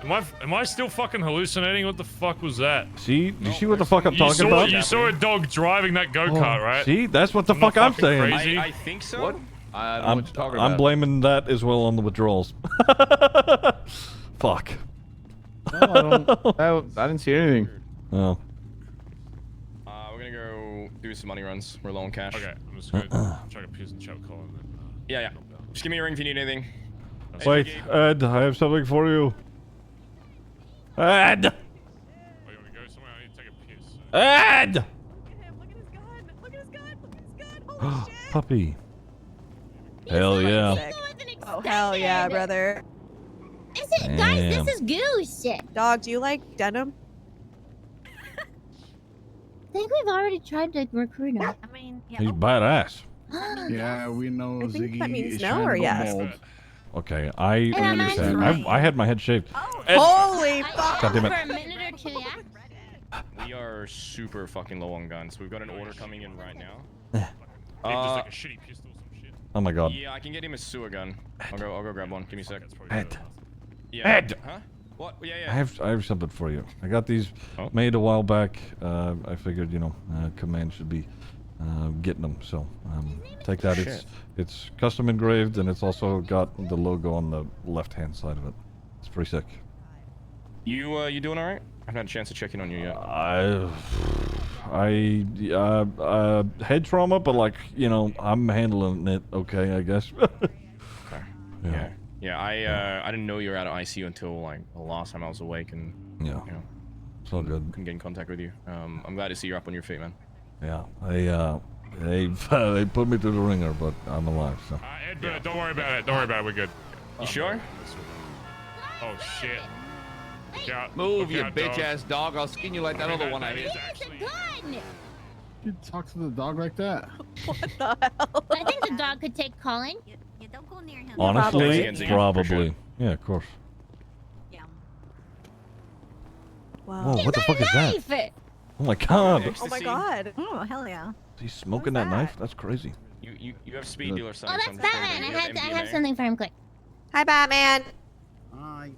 E: Am I still fucking hallucinating? What the fuck was that?
A: See? Do you see what the fuck I'm talking about?
E: You saw a dog driving that go-kart, right?
A: See? That's what the
E: I'm not
A: fuck I'm
E: fucking
A: saying.
E: crazy.
H: I think so.
G: What? I don't know what you're talking
A: I'm
G: about.
A: blaming that as well on the withdrawals. Fuck.
G: No, I didn't see anything.
A: Oh.
H: We're gonna go do some money runs. We're low on cash.
E: Okay, I'm just gonna try to pierce and chat with Colin. Then,
H: Yeah. Just give me a ring if you need anything.
A: Wait, Ed, I have something for you. Ed!
E: Oh, you wanna go somewhere? I need to take a piss.
A: Ed!
F: Look at his gun. Look at his gun. Look at his gun. Holy shit.
A: Puppy. Hell yeah.
F: Sick. Oh, hell yeah, brother.
D: Is it guys,
A: Damn.
D: this is Goose.
I: Dog, do you like denim?
D: I think we've already tried to recruit him.
J: I mean, yeah.
A: He's badass.
K: Yeah, we know
I: I think
K: Ziggy
I: that means
K: is
I: no
K: trying
I: or
K: to go
I: yes.
K: bald.
A: Okay, I
D: I'm
A: understand.
J: right.
A: I had my head shaved.
J: Oh,
A: Ed-
I: Holy
D: I
I: fuck!
A: God damn
D: for
A: it.
D: a minute or two, yeah.
H: We are super fucking low on guns. We've got an order coming in right now.
E: Just like a shitty pistol or some shit.
A: Oh my god.
H: Yeah, I can get him a sewer gun. I'll go grab one. Give me a sec.
E: That's probably
A: Ed.
E: better.
H: Yeah.
A: Ed!
H: Huh? What? Yeah,
A: I
H: yeah.
A: have something for you. I got these
H: Oh.
A: made a while back. I figured, you know, command should be getting them. So take that. It's custom engraved, and it's also got the logo on the left-hand side of it. It's pretty sick.
H: You doing all right? I haven't had a chance to check in on you yet.
A: Head trauma, but like, you know, I'm handling it okay, I guess.
H: Okay.
A: Yeah.
H: Yeah. I didn't know you were out of ICU until like the last time I was awake, and
A: Yeah.
H: you know,
A: It's all good.
H: couldn't get in contact with you. I'm glad to see you're up on your feet, man.
A: Yeah. They put me through the ringer, but I'm alive. So.
E: Ed, don't worry about it. Don't worry about it. We're good.
H: You sure?
E: Oh shit. Look out.
G: Move,
E: Look
G: you
E: out,
G: bitch
E: dog.
G: ass dog. I'll skin you like that other one I
E: That
G: hit.
E: is
D: It's a
E: actually-
D: gun.
K: You talk to the dog like that?
I: What the hell?
D: I think the dog could take Colin.
J: You don't go near him.
A: Honestly,
H: Probably.
A: probably. Yeah, of course.
J: Yeah.
I: Wow.
A: Whoa, what the fuck is that?
D: Knife.
A: Oh my god.
I: Oh my
H: Ecstasy?
I: god.
J: Oh, hell yeah.
A: He's smoking that knife? That's crazy.
H: You have speed dealer
D: Oh,
H: signs.
D: that's
H: on the
D: Batman.
H: shoulder.
D: I
H: You
D: have
H: MDMA?
D: something for him quick.
I: Hi, Batman.
K: Hi.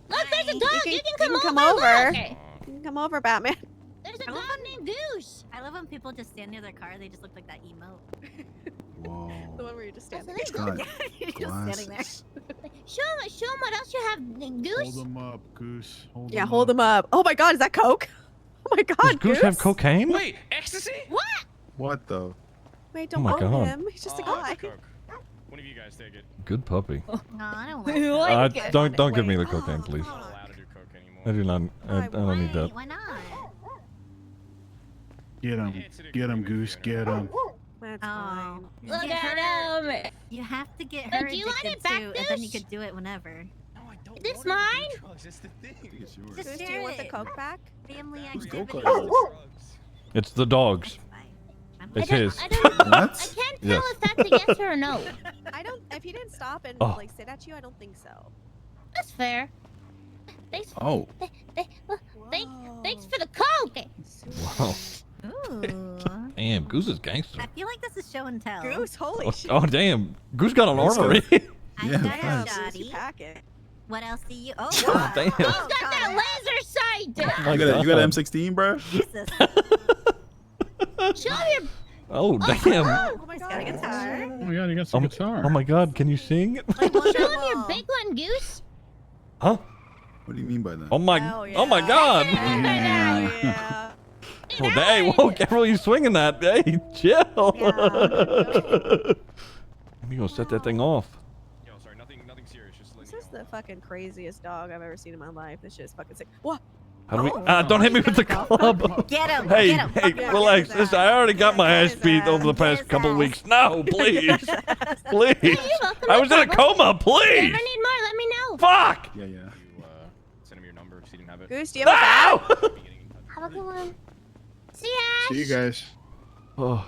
D: Look, there's a
J: You
D: dog.
I: can-
D: You can
I: you can
D: come
I: come
D: over.
I: over.
D: Look.
I: You can come over, Batman.
D: There's a
J: I love
D: dog named Goose.
J: I love when people just stand near their car. They just look like that emote.
K: Whoa.
I: The one where you're just
D: That's
I: standing.
D: what
K: Got
J: You're just standing there.
K: glasses.
D: Show him what else you have,
K: Hold
D: Goose.
K: them up, Goose. Hold
I: Yeah, hold him up. Oh my god, is that Coke? Oh my
A: Does
I: god,
A: Goose have cocaine?
H: Wait, ecstasy?
D: What?
K: What though?
I: Wait,
A: Oh
I: don't
A: my
I: own
A: God.
I: him. He's just a
H: Oh,
I: guy.
H: Coke. One of you guys take it.
A: Good puppy.
J: No, I don't like that.
A: Don't give me the
I: Wait.
A: cocaine, please.
H: I'm not allowed to do Coke anymore.
A: I do not. I don't need that.
J: Why not?
K: Get him. Get him, Goose. Get him.
I: That's
J: Oh.
I: fine.
D: Look
J: Get
D: at
J: her-
D: him.
J: You have to get
D: But
J: her
D: do you want
J: addicted
D: it back,
J: too, and then you
D: Goose?
J: could do it whenever.
H: No, I don't
D: Is this
H: want to do
D: mine?
H: drugs, that's the thing.
K: It's yours.
J: Just
I: Goose, do
J: share
I: you want the
J: it.
I: Coke back?
J: Family
K: Who's
J: activity.
K: go-kart?
A: It's the dog's.
J: That's fine. I'm
A: It's
J: fine.
A: his.
D: I can't
K: What?
D: tell
A: Yes.
D: if that's a yes or a no.
I: I don't. If he didn't stop and
A: Oh.
I: like sit at you, I don't think so.
D: That's fair. Thanks.
K: Oh.
D: Thanks for the Coke.
A: Wow.
J: Ooh.
A: Damn, Goose is gangster.
J: I feel like this is show and tell.
I: Goose, holy
A: Oh,
I: shit.
A: oh damn, Goose got an armory.
J: I
K: Yeah,
J: got
K: thanks.
J: a
I: Goose, you
J: shoddy.
I: pack it.
J: What else do you? Oh,
A: Oh,
J: God.
A: damn.
J: Oh,
D: He's got that
J: God.
D: laser sight.
A: My
K: You got a
A: God.
K: M16, bro?
J: Jesus.
D: Show your.
A: Oh damn.
I: Oh my
J: He's
I: god.
J: got a guitar.
K: Oh my god, you got some guitar.
A: Oh my God, can you sing?
J: Like
D: Show him your
J: Wonderwall.
D: big one, Goose.
A: Huh?
K: What do you mean by that?
A: Oh my.
I: Hell
A: Oh my
I: yeah.
A: God.
I: Yeah.
A: Oh dang! Whoa, careful, you swinging that. Hey, chill. You gonna set that thing off?
H: Yo, sorry, nothing serious. Just
I: This
H: letting
I: is
H: you know.
I: the fucking craziest dog I've ever seen in my life. This shit is fucking sick. What?
A: How do we?
J: Oh.
A: Don't hit me with the club.
J: Get him.
A: Hey,
J: Get him.
A: hey,
J: Fuck him.
A: relax.
I: his
A: Listen,
I: ass.
A: I already got my
I: Get
A: ass
I: his
A: beat
I: ass.
A: over the
J: Get
A: past
J: his
A: couple
J: ass.
A: weeks. No, please, please.
D: welcome
A: I was in a
D: to
A: coma.
D: If
A: Please.
D: you ever need more, let me know.
A: Fuck.
K: Yeah, yeah.
H: You send him your number if you didn't have it.
I: Goose, do you have a bag?
A: No.
H: Be getting in touch.
D: Have a good one. See ya.
K: See you guys.
A: Oh,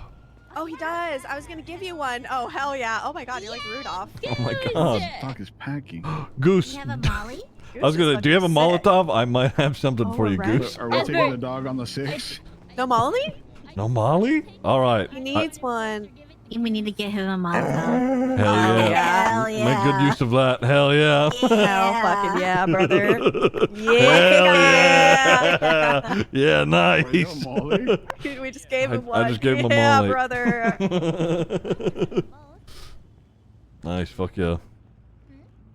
I: Oh, he does. I was gonna give you one. Oh, hell yeah. Oh my god, you're like Rudolph.
A: oh my God.
K: Dog is packing.
A: Goose.
J: You have a Molly?
A: I was gonna. Do you have a Molotov? I might have something for you,
I: Alright.
A: Goose.
K: Are we taking the dog on the 6?
I: No Molly?
A: No Molly? All right.
I: He needs one.
J: We need to get him a Molly.
A: Hell
I: Oh,
A: yeah.
J: Hell
A: Make
J: yeah.
A: good use of that. Hell yeah.
I: Hell fucking yeah, brother.
A: Hell
I: Yeah.
A: yeah. Yeah, nice.
K: Are you a Molly?
I: Dude, we just gave him
A: I
I: one.
A: just gave him a
I: yeah,
A: Molly.
I: brother.
A: Nice. Fuck yeah.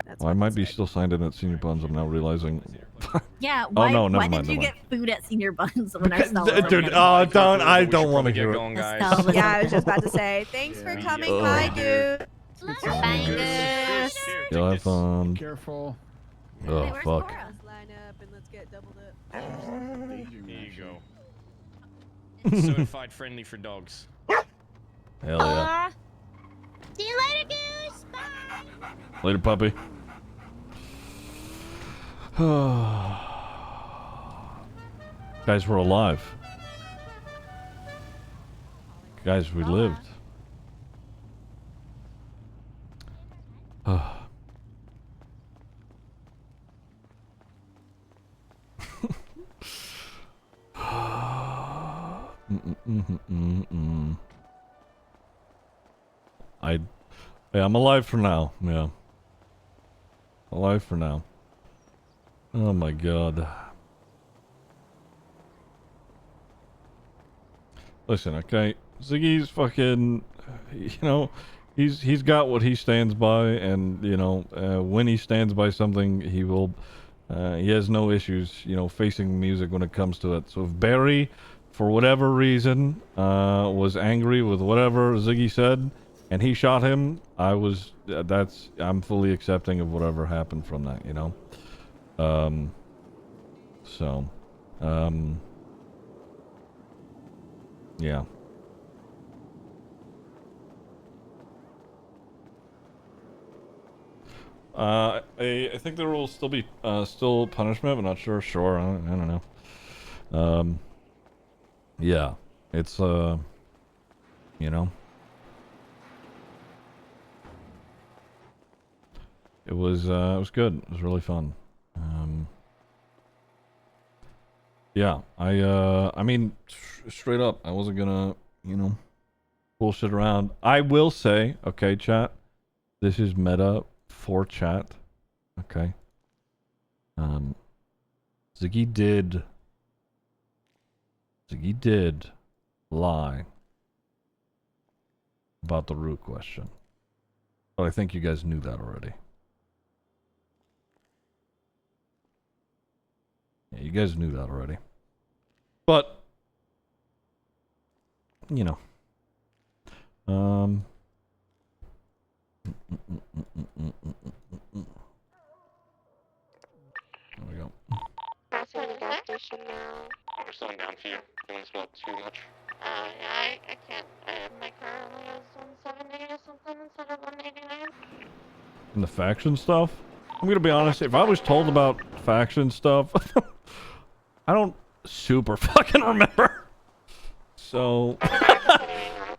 I: That's
A: Well, I might be
I: fucking
A: still signed in at Senior Buns. I'm now realizing.
J: Yeah, why,
A: no, never
J: why
A: mind,
J: did you
A: never
J: get food at Senior Buns when our stall was
A: Dude,
J: open?
A: oh, don't. I
H: We
A: don't
H: should
A: want to
H: probably
A: hear
H: get
A: it.
H: going,
J: The
H: guys.
J: stall was
I: sick. Yeah, I
J: open.
I: was just about to say. Thanks for
K: Yeah.
I: coming.
A: Oh.
I: Bye, dude.
J: Bye,
H: Here,
J: Goose.
H: take
A: You'll have
H: this.
A: fun.
K: Careful.
A: Oh,
J: Hey, where's
A: fuck.
J: Cora?
I: Let's line up and let's get doubled up.
H: Here you go. Certified friendly for dogs.
A: Hell yeah.
D: Aw. See you later, Goose. Bye.
A: Later, puppy. Guys, we're alive. Guys, we lived. Yeah, I'm alive for now. Yeah. Alive for now. Oh my god. Listen, okay, Ziggy's fucking, you know, he's got what he stands by, and you know, when he stands by something, he will, he has no issues, you know, facing music when it comes to it. So if Barry, for whatever reason, was angry with whatever Ziggy said, and he shot him, I'm fully accepting of whatever happened from that, you know. Yeah. I think there will still be still punishment, but not sure. Sure, I don't know. Yeah, it's you know, it was good. It was really fun. Yeah, I mean, straight up, I wasn't gonna, you know, bullshit around. I will say, okay, chat, this is meta for chat, okay. Ziggy did lie about the root question, but I think you guys knew that already. Yeah, you guys knew that already. But, you know. There we go.
L: We're slowing down for you. You want to smoke too much? I can't. My car only has 170 or something instead of 189.
A: And the faction stuff? I'm gonna be honest, if I was told about faction stuff, I don't super fucking remember. So,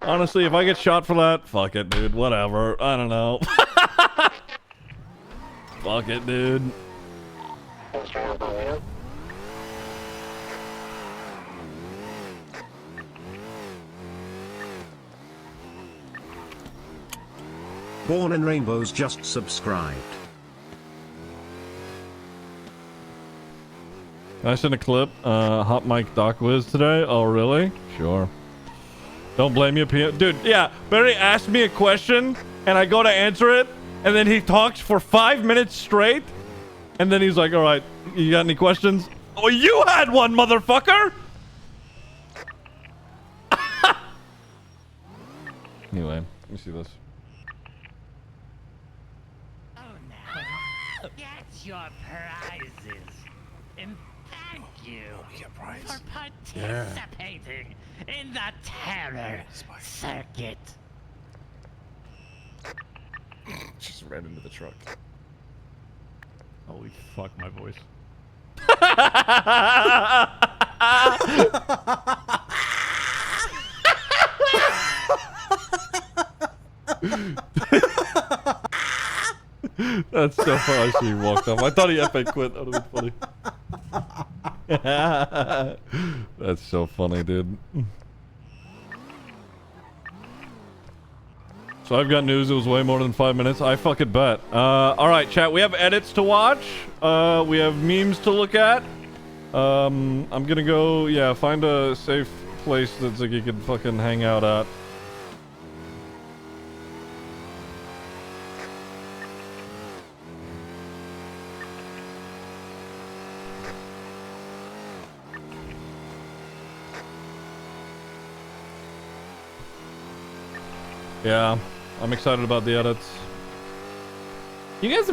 A: honestly, if I get shot for that, fuck it, dude. Whatever. I don't know. Fuck it, dude.
M: Born in Rainbows just subscribed.
A: Can I send a clip? Hot mic Doc Wiz today? Oh, really? Sure. Don't blame you, PM. Dude, yeah. Barry asked me a question, and I go to answer it, and then he talks for 5 minutes straight, and then he's like, all right, you got any questions? Oh, you had one, motherfucker! Anyway, let me see this.
N: Oh, no. Get your prizes. And thank you for participating in the terror circuit.
H: Just ran into the truck.
A: Holy fuck, my voice. That's so funny. He walked off. I thought he epic quit. That would have been funny. That's so funny, dude. So I've got news. It was way more than 5 minutes. I fucking bet. All right, chat. We have edits to watch. We have memes to look at. I'm gonna go, yeah, find a safe place that Ziggy can fucking hang out at. Yeah, I'm excited about the edits. You guys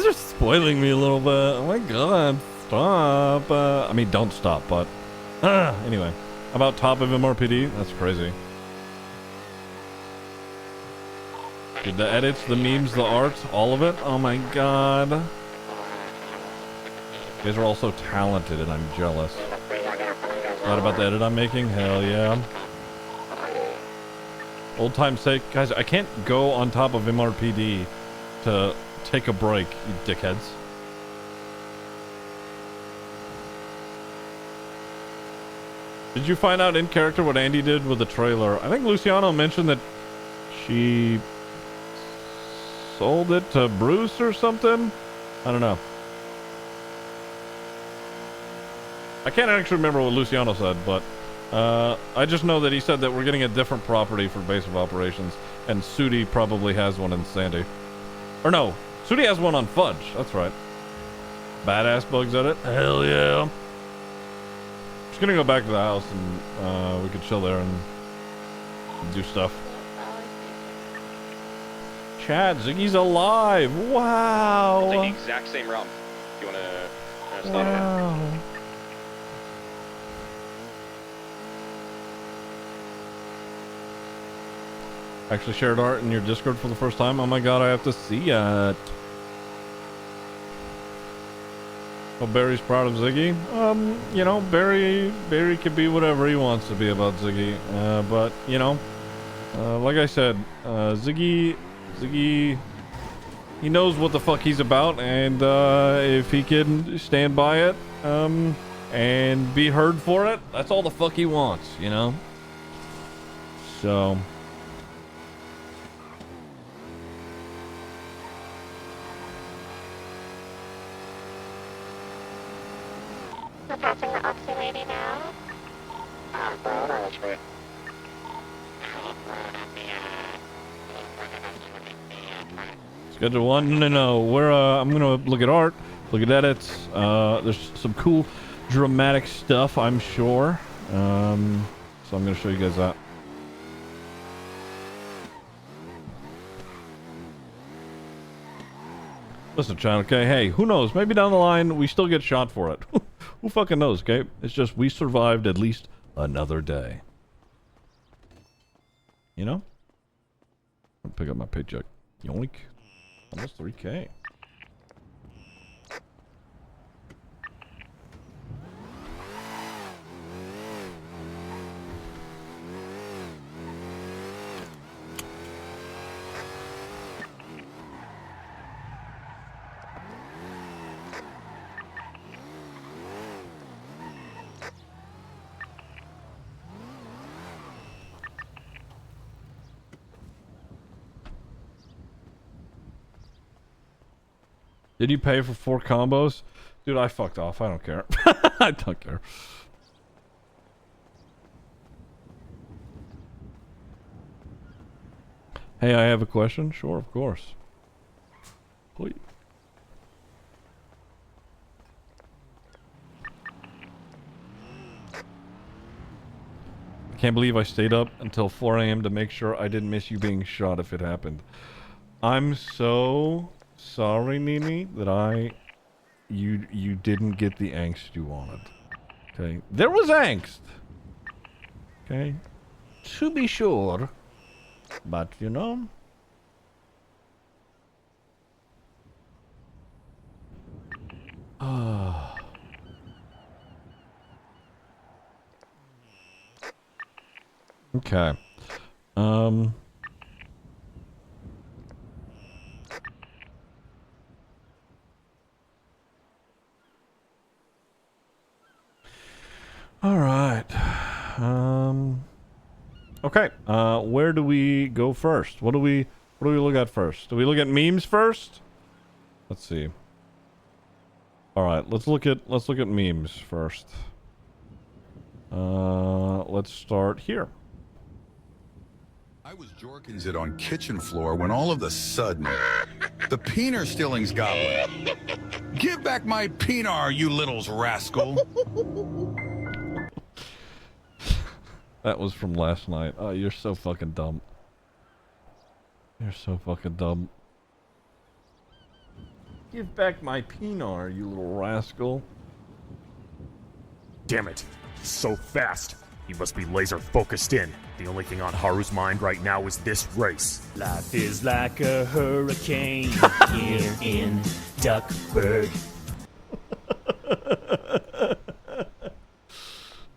A: are spoiling me a little bit. Oh my god, stop. I mean, don't stop, but anyway, about top of MRPD, that's crazy. Dude, the edits, the memes, the art, all of it. Oh my god. You guys are all so talented, and I'm jealous. Not about the edit I'm making? Hell yeah. Old time's sake. Guys, I can't go on top of MRPD to take a break, you dickheads. Did you find out in character what Andy did with the trailer? I think Luciano mentioned that she sold it to Bruce or something? I don't know. I can't actually remember what Luciano said, but I just know that he said that we're getting a different property for base of operations, and Sudi probably has one in Sandy. Or no, Sudi has one on Fudge. That's right. Badass bugs at it. Hell yeah. Just gonna go back to the house and we could chill there and do stuff. Chad, Ziggy's alive. Wow.
H: Take the exact same route. If you wanna start
A: Wow. Actually shared art in your Discord for the first time. Oh my god, I have to see it. Well, Barry's proud of Ziggy. You know, Barry can be whatever he wants to be about Ziggy. But, you know, like I said, Ziggy, he knows what the fuck he's about, and if he can stand by it, and be heard for it, that's all the fuck he wants, you know? So...
L: We're passing the Oxy lady now.
A: Schedule 1? No. We're, I'm gonna look at art, look at edits. There's some cool dramatic stuff, I'm sure. So I'm gonna show you guys that. Listen, Chad, okay? Hey, who knows? Maybe down the line we still get shot for it. Who fucking knows, okay? It's just we survived at least another day. You know? I'll pick up my paycheck. Yoink. Almost 3K. Did you pay for 4 combos? Dude, I fucked off. I don't care. I don't care. Hey, I have a question. Sure, of course. Please. I can't believe I stayed up until 4 a.m. to make sure I didn't miss you being shot if it happened. I'm so... sorry, Nini, that you didn't get the angst you wanted. Okay? There was angst. Okay? To be sure. But, you know... Okay. All right. Okay. Where do we go first? What do we look at first? Do we look at memes first? Let's see. All right. Let's look at memes first. Let's start here.
O: I was jorkins it on kitchen floor when all of a sudden the peener stillings goblin. Give back my peenar, you littles rascal.
A: That was from last night. Oh, you're so fucking dumb. You're so fucking dumb. Give back my peenar, you little rascal.
P: Damn it. So fast. He must be laser focused in. The only thing on Haru's mind right now is this race.
Q: Life is like a hurricane here in Duckburg.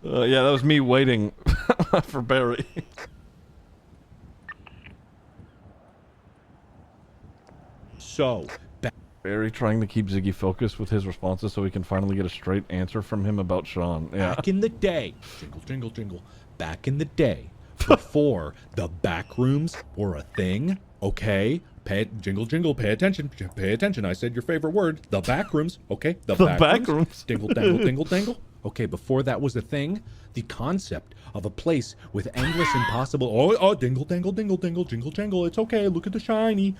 A: Yeah, that was me waiting for Barry.
Q: So,
A: Barry trying to keep Ziggy focused with his responses so we can finally get a straight answer from him about Sean. Yeah.
Q: back in the day, jingle, jingle, jingle, back in the day, before the back rooms were a thing, okay? Jingle, jingle, pay attention, pay attention. I said your favorite word, the back rooms, okay?
A: The back rooms.
Q: Dingle, dangle, dingle, dangle. Okay, before that was a thing, the concept of a place with endless impossible, dingle, dangle, dingle, dingle, jingle, jangle, it's okay, look at the shiny.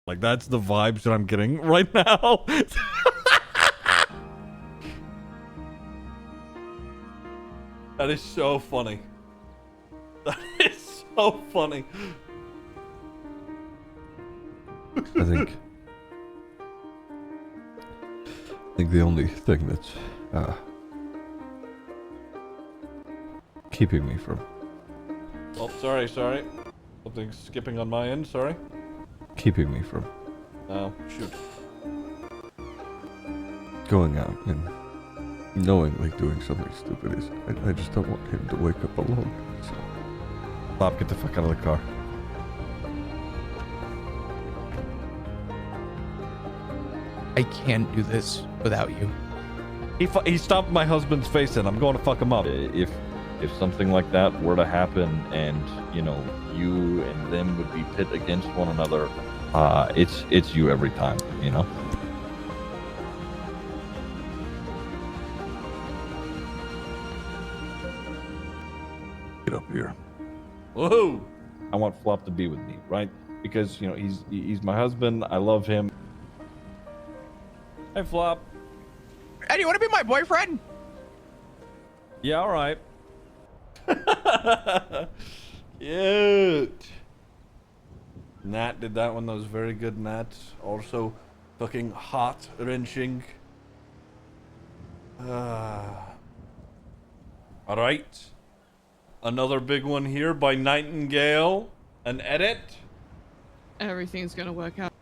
A: Like, that's the vibes that I'm getting right now. That is so funny. That is so funny.
R: I think the only thing that's keeping me from
A: Oh, sorry. Something's skipping on my end, sorry.
R: keeping me from
A: Oh, shoot.
R: going out and knowingly doing something stupid is I just don't want him to wake up alone. So
A: Bob, get the fuck out of the car.
S: I can't do this without you.
A: He stomped my husband's face in. I'm going to fuck him up.
G: If something like that were to happen, and you know, you and them would be pit against one another, it's you every time, you know.
R: get up here.
A: Whoa!
G: I want Flop to be with me, right? Because you know he's my husband. I love him.
A: Hey, Flop.
S: Hey, do you want to be my boyfriend?
A: Yeah, all right. Cute. Nat did that one. That was very good, Nat. Also, fucking hot wrenching. All right. Another big one here by Nightingale. An edit.
T: Everything's gonna work out.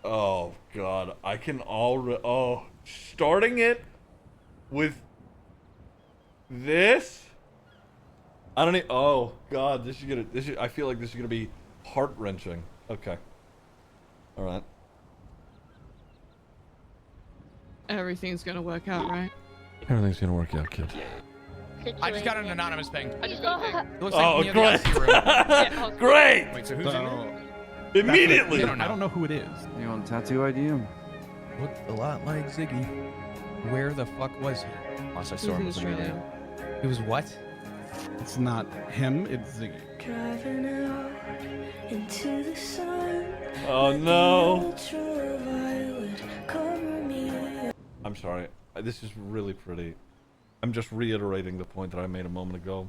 A: Oh God, I can already. Oh, starting it with this. I don't need. Oh God, this is gonna. I feel like this is gonna be heart wrenching. Okay. All right.
T: Everything's gonna work out, right?
R: Everything's gonna work out, kid.
S: I just got an anonymous ping.
J: I just got a ping.
S: It looks like near the IC room.
A: Great.
H: Wait, so who's in there?
A: Immediately.
S: I don't know who it is.
U: You want tattoo ID?
S: Looked a lot like Ziggy. Where the fuck was he?
H: Last I saw him was in Australia.
S: He was what?
K: It's not him, it's Ziggy.
V: Driving out into the sun.
A: Oh no.
V: Ultraviolet cover me.
A: I'm sorry. This is really pretty. I'm just reiterating the point that I made a moment ago.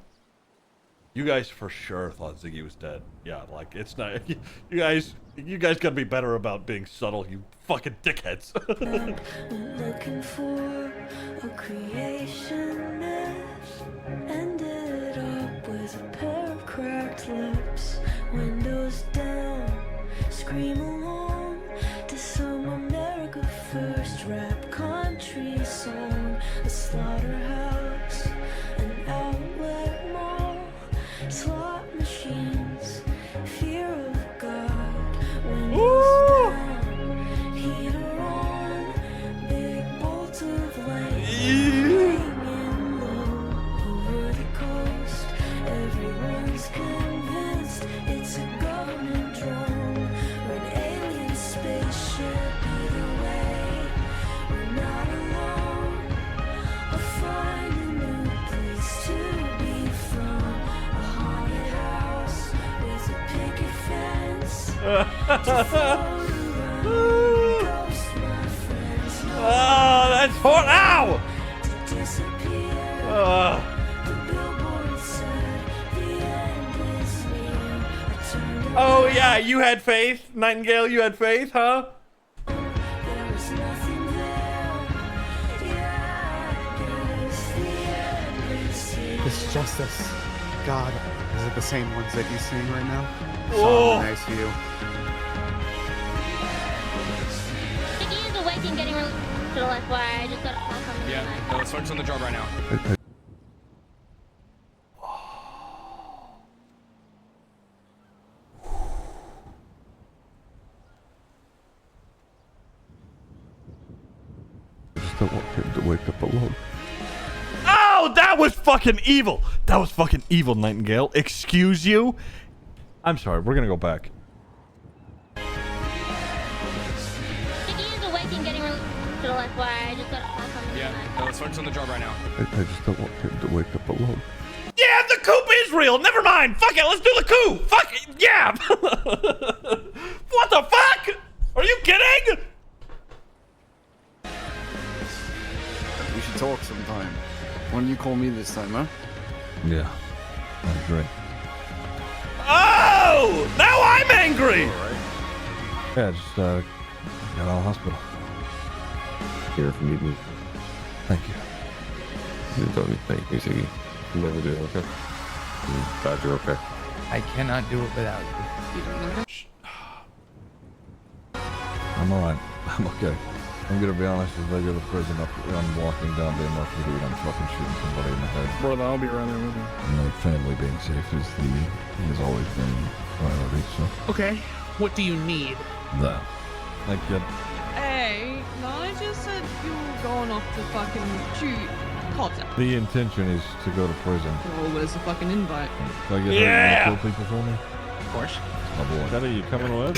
A: You guys for sure thought Ziggy was dead. Yeah, like it's not. You guys gotta be better about being subtle. You fucking dickheads.
V: Looking for a creation myth. Ended up with a pair of cracked lips. Windows down, scream along to some America First rap country song. A slaughterhouse, an outlet mall, slot machines, fear of God. Windows down, heater on, big bolt of light hanging low over the coast. Everyone's convinced it's a government drone or an alien spaceship. Either way, we're not alone. I'll find a new place to be from. A haunted house with a picket fence. To float around, ghost my friends.
A: Oh, that's hot. Ow!
V: To disappear. The billboard said the end is near. I turned
A: Oh yeah, you had faith, Nightingale. You had faith, huh?
V: there was nothing there. Yeah, I guess the end is here.
K: This justice. God, is it the same one Ziggy's seeing right now?
A: Oh.
K: Nice view.
J: Ziggy is awake and getting released. So that's why I just got a call from him.
H: Yeah, no, let's focus on the job right now.
R: I just don't want him to wake up alone.
A: Oh, that was fucking evil. That was fucking evil, Nightingale. Excuse you? I'm sorry. We're gonna go back.
J: Ziggy is awake and getting released. So that's why I just got a call from him.
H: Yeah, no, let's focus on the job right now.
R: I just don't want him to wake up alone.
A: Yeah, the coup is real. Never mind. Fuck it. Let's do the coup. Fuck it. Yeah. What the fuck? Are you kidding?
B: We should talk sometime. Why don't you call me this time, huh?
R: Yeah. That's great.
A: Oh! Now I'm angry!
R: Yeah, just got out of the hospital.
U: Here if you need me.
R: Thank you.
U: You don't need thank you, Ziggy. You never do, okay? I'm glad you're okay.
W: I cannot do it without you.
R: I'm alright. I'm okay. I'm gonna be honest, as I go to prison, I'm walking down the MRPD and I'm fucking shooting somebody in the head.
B: Brother, I'll be around there with you.
R: You know, family being safe has always been a priority, so.
T: Okay, what do you need?
R: That. Thank you.
T: Hey, no, I just said you were going off to fucking shoot Cotter.
R: The intention is to go to prison.
T: Oh, where's the fucking invite?
R: Can I get hurt and kill people for me?
T: Of course.
R: My boy.
A: Teddy, you coming with?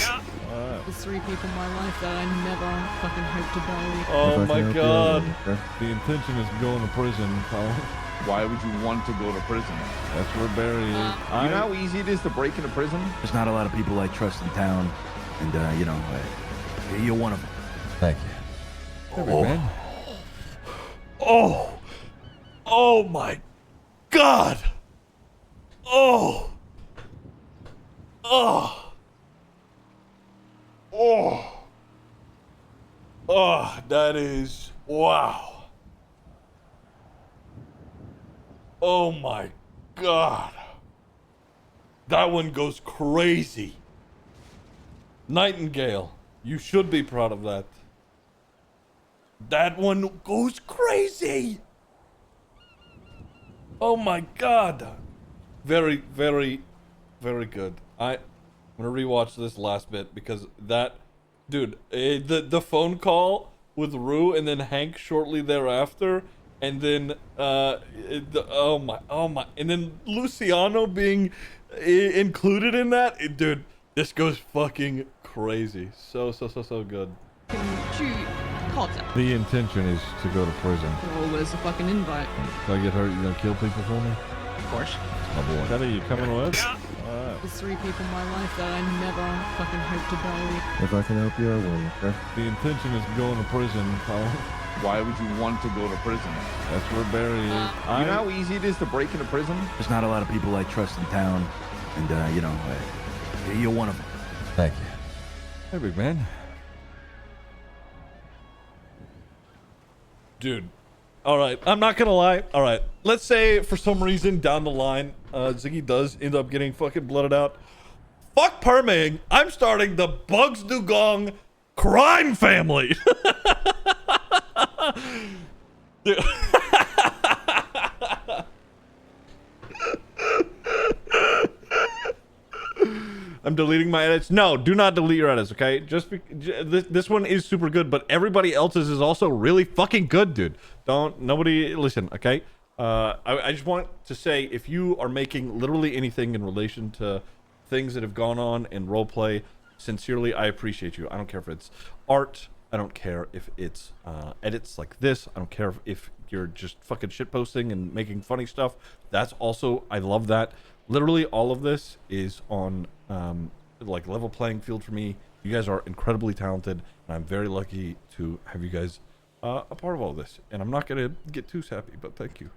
T: There's 3 people in my life that I never fucking hope to bury.
A: Oh my god. The intention is going to prison, Colin.
X: Why would you want to go to prison?
A: That's where Barry is.
X: You know how easy it is to break into prison?
Y: There's not a lot of people I trust in town, and you know, you're one of them.
R: Thank you. Hey, big man.
A: Oh! Oh my god! Oh! Oh! Oh! Oh, that is... Wow. Oh my god. That one goes crazy. Nightingale, you should be proud of that. That one goes crazy. Oh my god. Very, very, very good. I'm gonna rewatch this last bit because that, dude, the phone call with Rue and then Hank shortly thereafter, and then oh my, and then Luciano being included in that, dude, this goes fucking crazy. So good.
T: Shoot Cotter.
R: The intention is to go to prison.
T: Oh, where's the fucking invite?
R: If I get hurt, you gonna kill people for me?
T: Of course.
R: My boy.
A: Teddy, you coming with?
T: There's 3 people in my life that I never fucking hope to bury.
R: If I can help you, I will, okay? The intention is going to prison, Colin.
X: Why would you want to go to prison?
A: That's where Barry is.
X: You know how easy it is to break into prison?
Y: There's not a lot of people I trust in town, and you know, you're one of them.
R: Thank you. Hey, big man.
A: Dude. All right, I'm not gonna lie. All right, let's say for some reason down the line, Ziggy does end up getting fucking blooded out. Fuck perming. I'm starting the Bugs Dugong crime family. Dude. I'm deleting my edits. No, do not delete your edits, okay? This one is super good, but everybody else's is also really fucking good, dude. Nobody listen, okay? I just want to say, if you are making literally anything in relation to things that have gone on in roleplay, sincerely, I appreciate you. I don't care if it's art. I don't care if it's edits like this. I don't care if you're just fucking shitposting and making funny stuff. That's also, I love that. Literally all of this is on like level playing field for me. You guys are incredibly talented, and I'm very lucky to have you guys a part of all this. And I'm not gonna get too sappy, but thank you.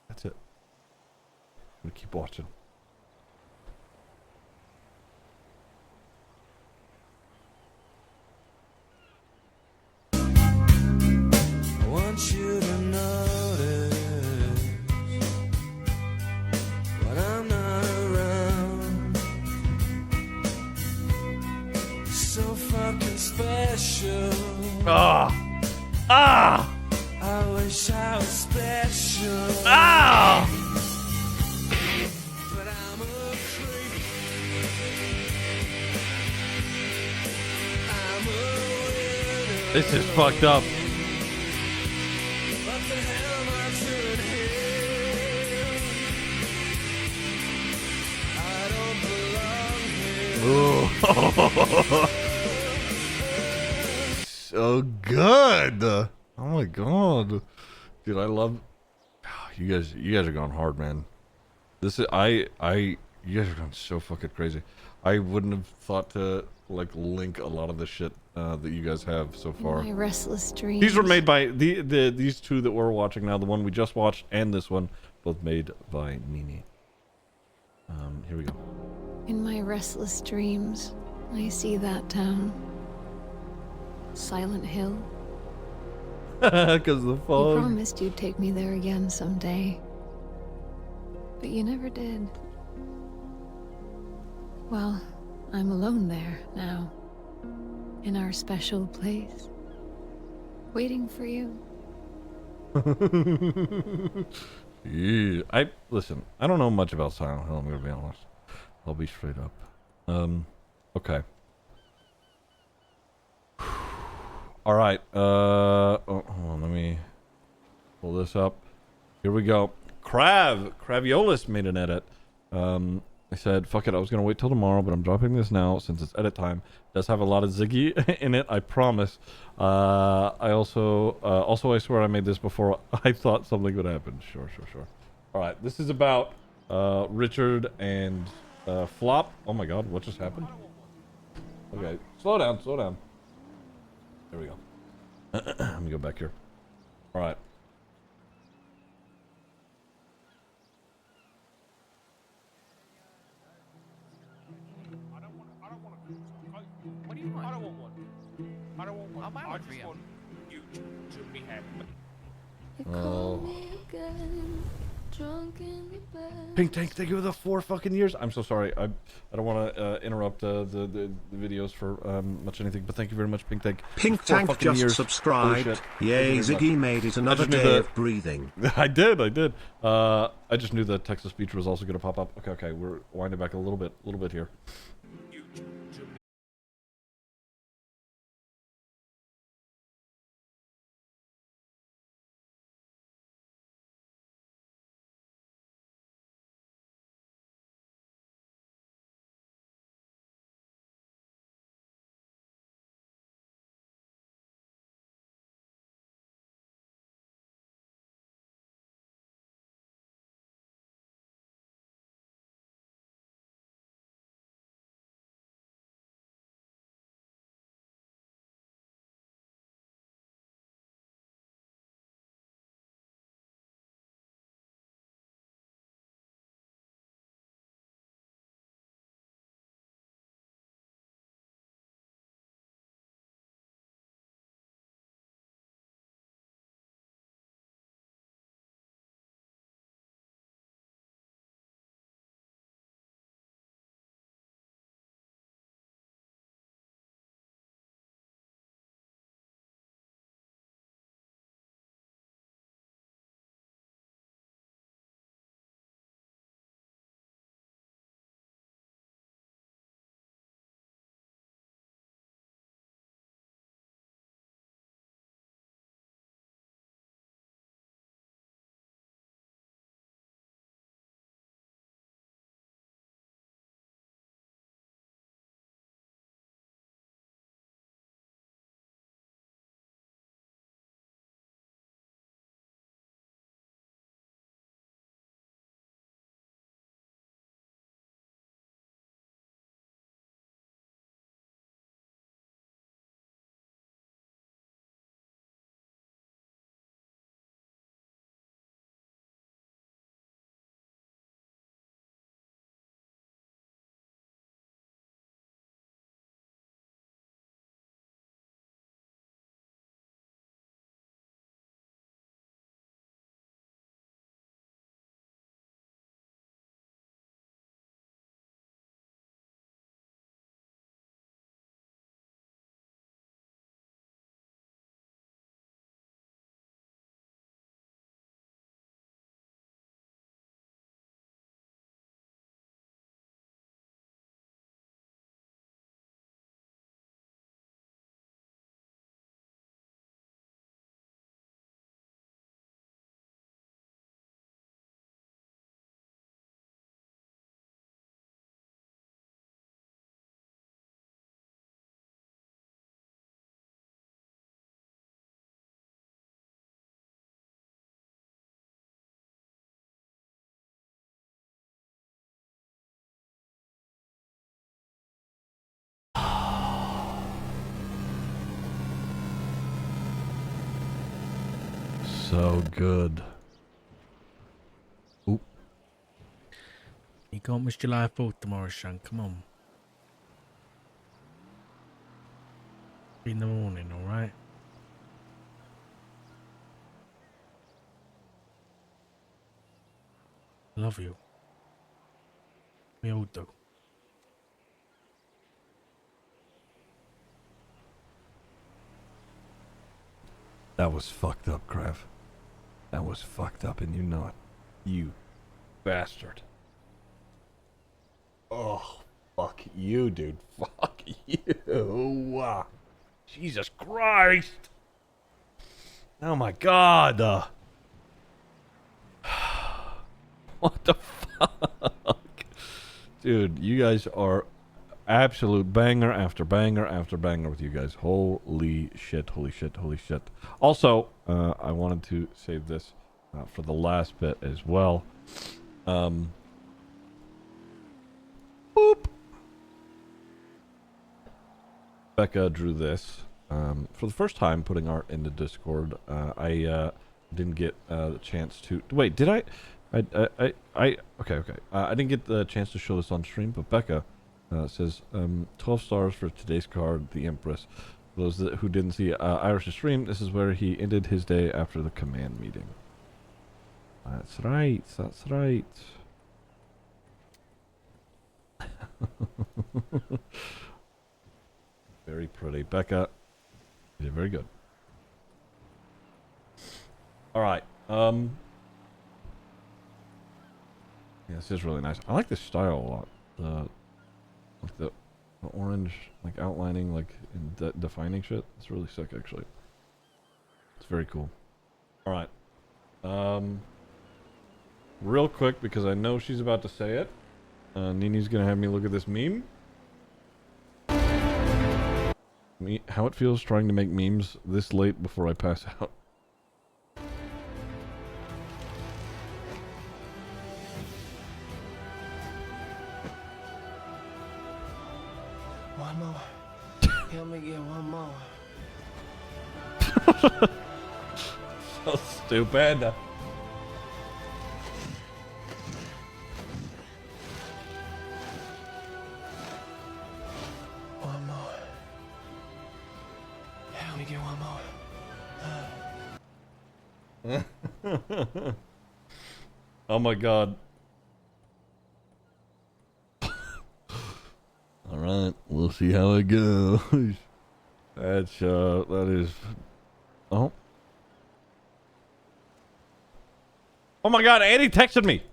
A: That's it. I'm gonna keep watching.
V: I want you to notice when I'm not around. So fucking special. I wish I was special. But I'm a creep. I'm a widow.
A: This is fucked up.
V: What the hell am I doing here? I don't belong here.
A: So good. Oh my god, dude, I love you guys. You guys are going hard, man. This is you guys are going so fucking crazy. I wouldn't have thought to like link a lot of the shit that you guys have so far.
C: My restless dreams.
A: These were made by these two that we're watching now, the one we just watched and this one, both made by Nini. Here we go.
C: In my restless dreams, I see that town. Silent Hill.
A: Because the
C: You
A: fog.
C: promised you'd take me there again someday. But you never did. Well, I'm alone there now. In our special place. Waiting for you.
A: Yeah. Listen, I don't know much about Silent Hill, I'm gonna be honest. I'll be straight up. Okay. Alright, oh, hold on, let me pull this up. Here we go. Craviolis made an edit. I said, fuck it, I was gonna wait till tomorrow, but I'm dropping this now since it's edit time. It does have a lot of Ziggy in it, I promise. I also I swear I made this before I thought something would happen. Sure. Alright, this is about Richard and Flop. Oh my god, what just happened? Okay, slow down. There we go. Let me go back here. Alright.
N: What do you want? I don't want one. I don't want one. I'll buy one for you. Want you to be happy.
A: Oh.
V: Drunk in the bed.
A: Pink Tank, thank you for the 4 fucking years. I'm so sorry. I don't want to interrupt the videos for much anything, but thank you very much, Pink Tank.
M: Pink
A: 4
M: Tank
A: fucking
M: just
A: years.
M: subscribed.
A: Holy shit.
M: Yay,
A: Thank you very
M: Ziggy
A: much.
M: made it
A: I
M: another
A: just knew
M: day of breathing.
A: I did. I just knew the text to speech was also going to pop up. Okay, we're winding back a little bit here. so good. Oop.
D: You can't miss July 4th tomorrow, son. Come on. In the morning, alright? Love you. We all do.
A: That was fucked up, Krav. That was fucked up, and you know it. You bastard. Oh, fuck you, dude. Fuck you. Jesus Christ. Oh my God. What the fuck? Dude, you guys are absolute banger after banger after banger with you guys. Holy shit, holy shit, holy shit. Also, I wanted to save this for the last bit as well. Boop. Becca drew this. For the first time putting art into Discord, I didn't get the chance to... Wait, did I? Okay. I didn't get the chance to show this on stream, but Becca says 12 stars for today's card, the Empress. For those who didn't see Irish's stream, this is where he ended his day after the command meeting. That's right, that's right. Very pretty. Becca, you did very good. Alright, yeah, this is really nice. I like this style a lot. The orange, like outlining, like and defining shit. It's really sick, actually. It's very cool. All right. Real quick, because I know she's about to say it. Nini's gonna have me look at this meme. How it feels trying to make memes this late before I pass out.
V: One more. Help me get one more.
A: So stupid.
V: One more. Help me get one more.
A: Oh my God. All right, we'll see how it goes. That's that is. Oh. Oh my God, Andy texted me.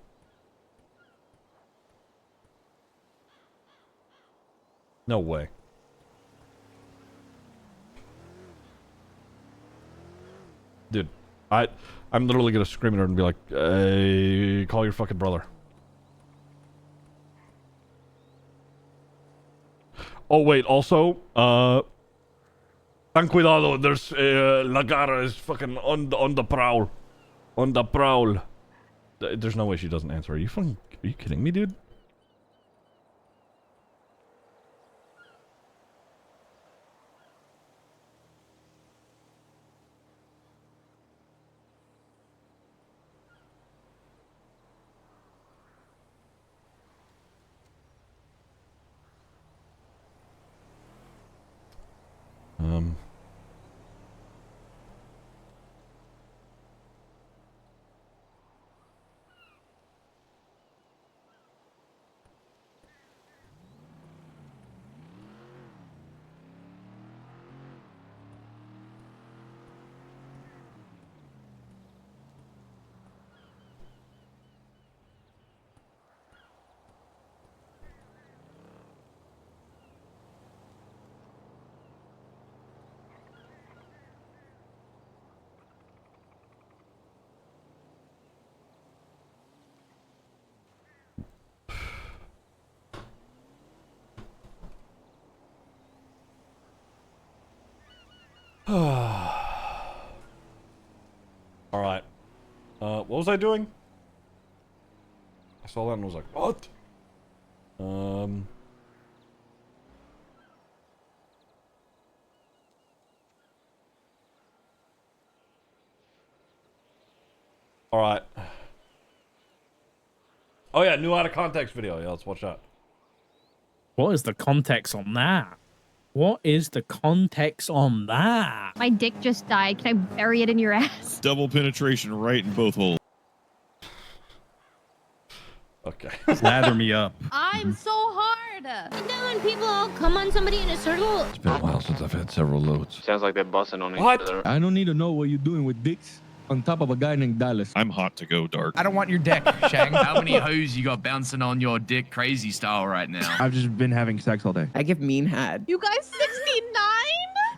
A: No way. Dude, I'm literally gonna scream at her and be like, hey, call your fucking brother. Oh wait, also, ten cuidado, there's, La Gara is fucking on the prowl. On the prowl. There's no way she doesn't answer. Are you kidding me, dude? Alright. What was I doing? I saw that and was like, what? All right. Oh yeah, new out of context video. Yeah, let's watch that.
D: What is the context on that? What is the context on that?
J: My dick just died. Can I bury it in your ass?
E: Double penetration right in both holes.
A: Okay.
Q: Lather me up.
J: I'm so hard. And then when people all come on somebody in a circle.
R: It's been a while since I've had several loads.
F: Sounds like they're busting on
A: each
F: other.
I: I don't need to know what you're doing with dicks on top of a guy named Dallas.
E: I'm hot to go dark.
W: I don't want your dick, Shang. How many hoes you got bouncing on your dick crazy style right now?
I: I've just been having sex all day.
W: I give mean head.
T: You guys 69?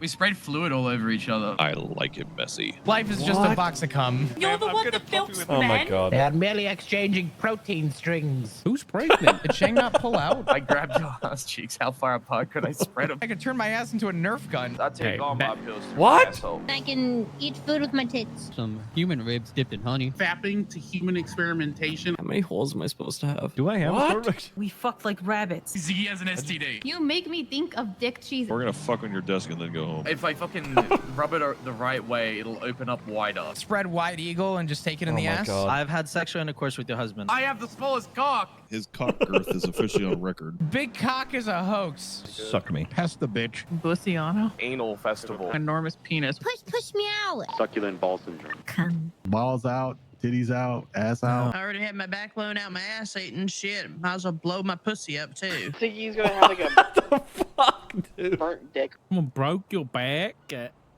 W: We sprayed fluid all over each other.
E: I like it messy.
W: Life is just a box of cum.
T: You're the one that films
A: Oh my god.
W: They are merely exchanging protein strings.
D: Who's pregnant?
W: Did Shang not pull out? I grabbed your ass cheeks. How far apart could I spread them? I could turn my ass into a Nerf gun.
F: I take all my pills.
A: What?
J: I can eat food with my tits.
L: Some human ribs dipped in honey.
N: Fapping to human experimentation.
F: How many holes am I supposed to have?
Q: Do I have
A: What?
O: We fucked like rabbits.
W: Ziggy has an STD.
T: You make me think of dick cheese.
E: We're gonna fuck on your desk and then go home.
W: If I fucking rub it the right way, it'll open up wider. Spread wide eagle and just take it in
A: Oh
W: the
A: my
W: ass.
A: God.
L: I've had sexual intercourse with your husband.
W: I have the smallest cock.
E: His cock girth is officially on record.
W: Big cock is a hoax.
Q: Suck me.
I: Pass the bitch.
F: Bussiano. Anal festival.
N: Enormous penis.
J: Push me out.
F: Succulent ball syndrome.
J: Come.
I: Balls out, titties out, ass out.
O: I already had my back blown out, my ass eaten. Shit, might as well blow my pussy up too.
F: Ziggy's gonna have like a
A: Fuck, dude.
F: burnt dick.
D: Someone broke your back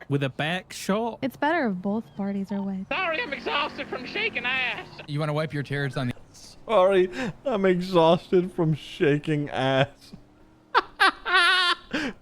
D: with a back shot.
T: It's better if both parties are white.
N: Sorry, I'm exhausted from shaking ass.
W: You want to wipe your tears on the...
A: Sorry, I'm exhausted from shaking ass.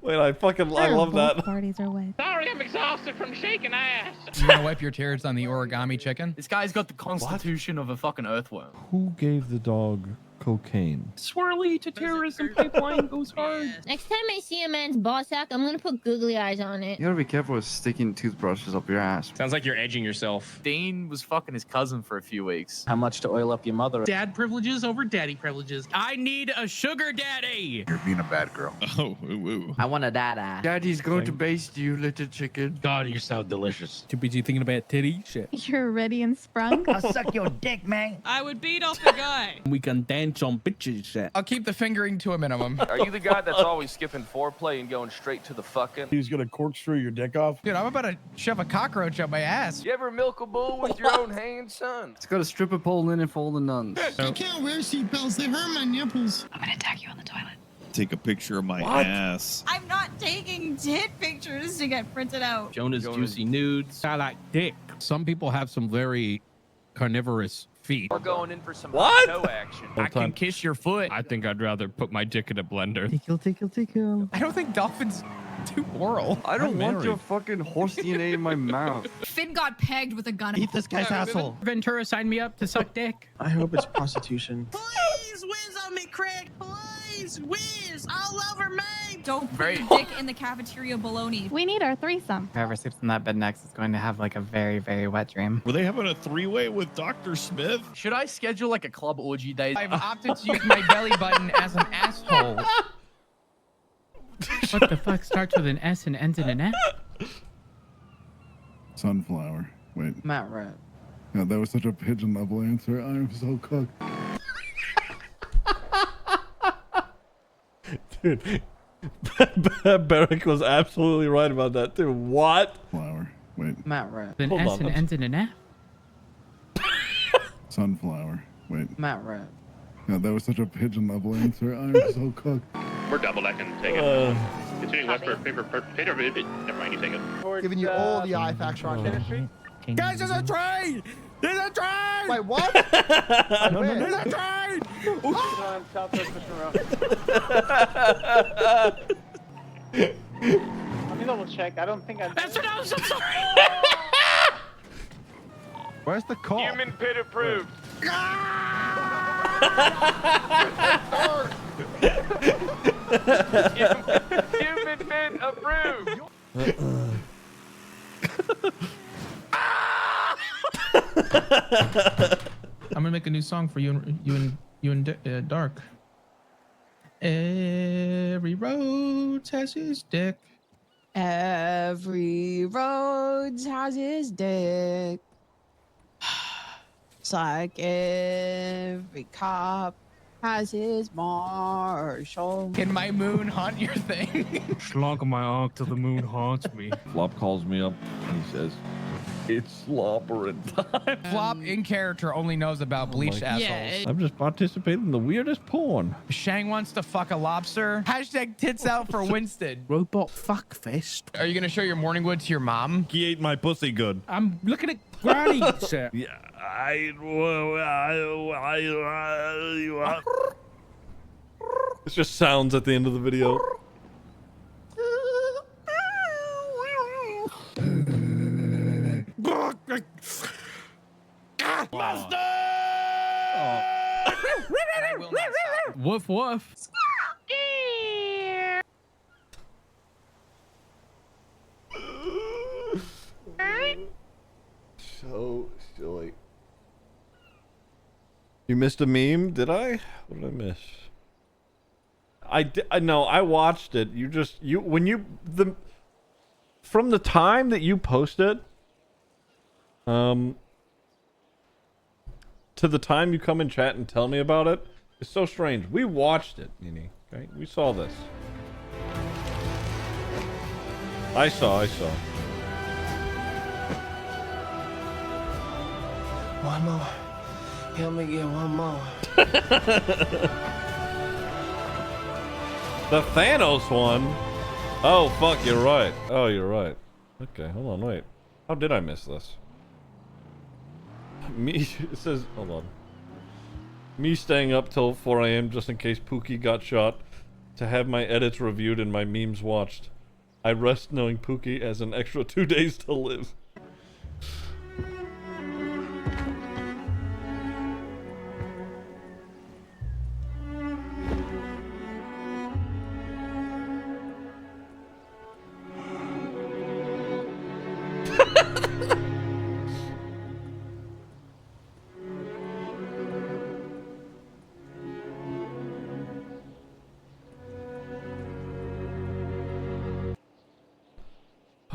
A: Wait, I love that.
T: Both parties are white.
N: Sorry, I'm exhausted from shaking ass.
W: You want to wipe your tears on the origami chicken? This guy's got the constitution of a fucking earthworm.
R: Who gave the dog cocaine?
N: Swirly to terrorism pipeline goes hard.
J: Next time I see a man's ball sack, I'm gonna put googly eyes on it.
B: You gotta be careful with sticking toothbrushes up your ass.
H: Sounds like you're edging yourself.
W: Dean was fucking his cousin for a few weeks.
L: How much to oil up your mother?
N: Dad privileges over daddy privileges.
D: I need a sugar daddy.
I: You're being a bad girl.
E: Oh, ooh, ooh.
O: I want a dada.
B: Daddy's going to baste you, little chicken.
I: God, you sound delicious.
D: Too busy thinking about titty shit.
T: You're ready and sprung.
O: I'll suck your dick, man.
T: I would beat off the guy.
D: We can dance on bitches shit.
W: I'll keep the fingering to a minimum.
F: Are you the guy that's always skipping foreplay and going straight to the fucking?
I: He's gonna corkscrew your dick off.
W: Dude, I'm about to shove a cockroach up my ass.
F: You ever milk a bull with your own hands, son?
B: It's got a stripper pole in it for all the nuns.
N: I can't wear seatbelts. They hurt my nipples.
T: I'm gonna attack you on the toilet.
E: Take a picture of my ass.
T: I'm not taking tit pictures to get printed out.
L: Jonah's juicy nudes.
D: I like dick.
I: Some people have some very carnivorous feet.
F: We're going in for some
A: What?
F: toe action.
W: I can kiss your foot.
I: I think I'd rather put my dick in a blender.
O: Tickle.
W: I don't think dolphins do oral.
B: I don't want
I: married.
B: your fucking horse DNA in my mouth.
T: Finn got pegged with a gun.
W: Eat this guy's asshole.
D: Ventura signed me up to suck dick.
L: I hope it's prostitution.
O: Please whiz on me, Craig. Please whiz all over me.
T: Don't put
W: Very-
T: your dick in the cafeteria baloney. We need our threesome.
W: Whoever sleeps in that bed next is going to have like a very, very wet dream.
E: Were they having a three-way with Dr. Smith?
W: Should I schedule like a club orgy day? I've opted to use my belly button as an asshole.
L: What the fuck starts with an S and ends in an F?
I: Sunflower. Wait.
O: Matt Rat.
I: Yeah, that was such a pigeon level answer. I am so cooked.
A: Dude, Barrick was absolutely right about that too. What?
I: Flower. Wait.
O: Matt Rat.
L: An
A: Hold
L: S
A: on.
L: and ends in an F?
I: Sunflower. Wait.
O: Matt Rat.
I: Yeah, that was such a pigeon level answer. I am so cooked.
P: We're double decking. Take
A: Uh,
P: Continuing westward. Never mind. You take it.
K: Giving you all the eye facts on it.
W: Guys, there's a train! There's a train!
K: Wait, what?
A: no,
W: There's a train!
N: Let me double check. I don't think I.
W: That's what I was. I'm sorry.
I: Where's the call?
F: Human pit approved. Human pit approved.
O: I'm gonna make a new song for you and Dark. Every road has his dick.
T: Every road has his dick.
O: like every cop has his marshal.
W: Can my moon haunt your thing?
N: Slunk my arc till the moon haunts me.
A: Flop calls me up and he says, "It's slobbering time."
W: Flop in character only knows about bleached assholes.
A: I'm just participating in the weirdest porn.
W: Shang wants to fuck a lobster. Hashtag tits out for Winston.
D: Robot fuckfist.
W: Are you gonna show your morning wood to your mom?
A: He ate my pussy good.
D: I'm looking at Granny, sir.
A: Yeah, it's just sounds at the end of the video.
L: Woof woof.
A: So silly. You missed a meme, did I? What did I miss? I know, I watched it. From the time that you posted, to the time you come in chat and tell me about it, it's so strange. We watched it, Nini. Okay, we saw this. I saw.
V: One more. Help me get one more.
A: The Thanos one? Oh, fuck, you're right. Oh, you're right. Okay, hold on, wait. How did I miss this? Me, it says, hold on. Me staying up till 4 a.m. just in case Pookie got shot to have my edits reviewed and my memes watched. I rest knowing Pookie has an extra 2 days to live.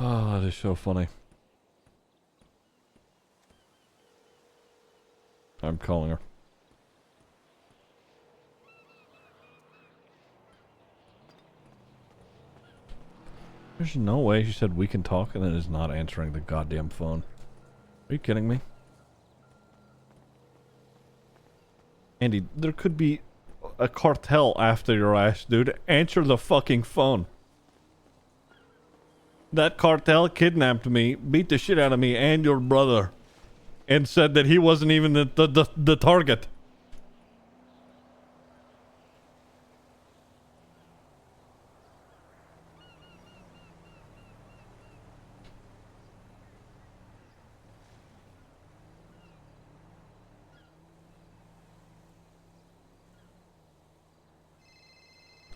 A: Oh, that is so funny. I'm calling her. There's no way she said we can talk and then is not answering the goddamn phone. Are you kidding me? Andy, there could be a cartel after your ass, dude. Answer the fucking phone. That cartel kidnapped me, beat the shit out of me and your brother, and said that he wasn't even the target.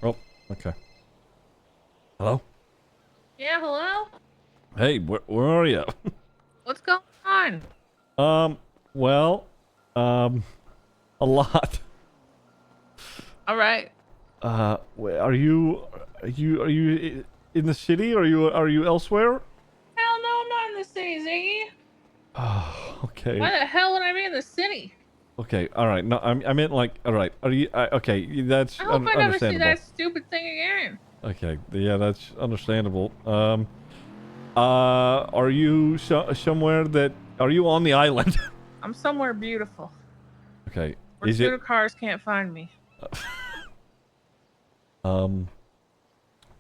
A: Oh, okay. Hello?
T: Yeah, hello?
A: Hey, where are you?
T: What's going on?
A: Well, a lot.
T: All right.
A: Are you in the city? Are you elsewhere?
T: Hell no, I'm not in the city, Ziggy.
A: Oh, okay.
T: Why the hell would I be in the city?
A: Okay, all right. No, I meant like, all right. Are you okay? That's
T: I hope I never see
A: understandable.
T: that stupid thing again.
A: Okay, yeah, that's understandable. Are you somewhere that? Are you on the island?
T: I'm somewhere beautiful.
A: Okay,
T: Where
A: is
T: scooter
A: it?
T: cars can't find me.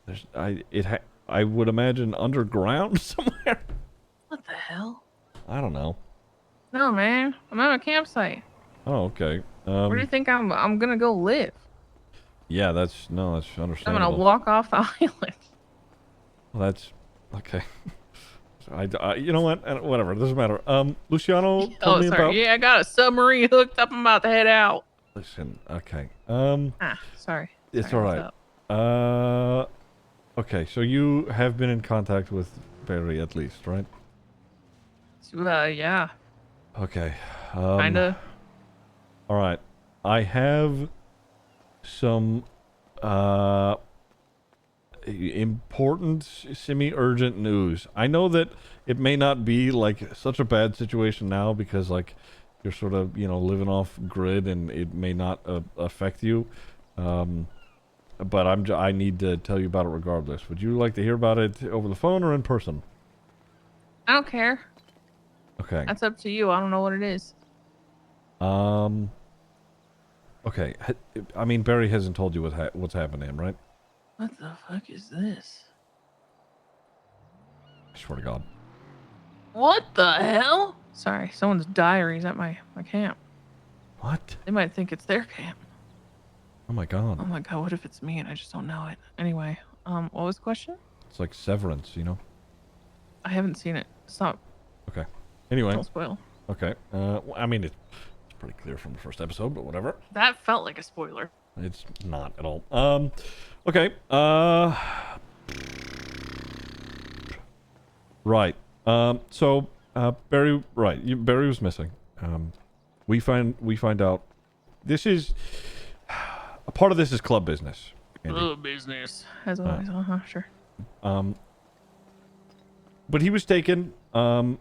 A: There's I would imagine underground somewhere.
T: What the hell?
A: I don't know.
T: No, man. I'm at a campsite.
A: Oh, okay.
T: Where do you think I'm gonna go live?
A: Yeah, that's
T: I'm
A: understandable.
T: gonna walk off the island.
A: Well, that's okay. So you know what? Whatever. It doesn't matter. Luciano told
T: Oh,
A: me
T: sorry.
A: about.
T: Yeah, I got a submarine hooked up. I'm about to head out.
A: Listen. Okay.
T: Sorry.
A: It's
T: Sorry,
A: all right. Okay. So you have been in contact with Barry at least, right?
T: Yeah.
A: Okay.
T: Kinda.
A: All right. I have some important semi-urgent news. I know that it may not be like such a bad situation now because like you're sort of, you know, living off grid and it may not affect you. But I need to tell you about it regardless. Would you like to hear about it over the phone or in person?
T: I don't care.
A: Okay.
T: That's up to you. I don't know what it is.
A: Okay. I mean, Barry hasn't told you what's happened to him, right?
T: What the fuck is this?
A: I swear to God.
T: What the hell? Sorry, someone's diary's at my camp.
A: What?
T: They might think it's their camp.
A: Oh my God.
T: Oh my God, what if it's me and I just don't know it? Anyway, what was the question?
A: It's like Severance, you know?
T: I haven't seen it. Stop.
A: Okay. Anyway.
T: Don't spoil.
A: Okay. I mean, it's pretty clear from the first episode, but whatever.
T: That felt like a spoiler.
A: It's not at all. Okay. Right. So, Barry, right. Barry was missing. We find out this is a part of this is club business. Andy.
T: Club business. As always. Sure.
A: But he was taken. The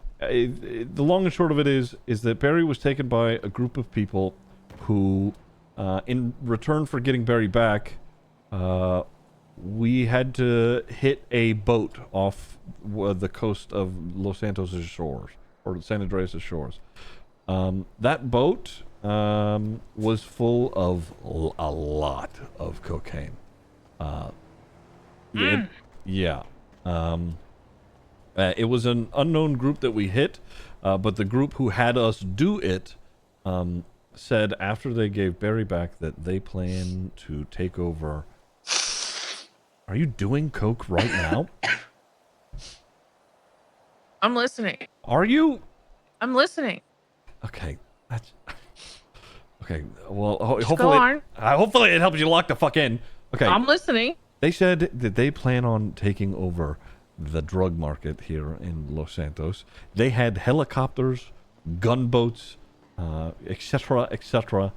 A: long and short of it is that Barry was taken by a group of people who, in return for getting Barry back, we had to hit a boat off the coast of Los Santos' shores, or San Andreas' shores. That boat was full of a lot of cocaine. Yeah. It was an unknown group that we hit, but the group who had us do it said after they gave Barry back that they plan to take over. Are you doing coke right now?
T: I'm listening.
A: Are you?
T: I'm listening.
A: Okay, that's okay. Well,
T: Just go on.
A: hopefully it helps you lock the fuck in. Okay,
T: I'm listening.
A: They said that they plan on taking over the drug market here in Los Santos. They had helicopters, gunboats, etc., etc.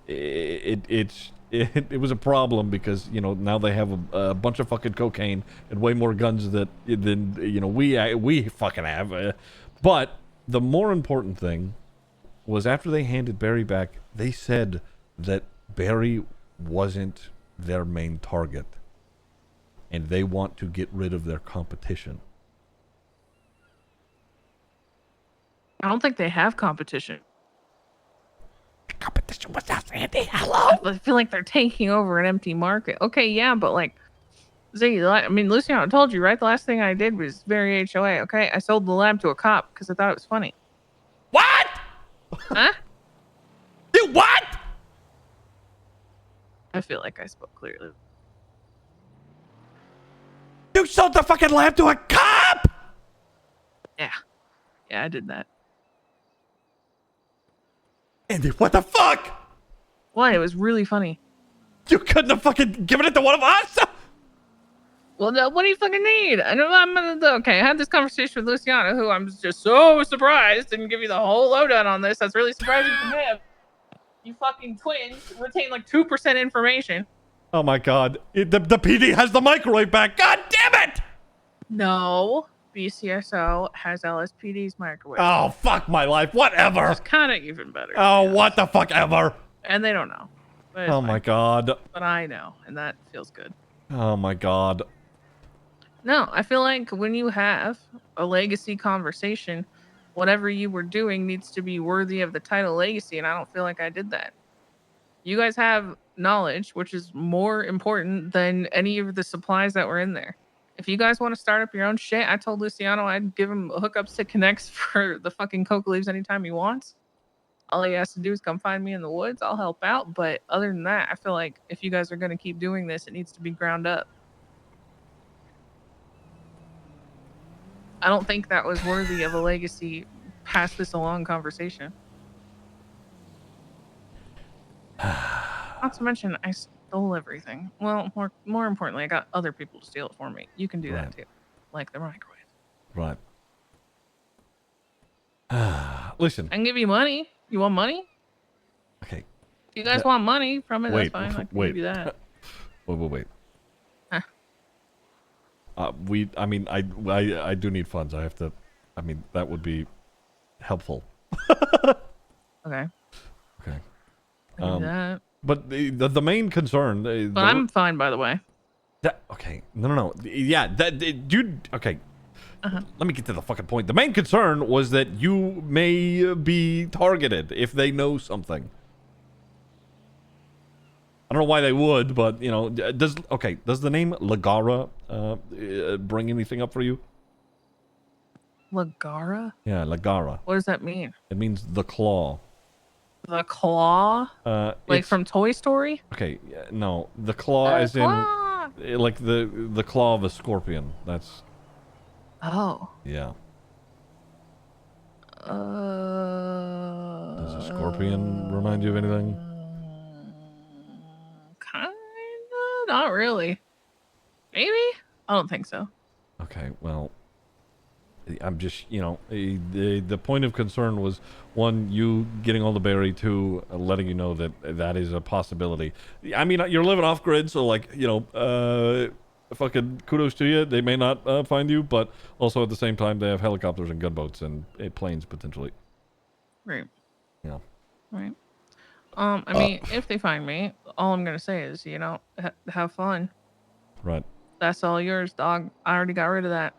A: It was a problem because, you know, now they have a bunch of fucking cocaine and way more guns than you know we fucking have. But the more important thing was after they handed Barry back, they said that Barry wasn't their main target, and they want to get rid of their competition.
T: I don't think they have competition.
A: Competition was us, Andy. Hello?
T: I feel like they're taking over an empty market. Okay, yeah, but like, Ziggy, I mean, Luciano told you, right? The last thing I did was very HOA, okay? I sold the lab to a cop because I thought it was funny.
A: What?
T: Huh?
A: You what?
T: I feel like I spoke clearly.
A: You sold the fucking lab to a cop?
T: Yeah. Yeah, I did that.
A: Andy, what the fuck?
T: Why? It was really funny.
A: You couldn't have fucking given it to one of us?
T: Well, no, what do you fucking need? I know okay, I had this conversation with Luciano, who I'm just so surprised didn't give you the whole lowdown on this. That's really surprising for him. You fucking twins retain like 2% information.
A: Oh my god. The PD has the microwave back. God damn it!
T: No. BCSO has LSPD's microwave.
A: Oh, fuck my life. Whatever.
T: It's kind of even better.
A: Oh, what the fuck ever.
T: And they don't know. But
A: Oh my god.
T: But I know, and that feels good.
A: Oh my god.
T: No, I feel like when you have a legacy conversation, whatever you were doing needs to be worthy of the title legacy, and I don't feel like I did that. You guys have knowledge, which is more important than any of the supplies that were in there. If you guys want to start up your own shit, I told Luciano I'd give him hookups to connects for the fucking coke leaves anytime he wants. All he has to do is come find me in the woods. I'll help out. But other than that, I feel like if you guys are going to keep doing this, it needs to be ground up. I don't think that was worthy of a legacy pass this along conversation. Not to mention, I stole everything. Well, more importantly, I got other people to steal it for me. You can do that too, like the microwave.
A: Right. Listen.
T: I can give you money. You want money?
A: Okay.
T: If you guys want money from it,
A: Wait,
T: that's fine. I can
A: wait.
T: give you that.
A: Wait.
T: Huh.
A: I mean, I do need funds. I have to, I mean, that would be helpful.
T: Okay.
A: Okay.
T: I can do that.
A: But the main concern.
T: But I'm fine, by the way.
A: Okay. No. Yeah. Dude. Okay.
T: Uh-huh.
A: Let me get to the fucking point. The main concern was that you may be targeted if they know something. I don't know why they would, but you know, does the name Lagara bring anything up for you?
T: Lagara?
A: Yeah, Lagara.
T: What does that mean?
A: It means the claw.
T: The claw? Like
A: It's-
T: from Toy Story?
A: Okay, no, the claw as
T: claw.
A: in like the claw of a scorpion. That's
T: Oh.
A: yeah. Does a scorpion remind you of anything?
T: Kinda? Not really. Maybe? I don't think so.
A: Okay, well, I'm just, you know, the point of concern was, one, you getting all the berry, two, letting you know that that is a possibility. I mean, you're living off grid, so like, you know, fucking kudos to you. They may not find you, but also at the same time, they have helicopters and gunboats and planes potentially.
T: Right.
A: Yeah.
T: Right. I mean, if they find me, all I'm gonna say is, you know, have fun.
A: Right.
T: That's all yours, dog. I already got rid of that.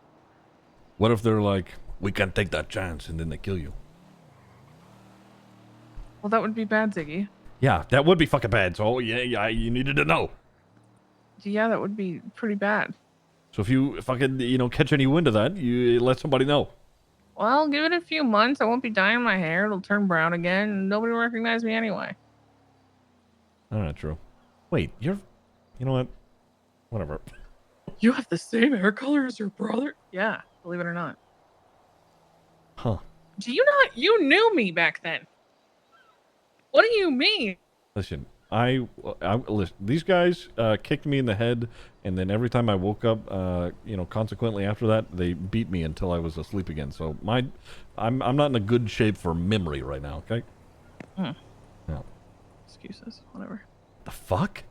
A: What if they're like, we can't take that chance, and then they kill you?
T: Well, that would be bad, Ziggy.
A: Yeah, that would be fucking bad. So yeah, you needed to know.
T: Yeah, that would be pretty bad.
A: So if you fucking, you know, catch any wind of that, you let somebody know.
T: Well, give it a few months. I won't be dyeing my hair. It'll turn brown again. And nobody will recognize me anyway.
A: That's not true. Wait, you know what? Whatever.
T: You have the same hair color as your brother? Yeah, believe it or not.
A: Huh.
T: Do you not? You knew me back then. What do you mean?
A: Listen, listen, these guys kicked me in the head, and then every time I woke up, you know, consequently after that, they beat me until I was asleep again. So I'm not in a good shape for memory right now. Okay.
T: Hmm.
A: Yeah.
T: Excuses. Whatever.
A: The fuck?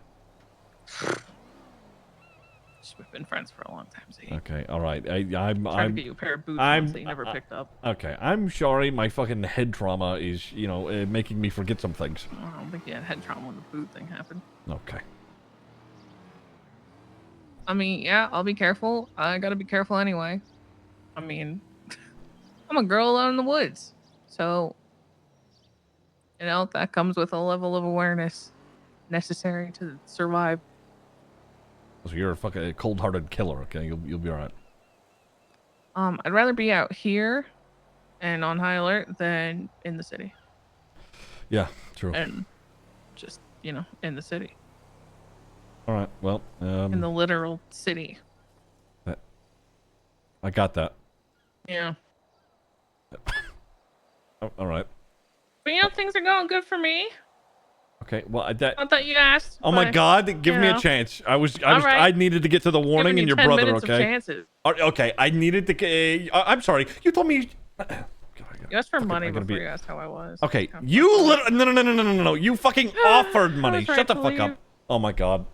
T: We've been friends for a long time, Ziggy.
A: Okay. All right. I'm
T: Tried to get you a pair of boots once that you never picked up.
A: Okay. I'm sorry. My fucking head trauma is, you know, making me forget some things.
T: I don't think you had head trauma when the boot thing happened.
A: Okay.
T: I mean, yeah, I'll be careful. I gotta be careful anyway. I mean, I'm a girl alone in the woods. So, you know, that comes with a level of awareness necessary to survive.
A: So you're a fucking cold-hearted killer. Okay. You'll be all right.
T: I'd rather be out here and on high alert than in the city.
A: Yeah, true.
T: And just, you know, in the city.
A: All right. Well,
T: In the literal city.
A: I got that.
T: Yeah.
A: All right.
T: But you know, things are going good for me.
A: Okay. Well, I
T: thought you asked.
A: Oh my
T: but,
A: God! Give
T: you
A: me
T: know.
A: a chance. I
T: right.
A: I needed to get to the warning,
T: Giving
A: and
T: you
A: your
T: 10
A: brother.
T: minutes of
A: Okay.
T: chances.
A: Okay. I needed to. I'm sorry. You told me.
T: You asked for money
A: gotta
T: before
A: be-
T: you asked how I was.
A: Okay. You no. You fucking offered money.
T: was
A: Shut the
T: right,
A: fuck
T: believe.
A: up. Oh my God.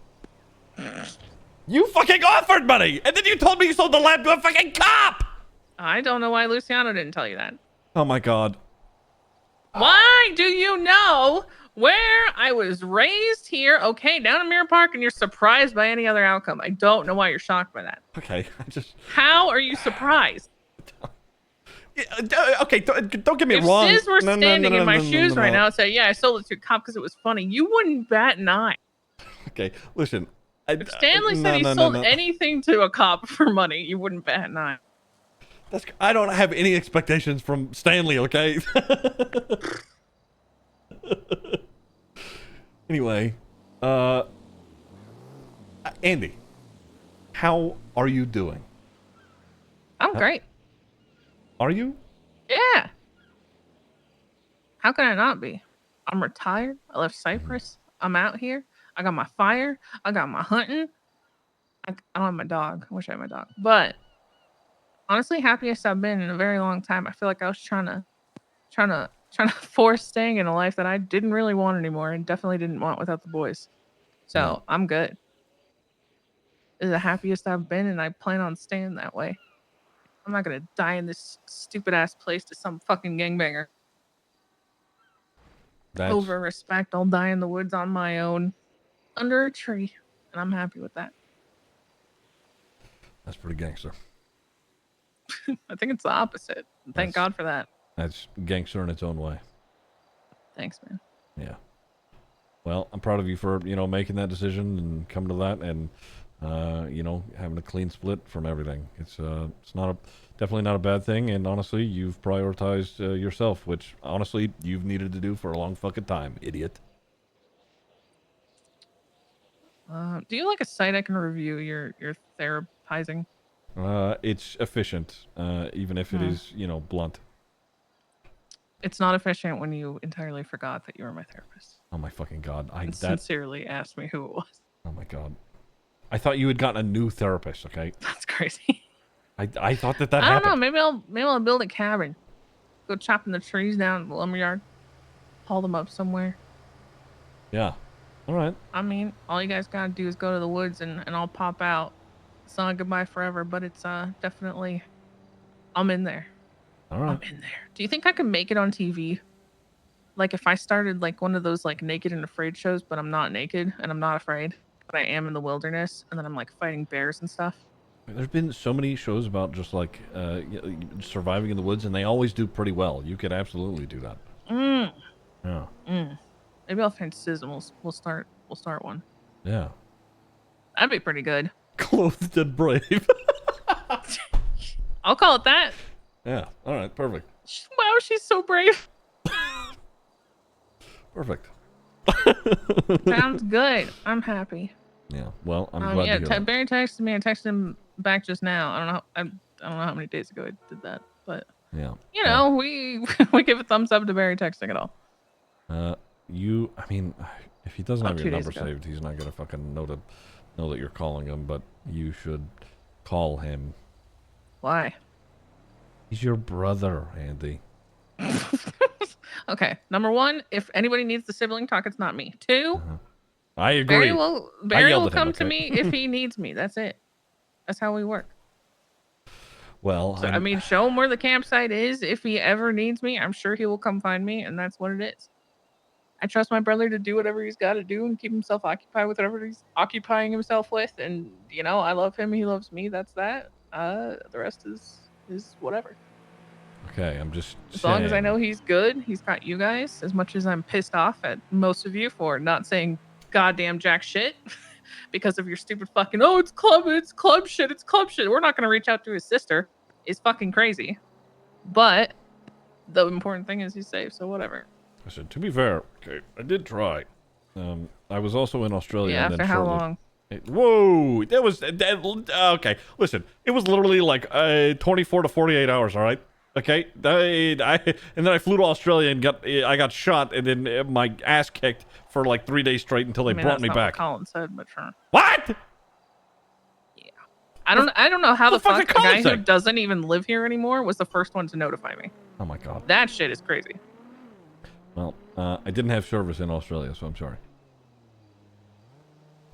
A: You fucking offered money, and then you told me you sold the lab to a fucking cop.
T: I don't know why Luciano didn't tell you that.
A: Oh my God.
T: Why do you know where I was raised here? Okay, down in Mirror Park, and you're surprised by any other outcome. I don't know why you're shocked by that.
A: Okay. I just.
T: How are you surprised?
A: Okay. Don't get me
T: If
A: wrong.
T: Sis were standing in my shoes right
A: no.
T: now and say, "Yeah, I sold it to a cop because it was funny," you wouldn't bat an eye.
A: Okay. Listen.
T: If Stanley said he sold anything to a cop for money, you wouldn't bat an eye.
A: I don't have any expectations from Stanley, okay? Anyway, Andy, how are you doing?
T: I'm great.
A: Are you?
T: Yeah. How can I not be? I'm retired. I left Cyprus. I'm out here. I got my fire. I got my hunting. I don't have my dog. I wish I had my dog. But honestly, happiest I've been in a very long time. I feel like I was trying to force staying in a life that I didn't really want anymore and definitely didn't want without the boys. So I'm good. This is the happiest I've been, and I plan on staying that way. I'm not gonna die in this stupid ass place to some fucking gangbanger.
A: That's
T: over respect. I'll die in the woods on my own, under a tree, and I'm happy with that.
A: that's pretty gangster.
T: I think it's the opposite. Thank God for that.
A: That's gangster in its own way.
T: Thanks, man.
A: Yeah. Well, I'm proud of you for, making that decision and coming to that and, having a clean split from everything. It's definitely not a bad thing. And honestly, you've prioritized yourself, which honestly, you've needed to do for a long fucking time, idiot.
T: Do you like a site I can review your therapizing?
A: It's efficient, even if it is, blunt.
T: It's not efficient when you entirely forgot that you were my therapist.
A: Oh my fucking God.
T: And sincerely asked me who it was.
A: Oh my God. I thought you had gotten a new therapist, okay?
T: That's crazy.
A: I thought that
T: I don't
A: happened.
T: know. Maybe I'll build a cabin. Go chopping the trees down in the lumberyard. Haul them up somewhere.
A: Yeah. All right.
T: I mean, all you guys gotta do is go to the woods and I'll pop out. It's not goodbye forever, but it's definitely I'm in there.
A: All right.
T: I'm in there. Do you think I could make it on TV? Like if I started like one of those like Naked and Afraid shows, but I'm not naked and I'm not afraid, but I am in the wilderness and then I'm like fighting bears and stuff.
A: There's been so many shows about just like surviving in the woods, and they always do pretty well. You could absolutely do that. Yeah.
T: Maybe I'll find Sizzle. We'll start one.
A: Yeah.
T: That'd be pretty good.
A: Clothed and brave.
T: I'll call it that.
A: Yeah. All right. Perfect.
T: Wow, she's so brave.
A: Perfect.
T: Sounds good. I'm happy.
A: Yeah. Well, I'm glad to hear that.
T: Barry texted me. I texted him back just now. I don't know how many days ago I did that, but
A: Yeah.
T: we give a thumbs up to Barry texting it all.
A: I mean, if he doesn't have
T: 2
A: your
T: days
A: number
T: ago.
A: saved, he's not gonna fucking know that you're calling him. But you should call him.
T: Why?
A: He's your brother, Andy.
T: Okay. Number one, if anybody needs the sibling talk, it's not me. Two,
A: I agree.
T: Barry will come to me if he needs me. That's it. That's how we work.
A: Well,
T: So, I mean, show him where the campsite is. If he ever needs me, I'm sure he will come find me, and that's what it is. I trust my brother to do whatever he's got to do and keep himself occupied with whatever he's occupying himself with. And, I love him. He loves me. That's that. The rest is whatever.
A: Okay, I'm just
T: As long as I know he's good, he's got you guys. As much as I'm pissed off at most of you for not saying goddamn jack shit because of your stupid fucking, it's club shit. We're not going to reach out to his sister. It's fucking crazy. But the important thing is he's safe, so whatever.
A: I said, to be fair, okay, I did try. I was also in Australia.
T: Yeah,
A: and then
T: after how
A: shortly-
T: long?
A: Whoa, that was okay. Listen, it was literally like 24 to 48 hours. All right, okay. And then I flew to Australia and I got shot and then my ass kicked for like 3 days straight until they brought
T: that's
A: me
T: not
A: back.
T: What Colin said, but sure.
A: What?
T: I don't know how the
A: fuck
T: fuck
A: did
T: the
A: Colin
T: guy
A: say?
T: who doesn't even live here anymore was the first one to notify me.
A: Oh my God.
T: That shit is crazy.
A: Well, I didn't have service in Australia, so I'm sorry.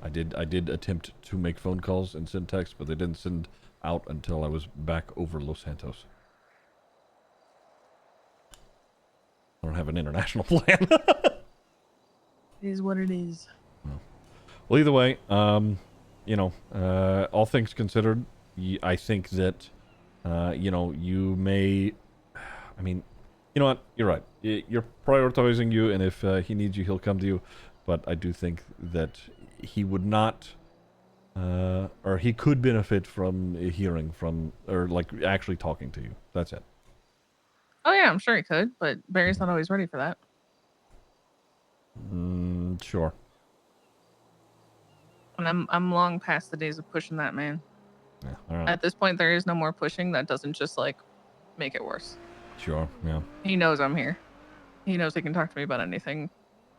A: I did attempt to make phone calls and send texts, but they didn't send out until I was back over Los Santos. I don't have an international plan.
T: It is what it is.
A: Well, either way, all things considered, I think that, you may, I mean, you know what? You're right. You're prioritizing you, and if he needs you, he'll come to you. But I do think that he would not, or he could benefit from hearing from, or like actually talking to you. That's it.
T: Oh yeah, I'm sure he could, but Barry's not always ready for that.
A: Sure.
T: And I'm long past the days of pushing that, man.
A: Yeah. All right.
T: At this point, there is no more pushing. That doesn't just like make it worse.
A: Sure. Yeah.
T: He knows I'm here. He knows he can talk to me about anything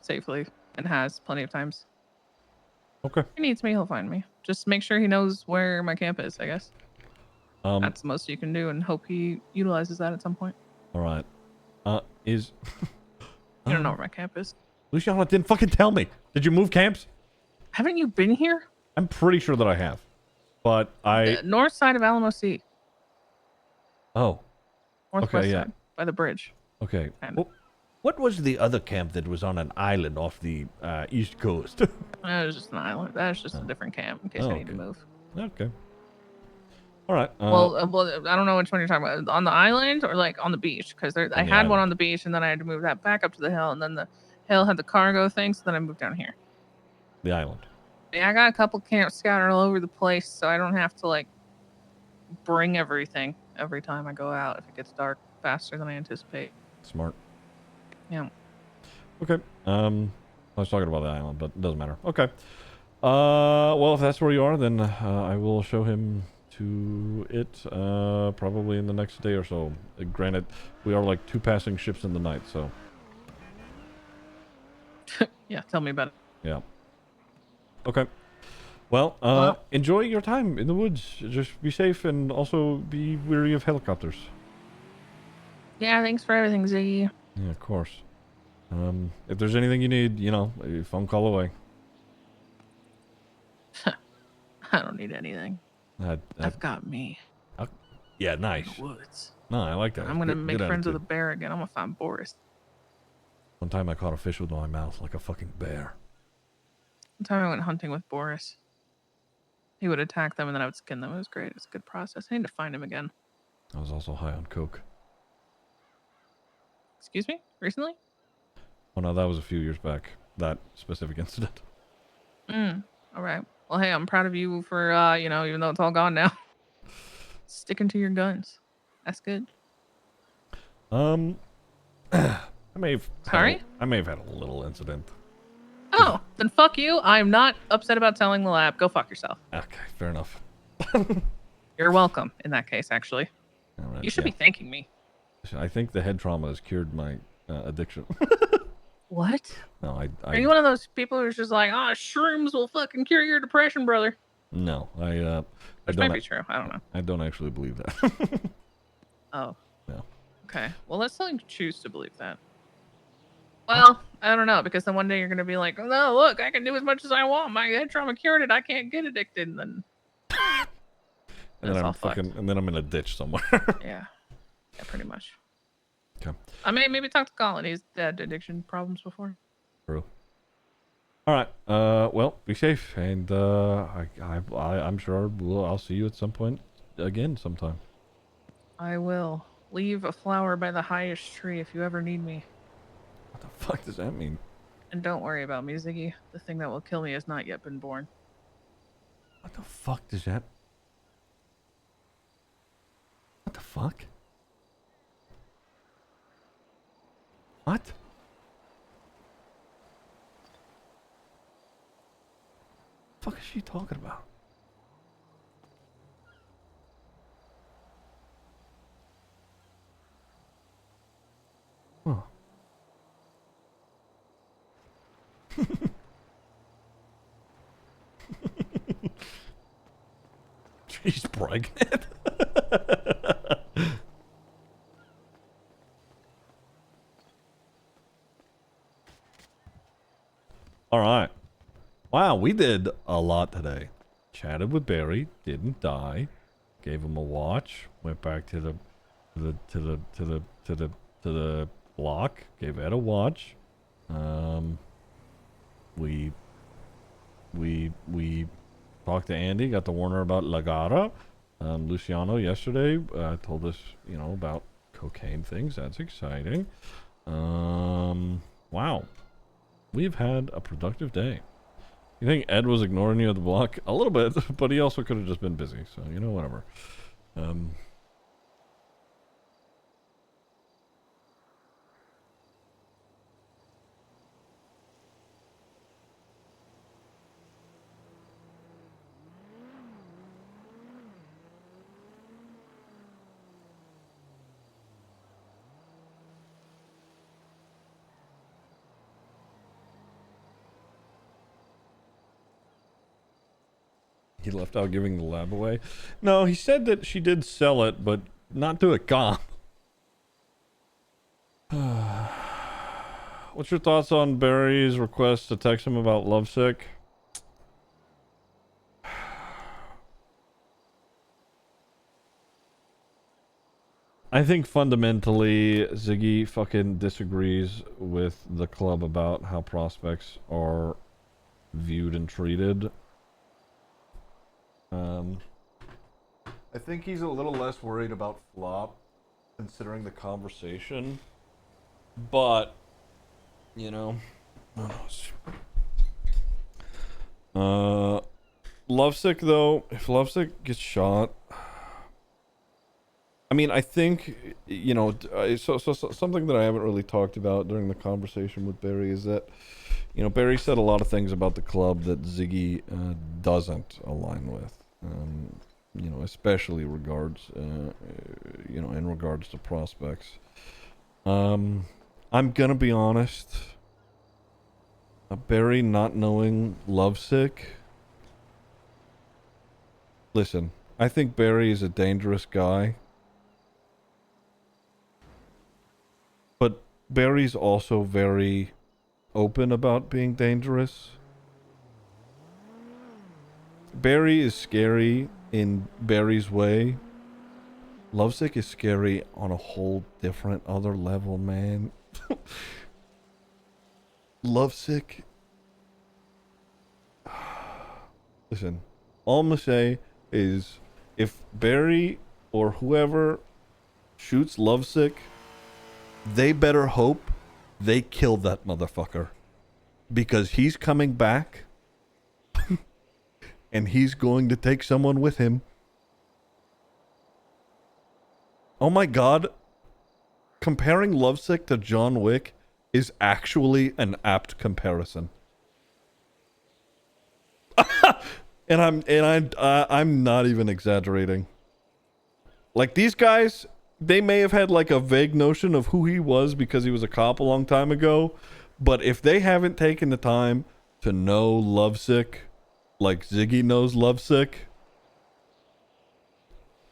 T: safely and has plenty of times.
A: Okay.
T: If he needs me, he'll find me. Just make sure he knows where my camp is, I guess. That's the most you can do, and hope he utilizes that at some point.
A: All right.
T: You don't know where my camp is.
A: Luciana didn't fucking tell me. Did you move camps?
T: Haven't you been here?
A: I'm pretty sure that I have, but
T: The north side of Alamo Sea.
A: Oh.
T: Northwest
A: Okay, yeah.
T: side, by the bridge.
A: Okay.
T: Kind
A: What What was the other camp that was on an island off the east coast?
T: That was just an island. That's just a different camp in case I need to move.
A: Okay. All right.
T: Well, I don't know which one you're talking about. On the island or like on the beach? Because I had one on the beach, and then I had to move that back up to the hill, and then the hill had the cargo thing, so then I moved down here.
A: The island.
T: Yeah, I got a couple camps scattered all over the place, so I don't have to like bring everything every time I go out if it gets dark faster than I anticipate.
A: Smart.
T: Yeah.
A: Okay. I was talking about the island, but it doesn't matter. Okay. Well, if that's where you are, then I will show him to it probably in the next day or so. Granted, we are like 2 passing ships in the night, so.
T: Yeah, tell me about it.
A: Yeah. Okay. Well, enjoy your time in the woods. Just be safe and also be wary of helicopters.
T: Yeah, thanks for everything, Ziggy.
A: Yeah, of course. If there's anything you need, you know, a phone call away.
T: I don't need anything. I've got me.
A: Yeah, nice.
T: In the woods.
A: No, I like that.
T: I'm gonna
A: Good-
T: make
A: good
T: friends with a
A: attitude.
T: bear again. I'm gonna find Boris.
A: One time I caught a fish with my mouth like a fucking bear.
T: One time I went hunting with Boris. He would attack them and then I would skin them. It was great. It was a good process. I need to find him again.
A: I was also high on coke.
T: Excuse me? Recently?
A: Oh no, that was a few years back. That specific incident.
T: All right. Well, hey, I'm proud of you for, you know, even though it's all gone now. Sticking to your guns. That's good.
A: I may have.
T: Sorry?
A: I may have had a little incident.
T: Oh, then fuck you. I'm not upset about telling the lab. Go fuck yourself.
A: Okay, fair enough.
T: You're welcome in that case, actually.
A: All right,
T: You should be thanking me.
A: I think the head trauma has cured my addiction.
T: What?
A: No, I
T: Are you one of those people who's just like, oh, shrooms will fucking cure your depression, brother?
A: No, I
T: Which
A: don't
T: might be true. I don't know.
A: I don't actually believe that.
T: Oh.
A: No.
T: Okay. Well, let's choose to believe that. Well, I don't know, because then one day you're going to be like, oh, no, look, I can do as much as I want. My head trauma cured it. I can't get addicted. And then
A: And then
T: all
A: I'm fucking, and then I'm in a ditch somewhere.
T: Yeah. Yeah, pretty much.
A: Okay.
T: I may maybe talk to Colin. He's had addiction problems before.
A: True. All right. Well, be safe, and I'm sure I'll see you at some point again sometime.
T: I will leave a flower by the highest tree if you ever need me.
A: What the fuck does that mean?
T: And don't worry about me, Ziggy. The thing that will kill me has not yet been born.
A: What the fuck does that? What the fuck? What? The fuck is she talking about? Huh. She's pregnant. All right. Wow, we did a lot today. Chatted with Barry, didn't die. Gave him a watch. Went back to the block. Gave Ed a watch. We talked to Andy. Got to warn her about Lagara. Luciano yesterday told us, you know, about cocaine things. That's exciting. Wow. We've had a productive day. You think Ed was ignoring you at the block? A little bit, but he also could have just been busy. So, you know, whatever. He left out giving the lab away. No, he said that she did sell it, but not to a cop. What's your thoughts on Barry's request to text him about Lovesick? I think fundamentally Ziggy fucking disagrees with the club about how prospects are viewed and treated. I think he's a little less worried about flop, considering the conversation. But, you know, Lovesick though, if Lovesick gets shot, I mean, I think, you know, so something that I haven't really talked about during the conversation with Barry is that, you know, Barry said a lot of things about the club that Ziggy doesn't align with. You know, especially regards, you know, in regards to prospects. I'm gonna be honest. Barry not knowing Lovesick. Listen, I think Barry is a dangerous guy. But Barry's also very open about being dangerous. Barry is scary in Barry's way. Lovesick is scary on a whole different other level, man. Lovesick. Listen, all I'm gonna say is if Barry or whoever shoots Lovesick, they better hope they kill that motherfucker. Because he's coming back. And he's going to take someone with him. Oh my god. Comparing Lovesick to John Wick is actually an apt comparison. And I'm not even exaggerating. Like, these guys, they may have had like a vague notion of who he was because he was a cop a long time ago, but if they haven't taken the time to know Lovesick like Ziggy knows Lovesick,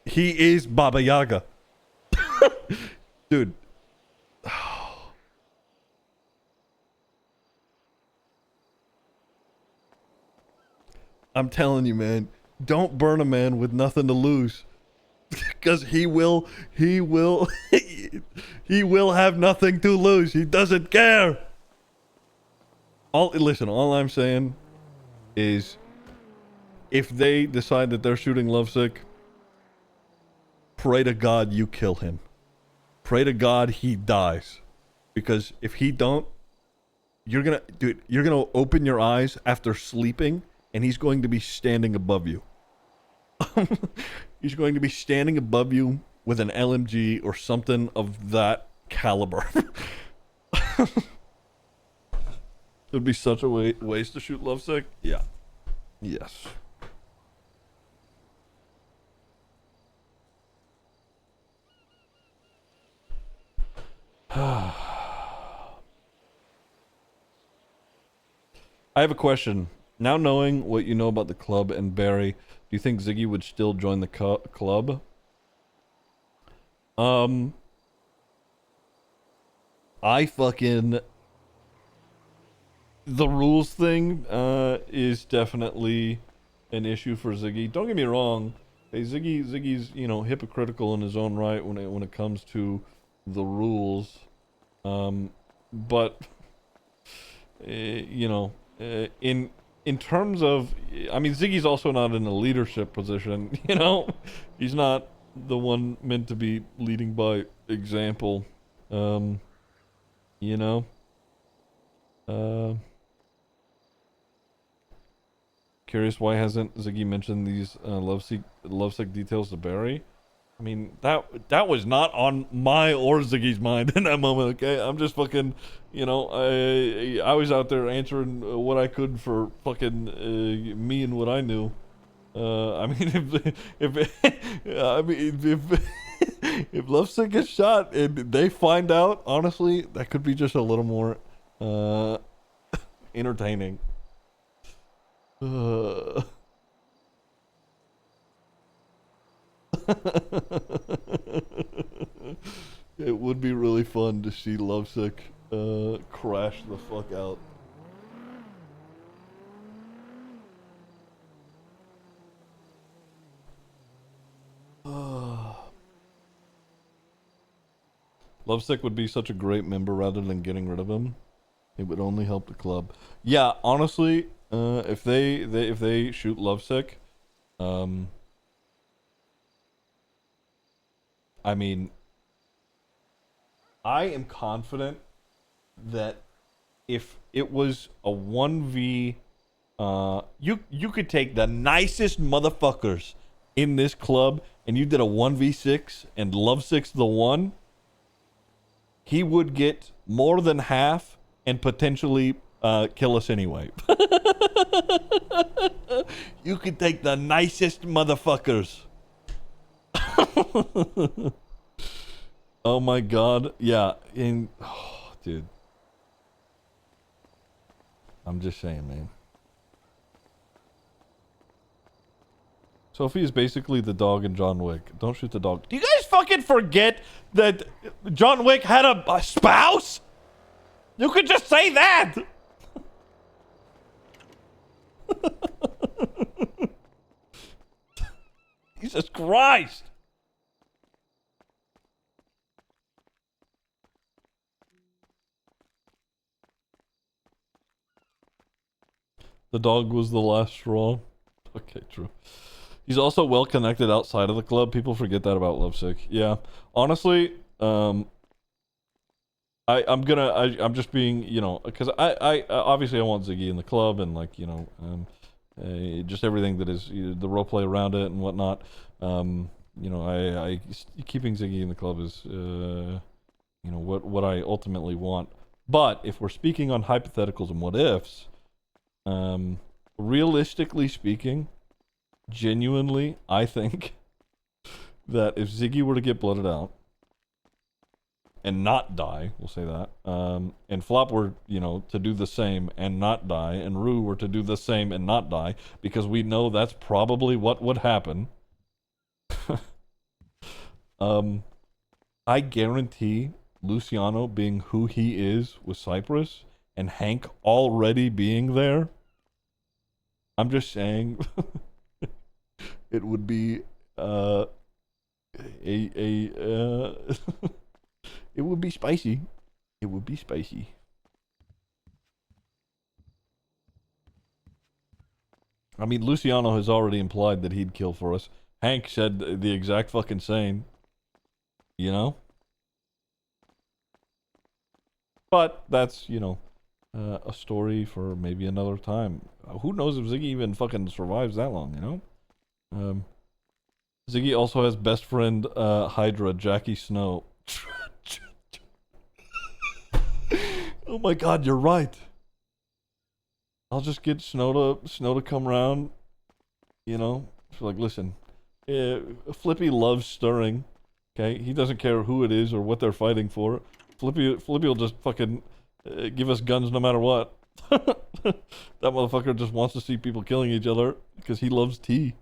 A: he is Baba Yaga. Dude. I'm telling you, man, don't burn a man with nothing to lose. Because he will have nothing to lose. He doesn't care. Listen, all I'm saying is if they decide that they're shooting Lovesick, pray to God you kill him. Pray to God he dies. Because if he don't, you're gonna open your eyes after sleeping and he's going to be standing above you. He's going to be standing above you with an LMG or something of that caliber. It would be such a waste to shoot Lovesick. Yeah. Yes. I have a question. Now knowing what you know about the club and Barry, do you think Ziggy would still join the club? I fucking... The rules thing is definitely an issue for Ziggy. Don't get me wrong. Hey, Ziggy's, you know, hypocritical in his own right when it comes to the rules. But you know, in terms of, I mean, Ziggy's also not in a leadership position, you know? He's not the one meant to be leading by example. You know? Curious why hasn't Ziggy mentioned these lovesick details to Barry? I mean, that was not on my or Ziggy's mind in that moment, okay? I'm just fucking, you know, I was out there answering what I could for fucking me and what I knew. I mean, if Lovesick gets shot and they find out, honestly, that could be just a little more entertaining. It would be really fun to see Lovesick crash the fuck out. Lovesick would be such a great member rather than getting rid of him. It would only help the club. Yeah, honestly, if they shoot Lovesick, I mean, I am confident that if it was a 1v, you could take the nicest motherfuckers in this club and you did a 1v6 and Lovesick's the one, he would get more than half and potentially kill us anyway. You could take the nicest motherfuckers. Oh my god. Yeah. Oh, dude. I'm just saying, man. Sophie is basically the dog in John Wick. Don't shoot the dog. Do you guys fucking forget that John Wick had a spouse? You could just say that. Jesus Christ. The dog was the last straw. Okay, true. He's also well connected outside of the club. People forget that about Lovesick. Yeah. Honestly, I'm just being, you know, because I obviously I want Ziggy in the club and like, you know, just everything that is the roleplay around it and whatnot. You know, keeping Ziggy in the club is, you know, what I ultimately want. But if we're speaking on hypotheticals and what ifs, realistically speaking, genuinely, I think that if Ziggy were to get blooded out and not die, we'll say that, and Flop were, you know, to do the same and not die, and Rue were to do the same and not die, because we know that's probably what would happen. I guarantee Luciano being who he is with Cypress and Hank already being there, I'm just saying it would be it would be spicy. It would be spicy. I mean, Luciano has already implied that he'd kill for us. Hank said the exact fucking same. You know? But that's, you know, a story for maybe another time. Who knows if Ziggy even fucking survives that long, you know? Ziggy also has best friend Hydra, Jackie Snow. Oh my god, you're right. I'll just get Snow to come around, you know? Like, listen, Flippy loves stirring, okay? He doesn't care who it is or what they're fighting for. Flippy will just fucking give us guns no matter what. That motherfucker just wants to see people killing each other because he loves tea.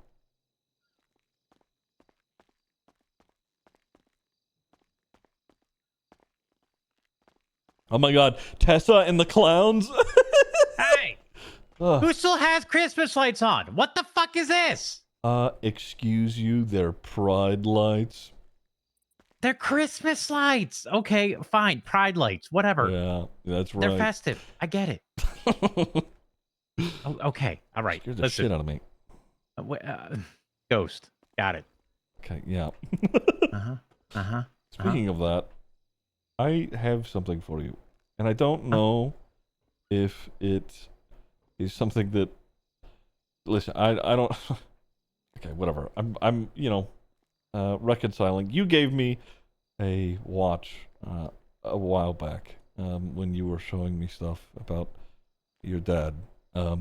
A: Oh my god, Tessa and the clowns?
G: Hey! Who still has Christmas lights on? What the fuck is this?
A: Excuse you, they're pride lights.
G: They're Christmas lights. Okay, fine. Pride lights. Whatever.
A: Yeah, that's right.
G: They're festive. I get it. Okay. All right.
A: Scared the shit out of me.
G: Ghost. Got it.
A: Okay, yeah.
G: Uh-huh.
A: Speaking of that, I have something for you. And I don't know if it is something that... Listen, I don't... Okay, whatever. I'm you know, reconciling. You gave me a watch a while back when you were showing me stuff about your dad. I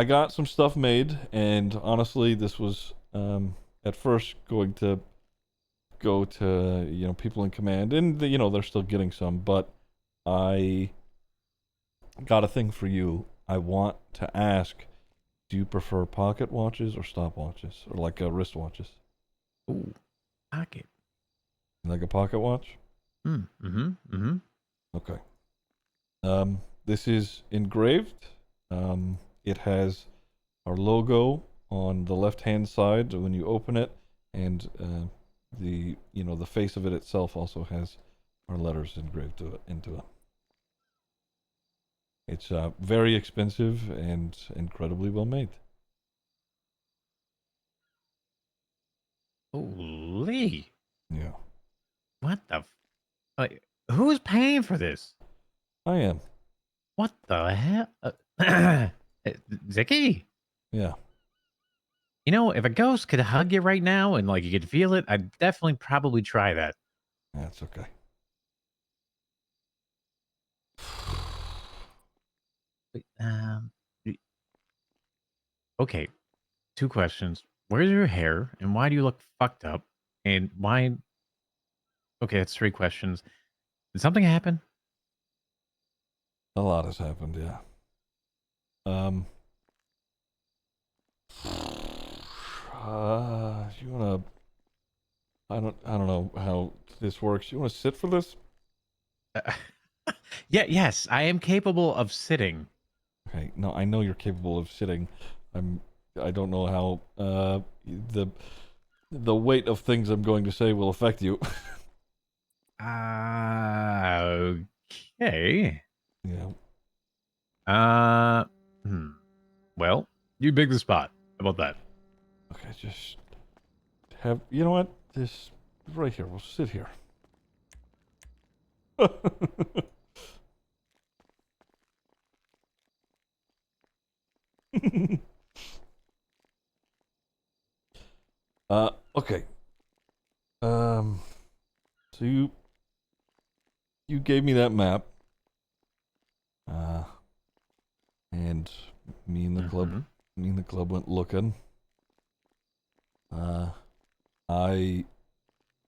A: got some stuff made, and honestly, this was at first going to go to, you know, people in command, and you know, they're still getting some, but I got a thing for you. I want to ask, do you prefer pocket watches or stopwatches, or like wristwatches?
G: Ooh, pocket.
A: Like a pocket watch? Okay. This is engraved. It has our logo on the left-hand side when you open it, and the the face of it itself also has our letters engraved into it. It's very expensive and incredibly well made.
G: Holy.
A: Yeah.
G: What the? Like, who's paying for this?
A: I am.
G: What the hell? Ziggy?
A: Yeah.
G: You know, if a ghost could hug you right now and like you could feel it, I'd definitely probably try that.
A: That's okay.
G: Y- Okay, 2 questions. Where's your hair and why do you look fucked up? And why? Okay, that's 3 questions. Did something happen?
A: A lot has happened, yeah. You wanna? I don't know how this works. You wanna sit for this?
G: Yeah, yes, I am capable of sitting.
A: Okay. No, I know you're capable of sitting. I don't know how the weight of things I'm going to say will affect you.
G: Okay.
A: Yeah.
G: Well, you pick the spot. How about that?
A: Okay, just have you know what? This right here. We'll sit here. Okay. So you gave me that map. And me and the club went looking. I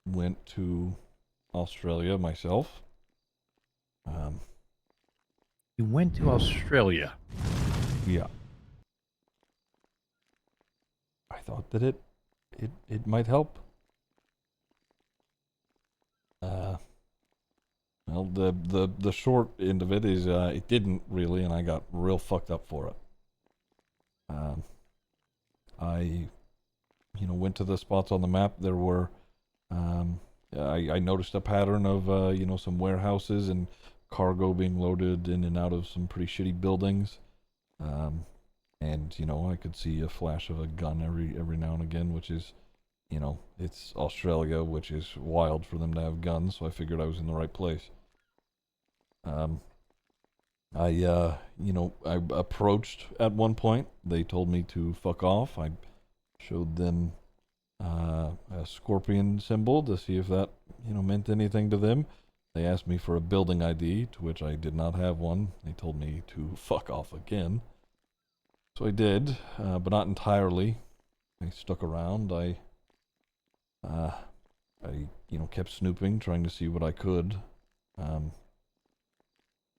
A: went to Australia myself.
G: You went to Australia.
A: Yeah. I thought that it might help. Well, the short end of it is it didn't really, and I got real fucked up for it. I went to the spots on the map. There were I noticed a pattern of some warehouses and cargo being loaded in and out of some pretty shitty buildings. And I could see a flash of a gun every now and again, which is it's Australia, which is wild for them to have guns, so I figured I was in the right place. I approached at one point. They told me to fuck off. I showed them a scorpion symbol to see if that meant anything to them. They asked me for a building ID, to which I did not have one. They told me to fuck off again. So I did, but not entirely. I stuck around. I kept snooping, trying to see what I could.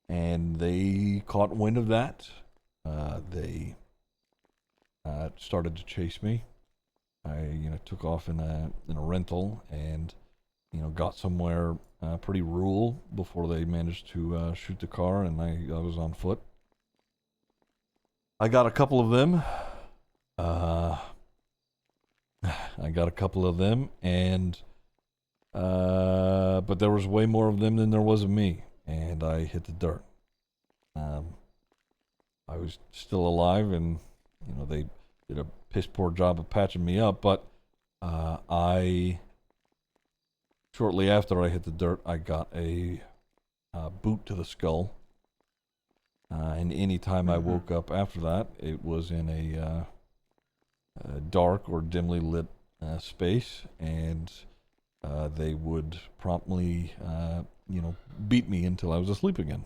A: And they caught wind of that. They started to chase me. I took off in a rental and got somewhere pretty rural before they managed to shoot the car, and I was on foot. I got a couple of them. And but there was way more of them than there was of me, and I hit the dirt. I was still alive, and they did a piss poor job of patching me up, but shortly after I hit the dirt, I got a boot to the skull. And any time I woke up after that, it was in a dark or dimly lit space, and they would promptly, beat me until I was asleep again.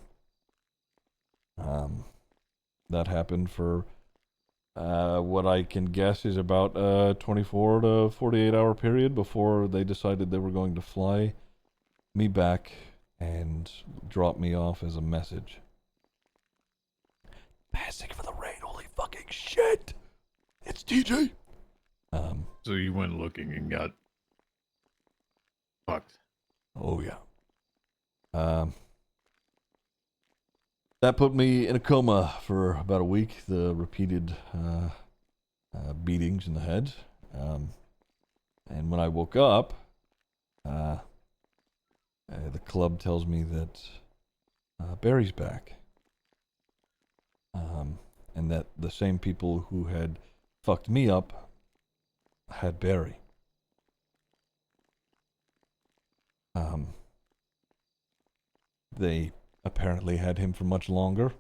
A: That happened for what I can guess is about a 24 to 48 hour period before they decided they were going to fly me back and drop me off as a message. Passing for the rain, holy fucking shit! It's TJ!
G: So you went looking and got fucked.
A: Oh yeah. That put me in a coma for about a week, the repeated beatings in the head. And when I woke up, The club tells me that Barry's back. And that the same people who had fucked me up had Barry. They apparently had him for much longer.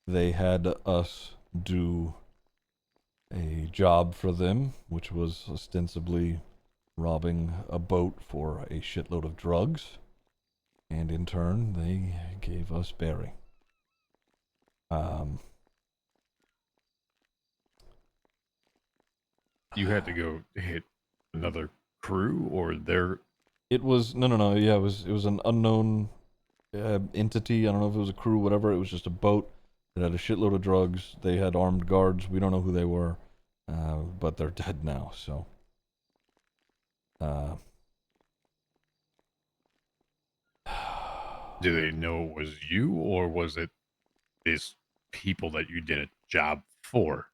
A: They had us do a job for them, which was ostensibly robbing a boat for a shitload of drugs. And in turn, they gave us Barry.
G: You had to go hit another crew, or their...
A: It was no. Yeah, it was an unknown entity. I don't know if it was a crew, whatever. It was just a boat that had a shitload of drugs. They had armed guards. We don't know who they were, but they're dead now. So,
G: Do they know it was you, or was it these people that you did a job for?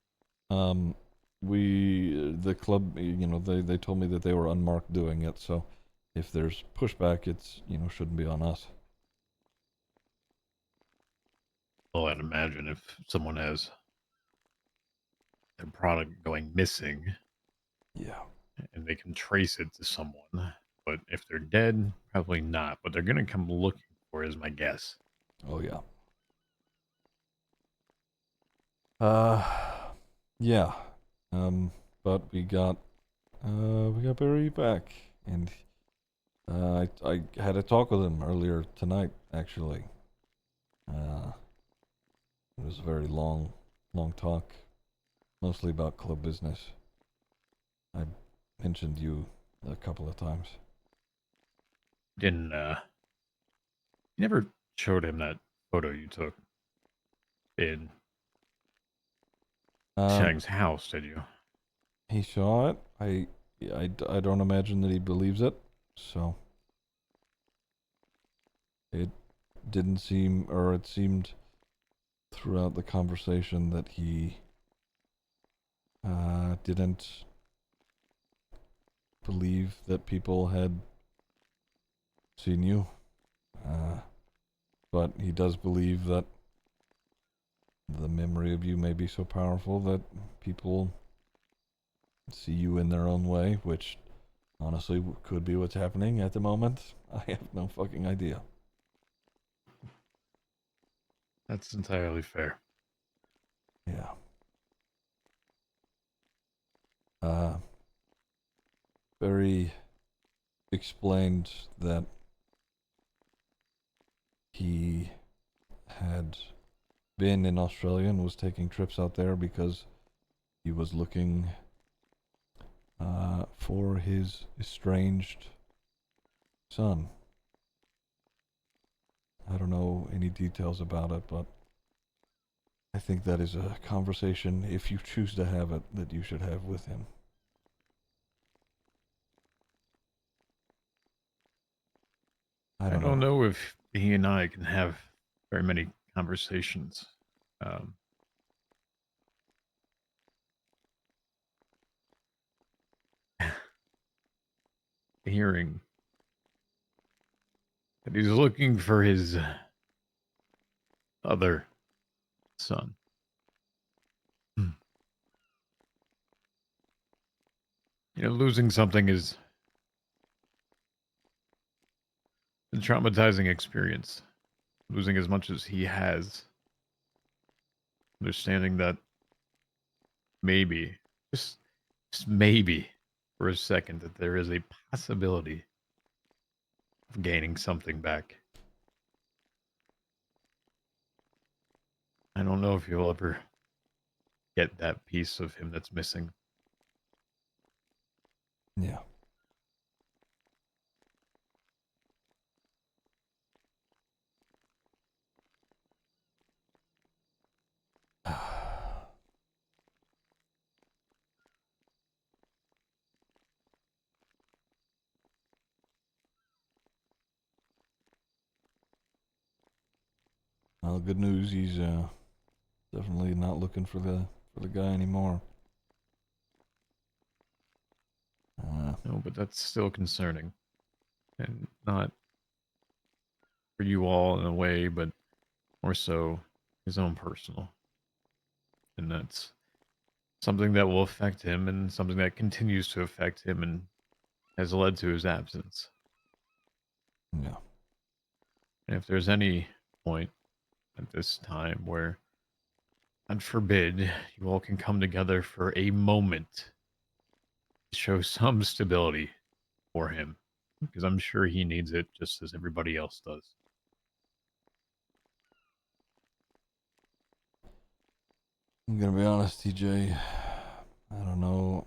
A: the club, they told me that they were unmarked doing it. So, if there's pushback, it's shouldn't be on us.
G: Well, I'd imagine if someone has their product going missing,
A: yeah,
G: and they can trace it to someone, but if they're dead, probably not. But they're gonna come looking for it, is my guess.
A: Oh yeah. Yeah. But we got Barry back, and I had a talk with him earlier tonight, actually. It was a very long talk, mostly about club business. I mentioned you a couple of times.
G: Didn't you never showed him that photo you took in Shang's house, did you?
A: He saw it. I don't imagine that he believes it, so it didn't seem, or it seemed throughout the conversation that he didn't believe that people had seen you. But he does believe that the memory of you may be so powerful that people see you in their own way, which honestly could be what's happening at the moment. I have no fucking idea.
G: That's entirely fair.
A: Yeah. Barry explained that he had been in Australia and was taking trips out there because he was looking for his estranged son. I don't know any details about it, but I think that is a conversation, if you choose to have it, that you should have with him.
G: I don't know if he and I can have very many conversations. Hearing that he's looking for his other son. Losing something is a traumatizing experience. Losing as much as he has. Understanding that maybe, just maybe for a second, that there is a possibility of gaining something back. I don't know if you'll ever get that piece of him that's missing.
A: Yeah. Well, good news, he's definitely not looking for the guy anymore.
G: No, but that's still concerning. and not for you all in a way, but more so his own personal. And that's something that will affect him and something that continues to affect him and has led to his absence.
R: Yeah.
G: And if there's any point at this time where, God forbid, you all can come together for a moment to show some stability for him, because I'm sure he needs it just as everybody else does.
R: I'm gonna be honest, TJ. I don't know.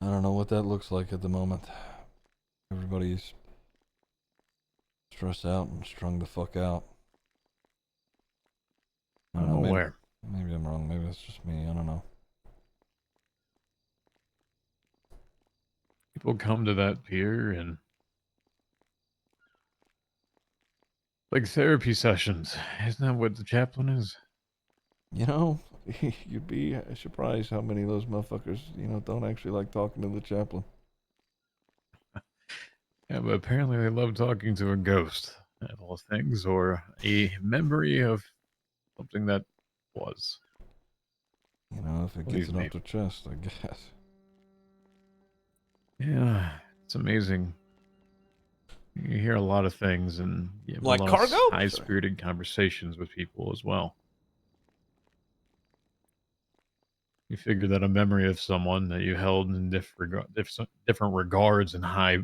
R: I don't know what that looks like at the moment. Everybody's stressed out and strung the fuck out. I don't know, maybe,
G: aware.
R: maybe I'm wrong. Maybe it's just me. I don't know.
G: People come to that pier and like therapy sessions. Isn't that what the chaplain is?
R: You know, you'd be surprised how many of those motherfuckers, don't actually like talking to the chaplain.
G: Yeah, but apparently they love talking to a ghost of all things, or a memory of something that was.
R: If it gets
G: Believe
R: it
G: me.
R: off the chest, I guess.
G: Yeah, it's amazing. You hear a lot of things, and you have
R: Like
G: a lot of
R: cargo?
G: high-spirited conversations with people as well. You figure that a memory of someone that you held in different regards and high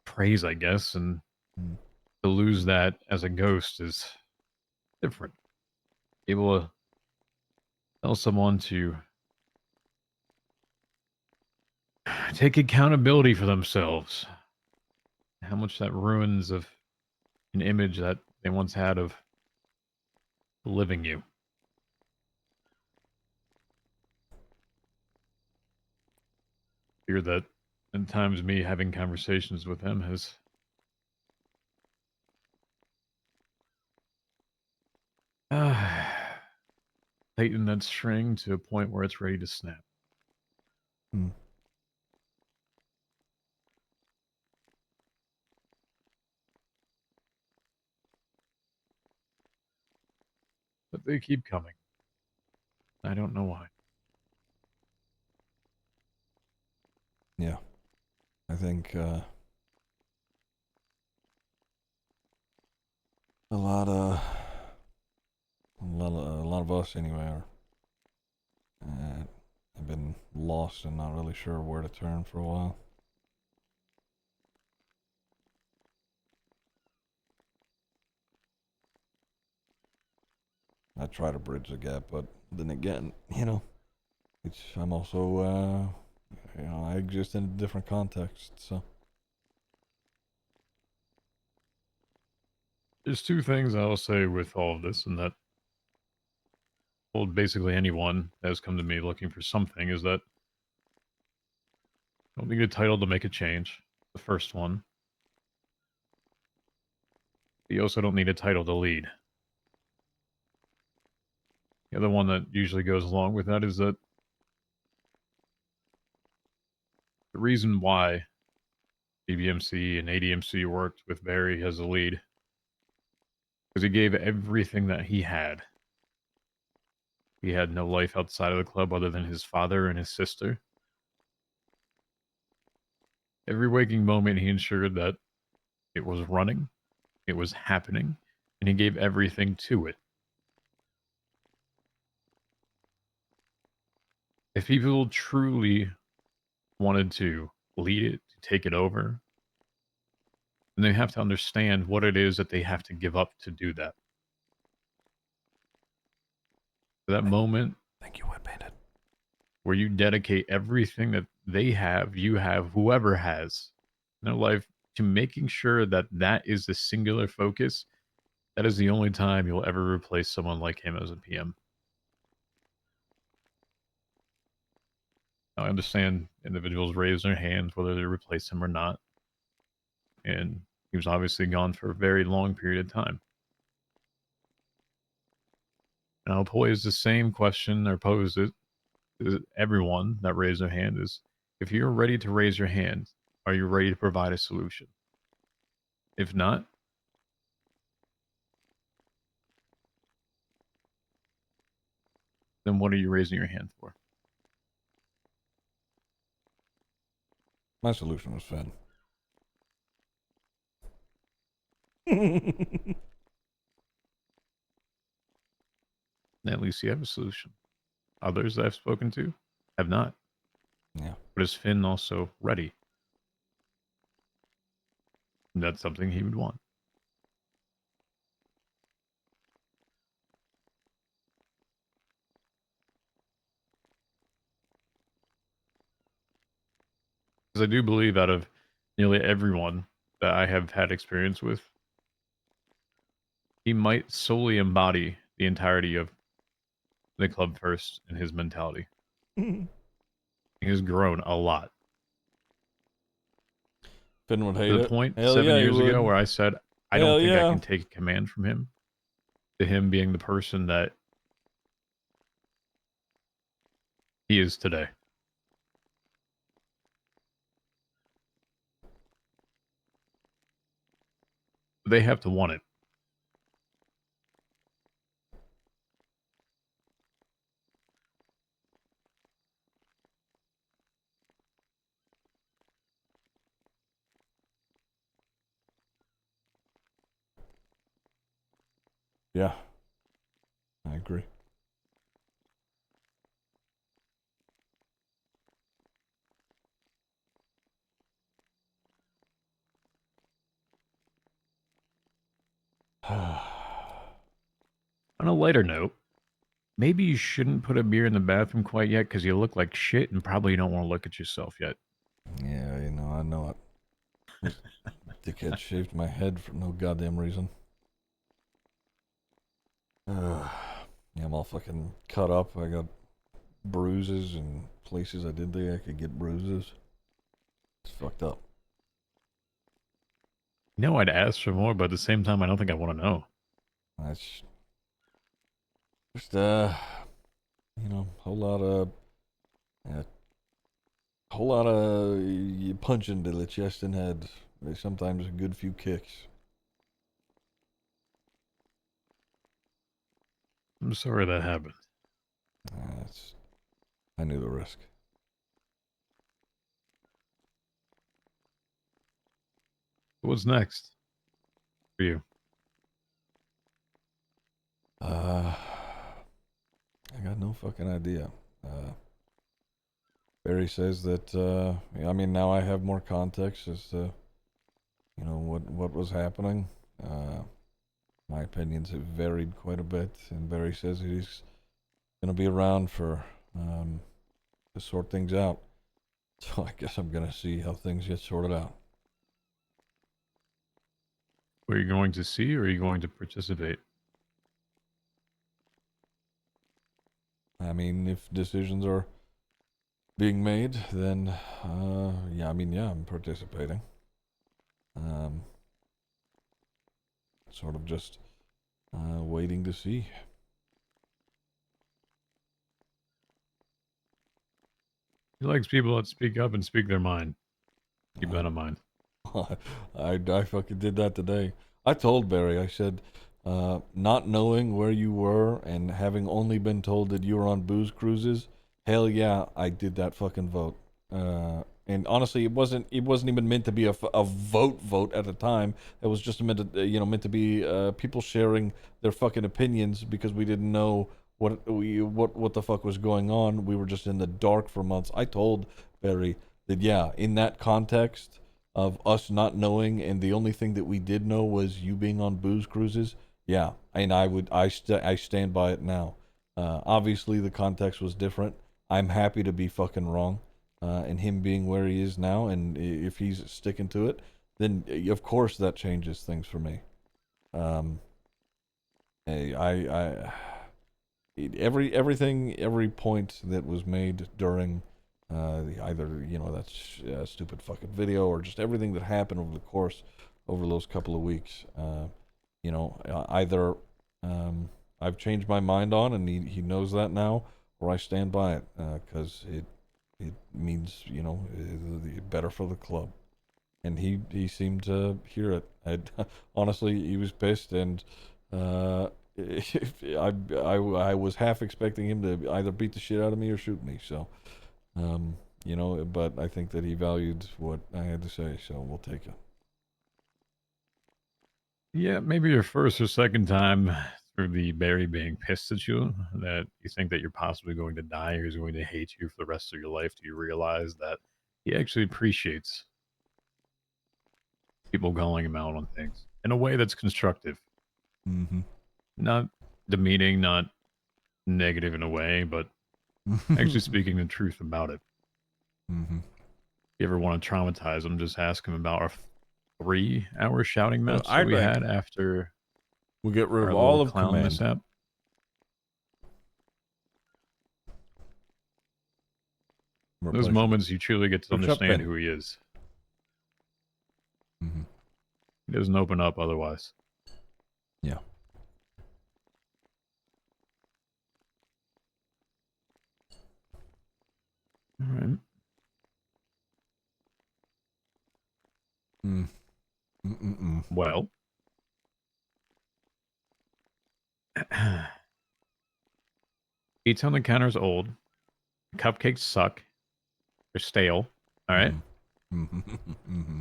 G: praise, I guess, and to lose that as a ghost is different. Able to tell someone to take accountability for themselves. How much that ruins of an image that they once had of living you. Fear that at times me having conversations with him has tightened that string to a point where it's ready to snap.
R: Hmm.
G: But they keep coming. I don't know why.
R: Yeah. I think, a lot of us anyway have been lost and not really sure where to turn for a while. I try to bridge the gap, but then again, I'm also, I exist in a different context, so.
G: There's two things I will say with all of this, and that told basically anyone that has come to me looking for something, is that I don't need a title to make a change. The first one. You also don't need a title to lead. The other one that usually goes along with that is that the reason why BBMC and ADMC worked with Barry as a lead, because he gave everything that he had. He had no life outside of the club other than his father and his sister. Every waking moment, he ensured that it was running, it was happening, and he gave everything to it. If people truly wanted to lead it, to take it over, then they have to understand what it is that they have to give up to do that. That moment,
R: thank you, Wet Bandit,
G: where you dedicate everything that they have, you have, whoever has in their life to making sure that that is the singular focus, that is the only time you'll ever replace someone like him as a PM. Now, I understand individuals raise their hands whether they replace him or not. And he was obviously gone for a very long period of time. And I'll pose the same question, or pose it to everyone that raised their hand, is if you're ready to raise your hand, are you ready to provide a solution? If not, then what are you raising your hand for?
R: My solution was Finn.
G: At least you have a solution. Others that I've spoken to have not.
R: Yeah.
G: But is Finn also ready? And that's something he would want. Because I do believe out of nearly everyone that I have had experience with, he might solely embody the entirety of the club first in his mentality. He has grown a lot.
R: Finn would hate
G: To the
R: it.
G: point
R: Hell
G: 7
R: yeah, he
G: years ago
R: would.
G: where I said, I
R: Hell
G: don't think
R: yeah.
G: I can take command from him, to him being the person that he is today. They have to want it.
R: Yeah. I agree.
G: On a lighter note, maybe you shouldn't put a beer in the bathroom quite yet because you look like shit and probably don't want to look at yourself yet.
R: Yeah, you know, I know it. Dickhead shaved my head for no goddamn reason. Yeah, I'm all fucking cut up. I got bruises and places I didn't think I could get bruises. It's fucked up.
G: You know, I'd ask for more, but at the same time, I don't think I want to know.
R: That's just, you know, whole lot of punching to the chest and head. Sometimes a good few kicks.
G: I'm sorry that happened.
R: I knew the risk.
G: What's next for you?
R: I got no fucking idea. Barry says that, I mean, now I have more context as to, you know, what was happening. My opinions have varied quite a bit, and Barry says that he's going to be around for, to sort things out. So I guess I'm going to see how things get sorted out.
G: Are you going to see or are you going to participate?
R: I mean, if decisions are being made, then, yeah, I mean, yeah, I'm participating. Sort of just waiting to see.
G: He likes people that speak up and speak their mind. Keep that in mind.
R: I fucking did that today. I told Barry, I said, not knowing where you were and having only been told that you were on booze cruises, hell yeah, I did that fucking vote. And honestly, it wasn't even meant to be a vote at the time. It was just meant to be people sharing their fucking opinions because we didn't know what the fuck was going on. We were just in the dark for months. I told Barry that, yeah, in that context of us not knowing, and the only thing that we did know was you being on booze cruises. Yeah, and I stand by it now. Obviously, the context was different. I'm happy to be fucking wrong. And him being where he is now, and if he's sticking to it, then of course that changes things for me. Every point that was made during either that stupid fucking video or just everything that happened over those couple of weeks, either I've changed my mind on, and he knows that now, or I stand by it because it means better for the club. he seemed to hear it. Honestly, he was pissed, and I was half expecting him to either beat the shit out of me or shoot me. So, you know, but I think that he valued what I had to say, so we'll take it.
G: Yeah, maybe your first or second time through the Barry being pissed at you, that you think that you're possibly going to die or he's going to hate you for the rest of your life. Do you realize that he actually appreciates people calling him out on things in a way that's constructive?
R: Mm-hmm.
G: Not demeaning, not negative in a way, but actually speaking the truth about it.
R: Mm-hmm.
G: If you ever want to traumatize him, just ask him about our 3-hour shouting match
R: I
G: that we
R: think
G: had after
R: we'll get rid
G: our
R: of
G: little
R: all of
G: clown
R: command.
G: mishap. Those moments you truly get to understand who he is.
R: Mm-hmm.
G: He doesn't open up otherwise.
R: Yeah.
G: All right. Well, eats on the counter is old. Cupcakes suck. They're stale. All right.
R: Mm-hmm.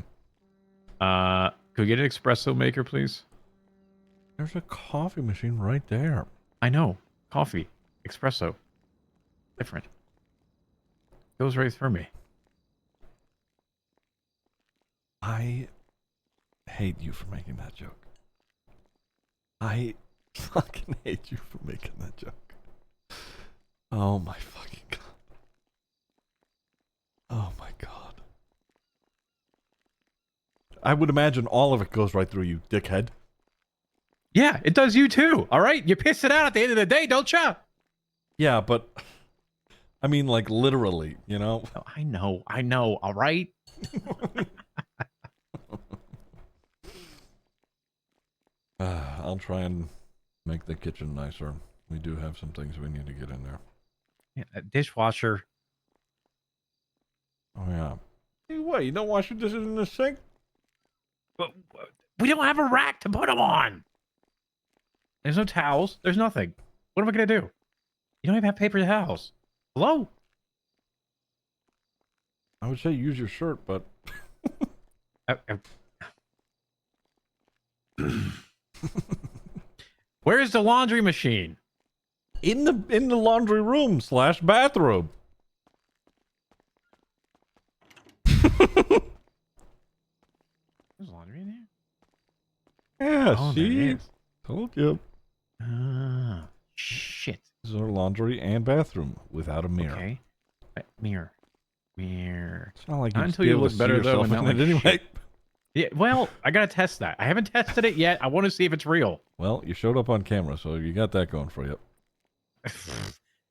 G: Could we get an espresso maker, please?
R: There's a coffee machine right there.
G: I know. Coffee. Espresso. Different. Goes right through me.
R: I hate you for making that joke. I fucking hate you for making that joke. Oh my fucking god. Oh my god. I would imagine all of it goes right through you, dickhead.
G: Yeah, it does you too. All right? You piss it out at the end of the day, don't you?
R: Yeah, but I mean, like, literally, you know?
G: Oh, I know. All right?
R: I'll try and make the kitchen nicer. We do have some things we need to get in there.
G: Yeah, a dishwasher.
R: Oh, yeah. Hey, what? You don't wash your dishes in the sink?
G: But we don't have a rack to put them on. There's no towels. There's nothing. What am I going to do? You don't even have paper towels. Hello?
R: I would say use your shirt, but...
G: Where's the laundry machine?
R: In the laundry room / bathroom.
G: There's laundry in there?
R: Yeah,
G: Oh,
R: see?
G: there is.
R: Told you.
G: Shit.
R: This is our laundry and bathroom without a mirror.
G: Okay. Mirror.
R: It's not like
G: Not
R: you'd
G: until
R: be
G: you
R: able
G: look
R: to
G: better
R: see
G: though.
R: yourself
G: And not
R: in it
G: like
R: anyway.
G: shit. Yeah, well, I gotta test that. I haven't tested it yet. I want to see if it's real.
R: Well, you showed up on camera, so you got that going for you.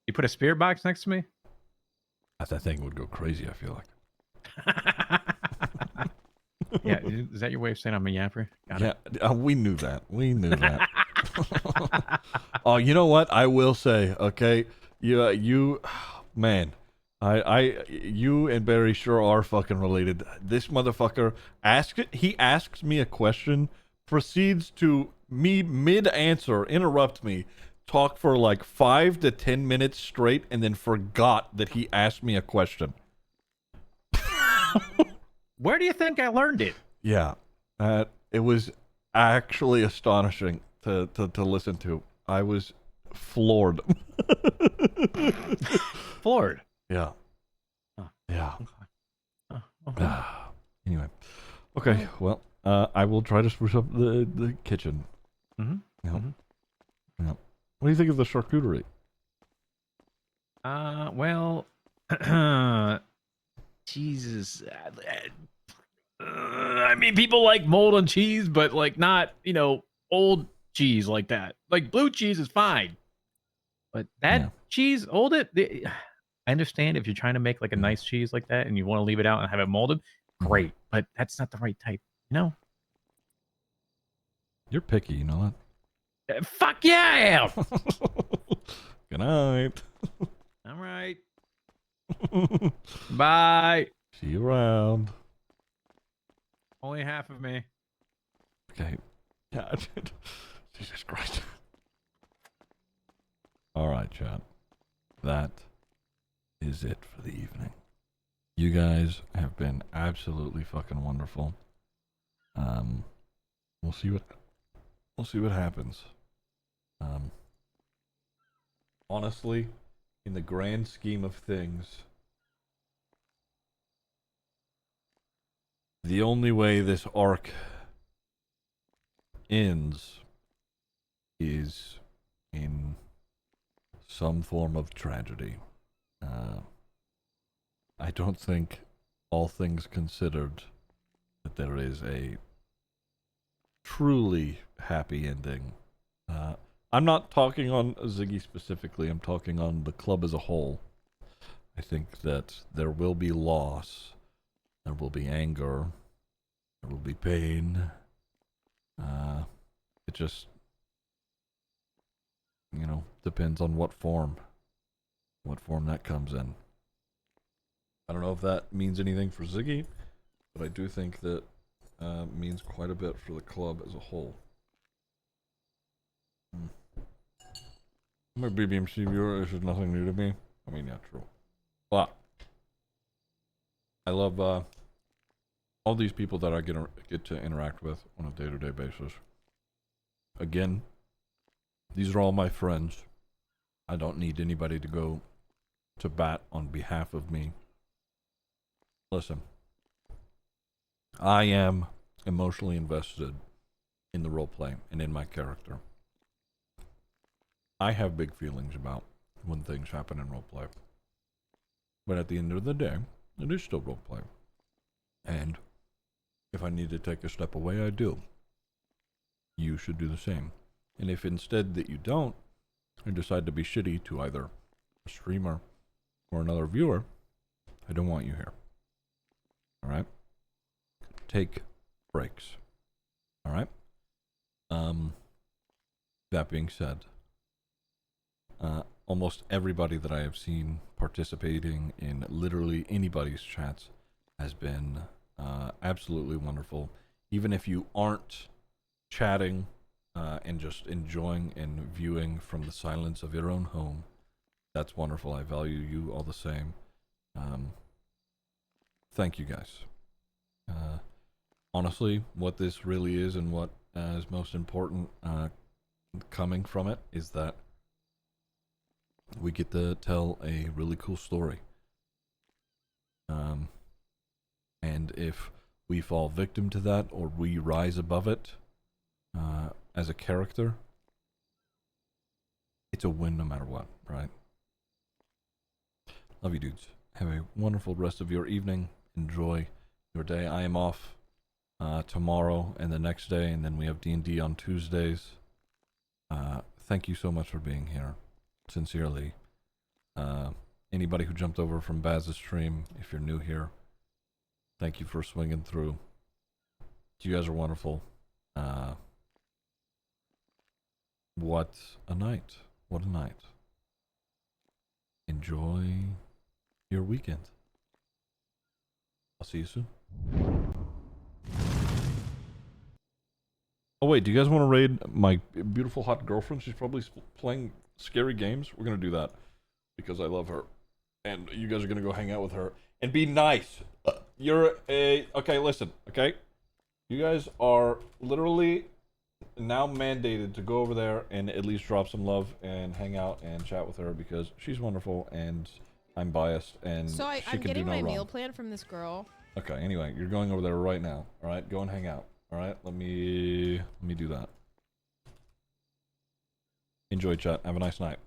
G: You put a spirit box next to me?
R: That thing would go crazy, I feel like.
G: Yeah, is that your way of saying I'm a yapper? Got
R: Yeah,
G: it.
R: we knew that. We knew that. Oh, you know what? I will say, okay, you, man, you and Barry sure are fucking related. This motherfucker he asks me a question, proceeds to me mid-answer, interrupt me, talk for like 5 to 10 minutes straight, and then forgot that he asked me a question.
G: Where do you think I learned it?
R: Yeah, it was actually astonishing to listen to. I was floored.
G: Floored?
R: Yeah.
G: Oh.
R: Yeah.
G: Okay.
R: Anyway. Okay, well, I will try to spruce up the kitchen.
G: Mm-hmm.
R: Yeah.
G: Mm-hmm.
R: Yeah. What do you think of the charcuterie?
G: Well, Jesus. I mean, people like mold on cheese, but like not, old cheese like that. Like blue cheese is fine, but that cheese, I understand if you're trying to make like a nice cheese like that and you want to leave it out and have it molded, great. But that's not the right type,
R: You're picky, you know
G: that? Fuck yeah, I am.
R: Good night.
G: All right. Bye.
R: See you around.
G: Only half of me.
A: Okay. Yeah. Jesus Christ. All right, chat. That is it for the evening. You guys have been absolutely fucking wonderful. We'll see what happens. Honestly, in the grand scheme of things, the only way this arc ends is in some form of tragedy. I don't think, all things considered, that there is a truly happy ending. I'm not talking on Ziggy specifically, I'm talking on the club as a whole. I think that there will be loss, there will be anger, there will be pain. It just, depends on what form that comes in. I don't know if that means anything for Ziggy, but I do think that means quite a bit for the club as a whole. I'm a BBMC viewer, this is nothing new to me. I mean, yeah, true. But I love all these people that I get to interact with on a day-to-day basis. Again, these are all my friends. I don't need anybody to go to bat on behalf of me. Listen, I am emotionally invested in the roleplay and in my character. I have big feelings about when things happen in roleplay. But at the end of the day, it is still roleplay. And if I need to take a step away, I do. You should do the same. And if instead that you don't, and decide to be shitty to either a streamer or another viewer, I don't want you here. Alright? Take breaks. Alright? That being said, almost everybody that I have seen participating in literally anybody's chats has been absolutely wonderful. Even if you aren't chatting and just enjoying and viewing from the silence of your own home, that's wonderful. I value you all the same. Thank you guys. Honestly, what this really is and what is most important coming from it is that we get to tell a really cool story. And if we fall victim to that or we rise above it as a character, it's a win no matter what, right? Love you dudes. Have a wonderful rest of your evening. Enjoy your day. I am off tomorrow and the next day, and then we have D&D on Tuesdays. Thank you so much for being here. Sincerely. Anybody who jumped over from Baz's stream, if you're new here, thank you for swinging through. You guys are wonderful. What a night. What a night. Enjoy your weekend. I'll see you soon. Oh wait, do you guys want to raid my beautiful hot girlfriend? She's probably playing scary games. We're gonna do that because I love her, and you guys are gonna go hang out with her and be nice. Okay, listen, okay? You guys are literally now mandated to go over there and at least drop some love and hang out and chat with her because she's wonderful and I'm biased and
C: So
A: she
C: I'm
A: can
C: getting
A: do no
C: my
A: wrong.
C: meal plan from this girl.
A: Okay, anyway, you're going over there right now. Alright, go and hang out. Alright, let me do that. Enjoy, chat. Have a nice night.